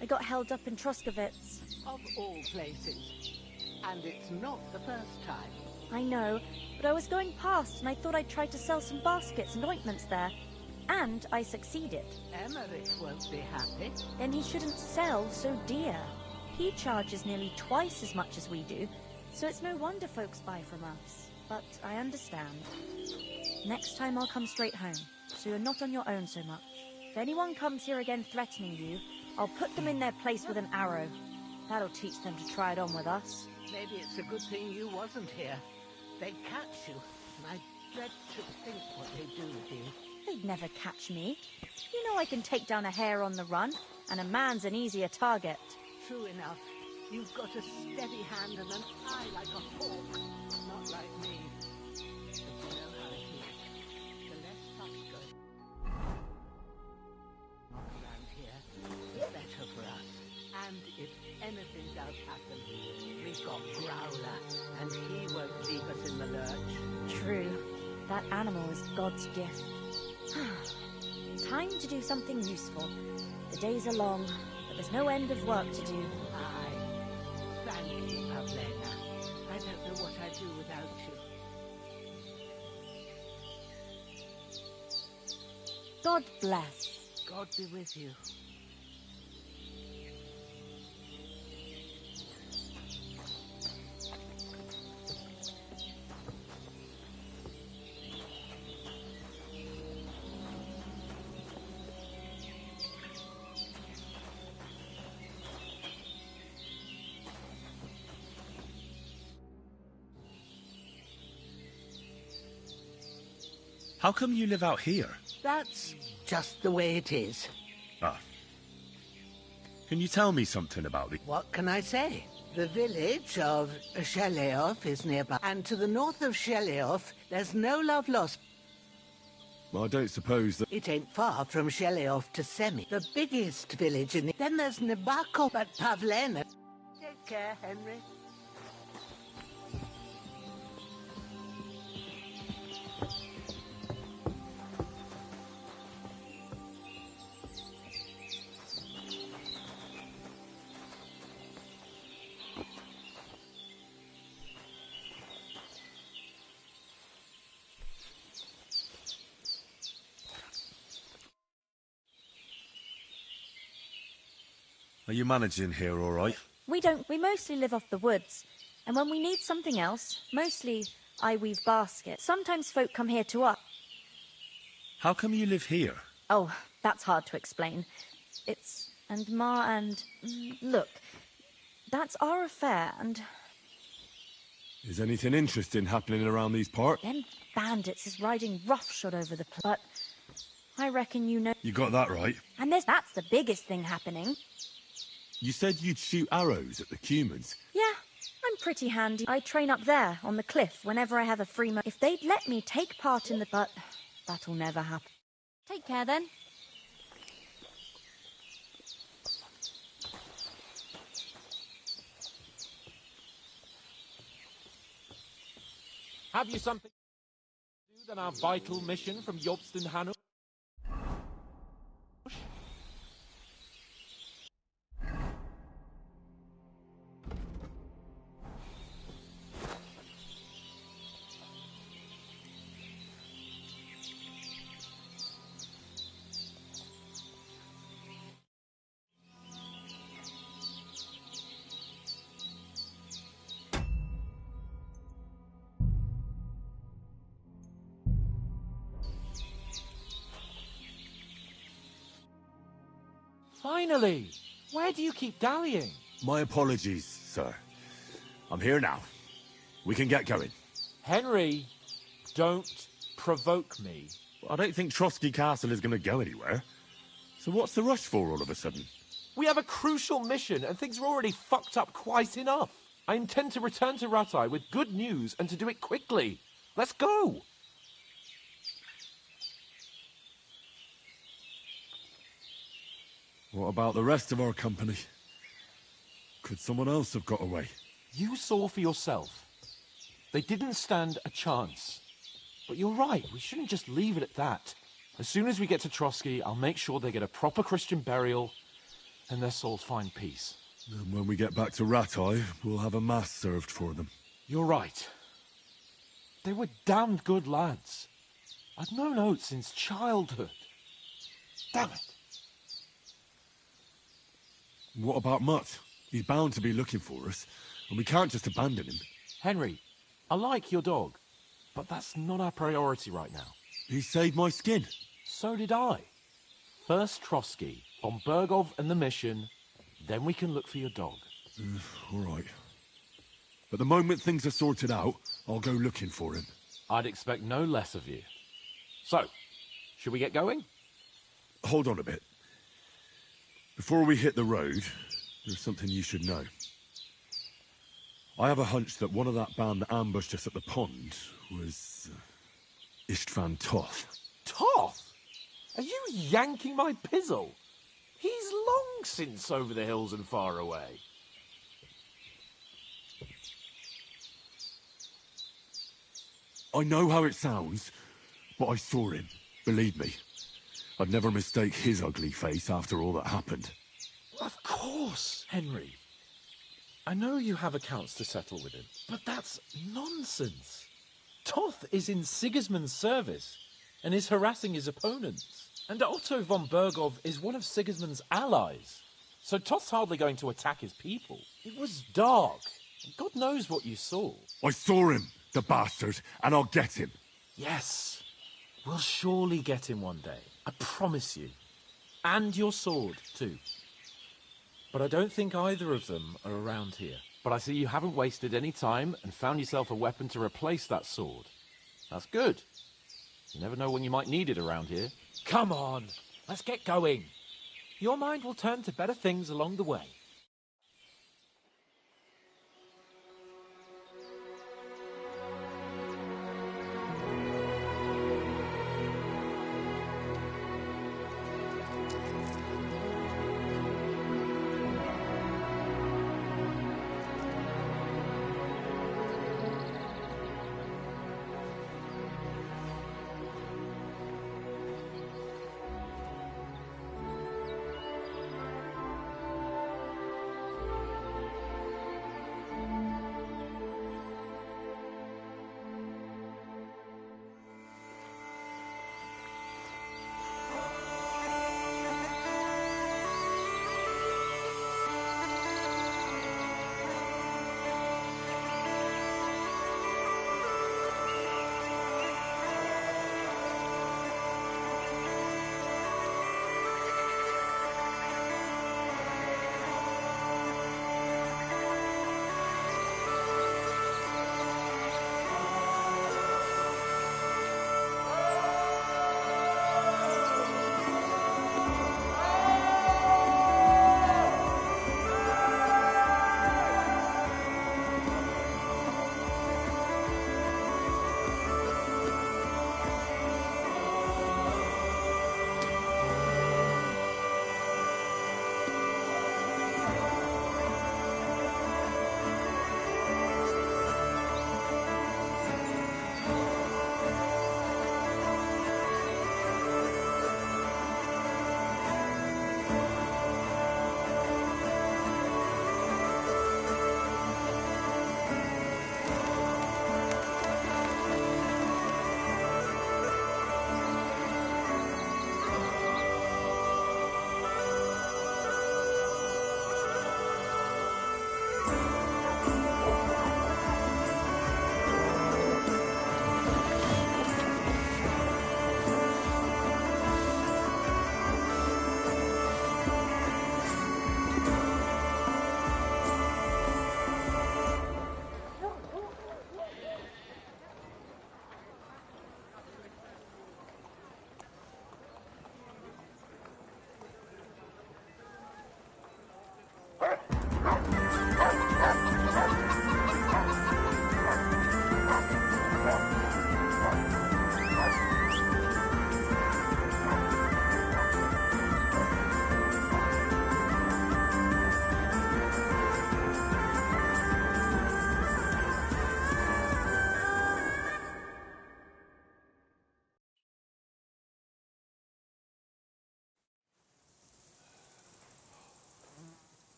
I got held up in Troskowitz. Of all places. And it's not the first time. I know, but I was going past and I thought I'd try to sell some baskets and ointments there. And I succeeded. Emmerich won't be happy. Then he shouldn't sell so dear. He charges nearly twice as much as we do, so it's no wonder folks buy from us. But I understand. Next time I'll come straight home, so you're not on your own so much. If anyone comes here again threatening you, I'll put them in their place with an arrow. That'll teach them to try it on with us. Maybe it's a good thing you wasn't here. They'd catch you, and I dread to think what they'd do with you. They'd never catch me. You know I can take down a hare on the run, and a man's an easier target. True enough. You've got a steady hand and an eye like a hawk. Not like me. But you know how it is. The less fuss goes on around here, the better for us. And if anything does happen, we've got Growler, and he won't leave us in the lurch. True. That animal is God's gift. Time to do something useful. The days are long, but there's no end of work to do. Aye. Thank you, Pavlena. I don't know what I'd do without you. God bless. God be with you. How come you live out here? That's just the way it is. Ah. Can you tell me something about the... What can I say? The village of Sheleov is nearby, and to the north of Sheleov, there's no love lost. Well, I don't suppose that... It ain't far from Sheleov to Semi, the biggest village in the... Then there's Nabako, but Pavlena... Take care, Henry. Are you managing here all right? We don't. We mostly live off the woods. And when we need something else, mostly I weave baskets. Sometimes folk come here to us. How come you live here? Oh, that's hard to explain. It's... and Ma and... Look, that's our affair, and... Is anything interesting happening around these parts? Them bandits is riding roughshod over the place. But I reckon you know... You got that right. And that's the biggest thing happening. You said you'd shoot arrows at the Cumans. Yeah, I'm pretty handy. I train up there, on the cliff, whenever I have a free moment. If they'd let me take part in the... But that'll never happen. Take care, then. Have you something to do than our vital mission from Jobst and Hanu? Finally! Where do you keep dallying? My apologies, sir. I'm here now. We can get going. Henry, don't provoke me. Well, I don't think Trotsky Castle is going to go anywhere. So what's the rush for all of a sudden? We have a crucial mission, and things are already fucked up quite enough. I intend to return to Rattay with good news, and to do it quickly. Let's go! What about the rest of our company? Could someone else have got away? You saw for yourself. They didn't stand a chance. But you're right, we shouldn't just leave it at that. As soon as we get to Trotsky, I'll make sure they get a proper Christian burial and their souls find peace. And when we get back to Rattay, we'll have a mass served for them. You're right. They were damned good lads. I've known Oates since childhood. Damn it. What about Mutt? He's bound to be looking for us, and we can't just abandon him. Henry, I like your dog, but that's not our priority right now. He saved my skin. So did I. First Trotsky, von Bergov and the mission, then we can look for your dog. All right. But the moment things are sorted out, I'll go looking for him. I'd expect no less of you. So, should we get going? Hold on a bit. Before we hit the road, there's something you should know. I have a hunch that one of that band that ambushed us at the pond was Istvan Toth. Toth? Are you yanking my pizzle? He's long since over the hills and far away. I know how it sounds, but I saw him. Believe me. I'd never mistake his ugly face after all that happened. Of course, Henry. I know you have accounts to settle with him, but that's nonsense. Toth is in Sigismund's service and is harassing his opponents. And Otto von Bergov is one of Sigismund's allies. So Toth's hardly going to attack his people. It was dark. God knows what you saw. I saw him, the bastard, and I'll get him. Yes. We'll surely get him one day. I promise you. And your sword, too. But I don't think either of them are around here. But I see you haven't wasted any time and found yourself a weapon to replace that sword. That's good. You never know when you might need it around here. Come on, let's get going. Your mind will turn to better things along the way.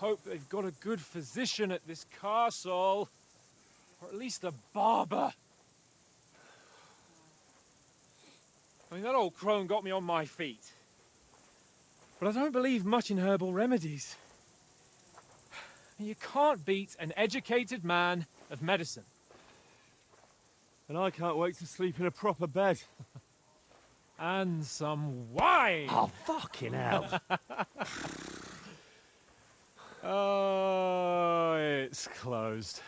hope they've got a good physician at this castle. Or at least a barber. I mean, that old crone got me on my feet. But I don't believe much in herbal remedies. You can't beat an educated man of medicine. And I can't wait to sleep in a proper bed. And some wine! Oh, fucking hell. Oh, it's closed.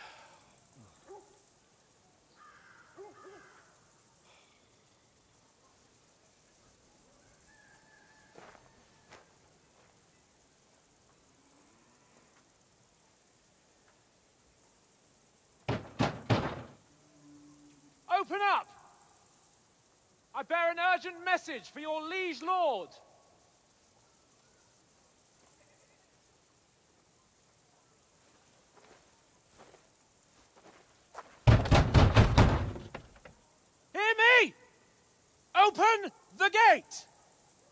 Open up! I bear an urgent message for your liege lord. Hear me! Open the gate!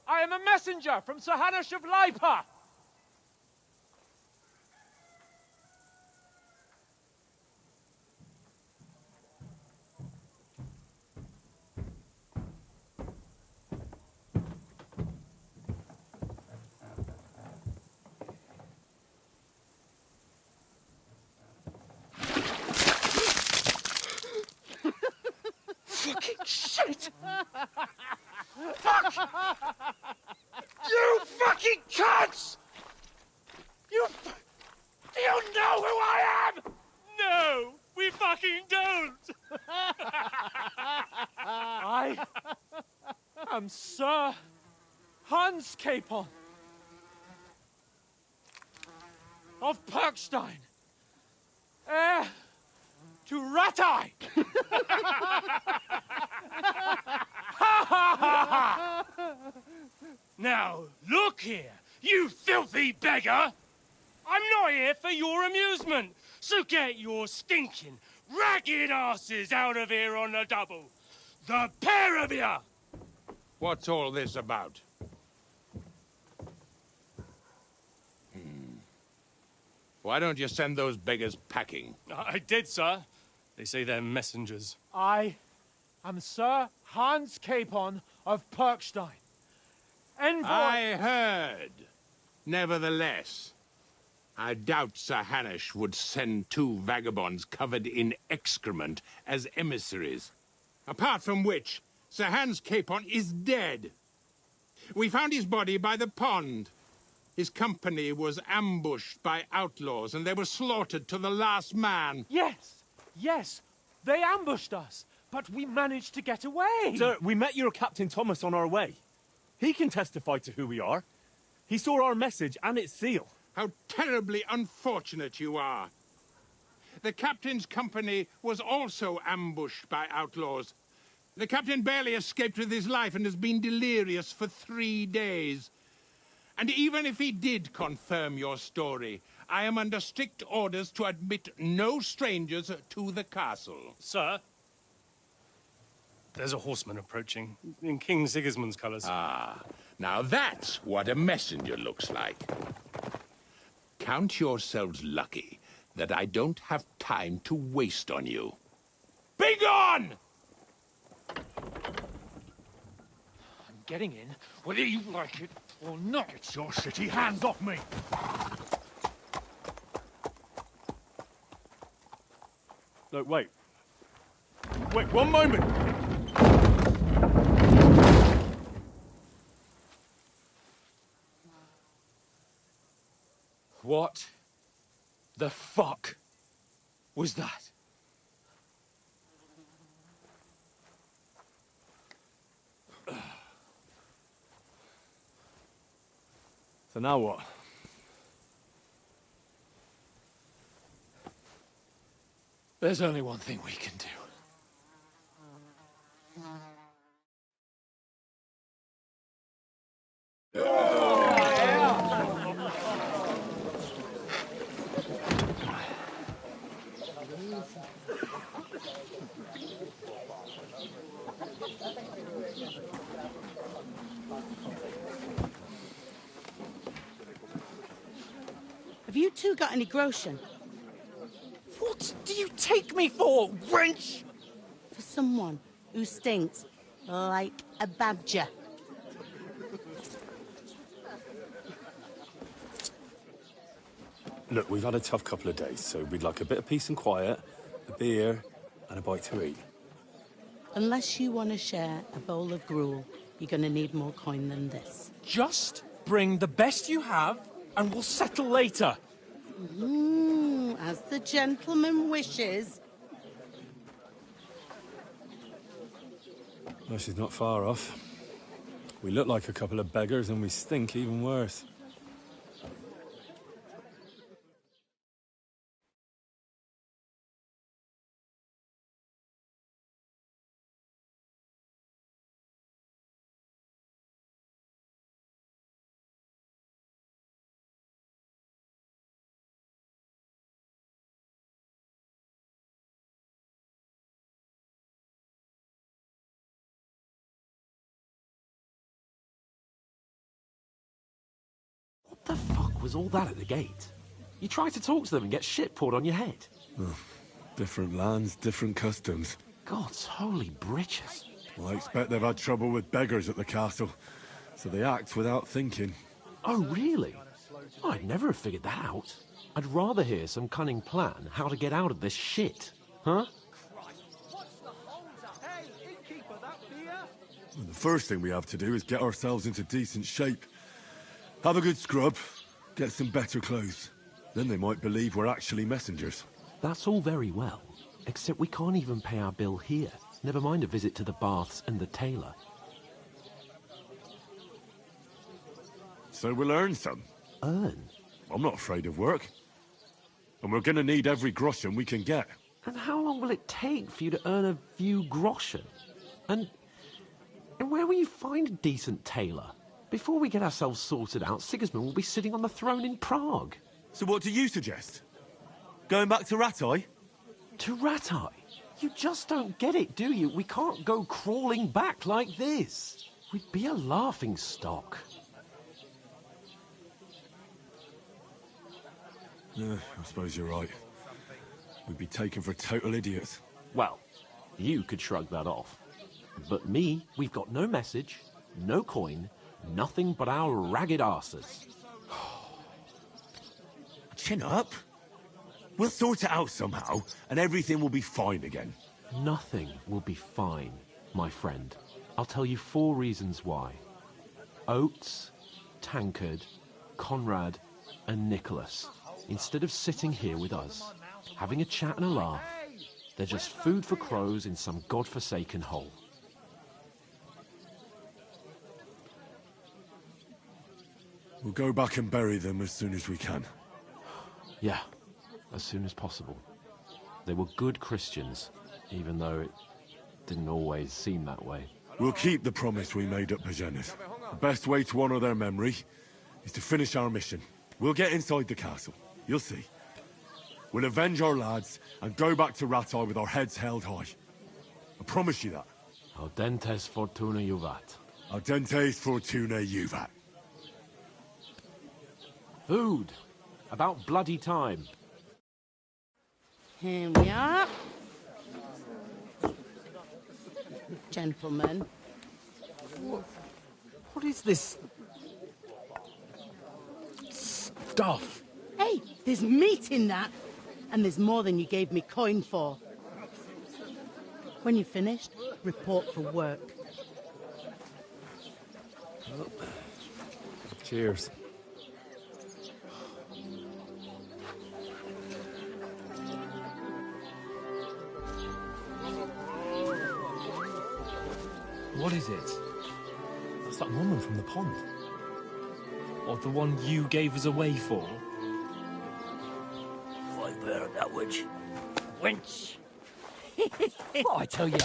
I am a messenger from Sir Hanush of Lipa. Fucking shit! Fuck! You fucking cunts! Do you know who I am? No, we fucking don't! I am Sir Hans Capon of Perkstein, heir to Ratai! Now, look here, you filthy beggar! I'm not here for your amusement, so get your stinking, ragged asses out of here on the double. The pair of you! What's all this about? Why don't you send those beggars packing? I did, sir. They say they're messengers. I am Sir Hans Capon of Perkstein. Envoy... I heard. Nevertheless, I doubt Sir Hanush would send two vagabonds covered in excrement as emissaries. Apart from which, Sir Hans Capon is dead. We found his body by the pond. His company was ambushed by outlaws, and they were slaughtered to the last man. Yes, yes, they ambushed us, but we managed to get away. Sir, we met your Captain Thomas on our way. He can testify to who we are. He saw our message and its seal. How terribly unfortunate you are. The captain's company was also ambushed by outlaws. The captain barely escaped with his life and has been delirious for 3 days. And even if he did confirm your story, I am under strict orders to admit no strangers to the castle. Sir, there's a horseman approaching, in King Sigismund's colours. Ah, now that's what a messenger looks like. Count yourselves lucky that I don't have time to waste on you. Be gone! I'm getting in, whether you like it or not. It's your city. Hands off me! No, wait. Wait, one moment! What the fuck was that? So now what? There's only one thing we can do. Have you two got any groschen? What do you take me for, wench? For someone who stinks like a badger. Look, we've had a tough couple of days, so we'd like a bit of peace and quiet, a beer, and a bite to eat. Unless you want to share a bowl of gruel, you're going to need more coin than this. Just bring the best you have, and we'll settle later. As the gentleman wishes. Well, she's not far off. We look like a couple of beggars, and we stink even worse. What the fuck was all that at the gate? You try to talk to them and get shit poured on your head. Oh, different lands, different customs. God's holy britches. Well, I expect they've had trouble with beggars at the castle, so they act without thinking. Oh, really? I'd never have figured that out. I'd rather hear some cunning plan how to get out of this shit. Huh? Well, the first thing we have to do is get ourselves into decent shape. Have a good scrub, get some better clothes. Then they might believe we're actually messengers. That's all very well, except we can't even pay our bill here. Never mind a visit to the baths and the tailor. So we'll earn some. Earn? I'm not afraid of work. And we're gonna need every groschen we can get. And how long will it take for you to earn a few groschen? And where will you find a decent tailor? Before we get ourselves sorted out, Sigismund will be sitting on the throne in Prague. So what do you suggest? Going back to Rattay? To Rattay? You just don't get it, do you? We can't go crawling back like this. We'd be a laughing stock. Yeah, I suppose you're right. We'd be taken for total idiots. Well, you could shrug that off. But me, we've got no message, no coin, nothing but our ragged arses. Chin up. We'll sort it out somehow, and everything will be fine again. Nothing will be fine, my friend. I'll tell you 4 reasons why. Oates, Tankard, Conrad, and Nicholas, instead of sitting here with us, having a chat and a laugh, they're just food for crows in some godforsaken hole. We'll go back and bury them as soon as we can. Yeah, as soon as possible. They were good Christians, even though it didn't always seem that way. We'll keep the promise we made at Pagenis. The best way to honor their memory is to finish our mission. We'll get inside the castle. You'll see. We'll avenge our lads and go back to Rattay with our heads held high. I promise you that. Audentes fortuna juvat. Audentes fortuna juvat. Food. About bloody time. Here we are. Gentlemen. What is this stuff? Hey, there's meat in that. And there's more than you gave me coin for. When you're finished, report for work. Well, cheers. What is it? That's that woman from the pond. Or the one you gave us away for? I bear that witch. Wench! What I tell you?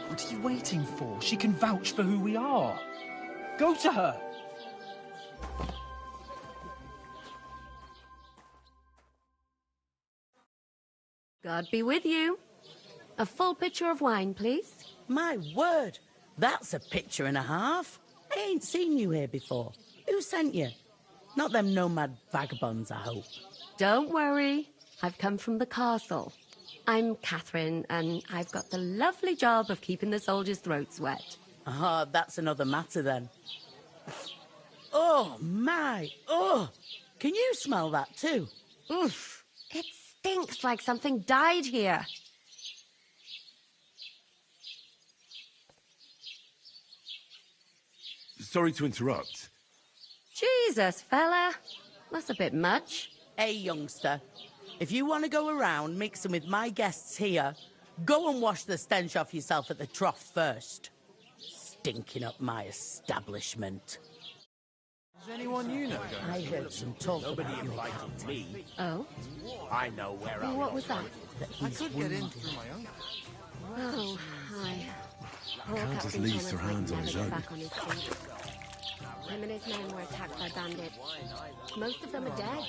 What are you waiting for? She can vouch for who we are. Go to her. God be with you. A full pitcher of wine, please. My word, that's a picture and a half. I ain't seen you here before. Who sent you? Not them nomad vagabonds, I hope. Don't worry. I've come from the castle. I'm Catherine, and I've got the lovely job of keeping the soldiers' throats wet. Ah, that's another matter then. Oh, my! Oh! Can you smell that too? Oof! It stinks like something died here. Sorry to interrupt. Jesus, fella. That's a bit much. Hey, youngster. If you want to go around mixing with my guests here, go and wash the stench off yourself at the trough first. Stinking up my establishment. Is anyone you know going? I heard some talk Nobody about invited me. Oh? I know where I What was that? I could get in through my own. Oh, hi. Poor Countess Captain Lee's Thomas her might hands on never his get own. back on his feet. Him and his men were attacked by bandits. Most of them are dead.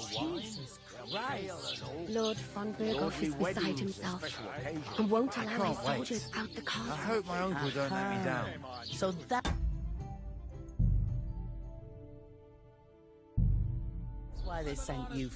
Jesus Christ. Lord von Berghoff is beside himself and won't allow his soldiers out the castle. I hope my uncle don't let me down. So that's why they sent you.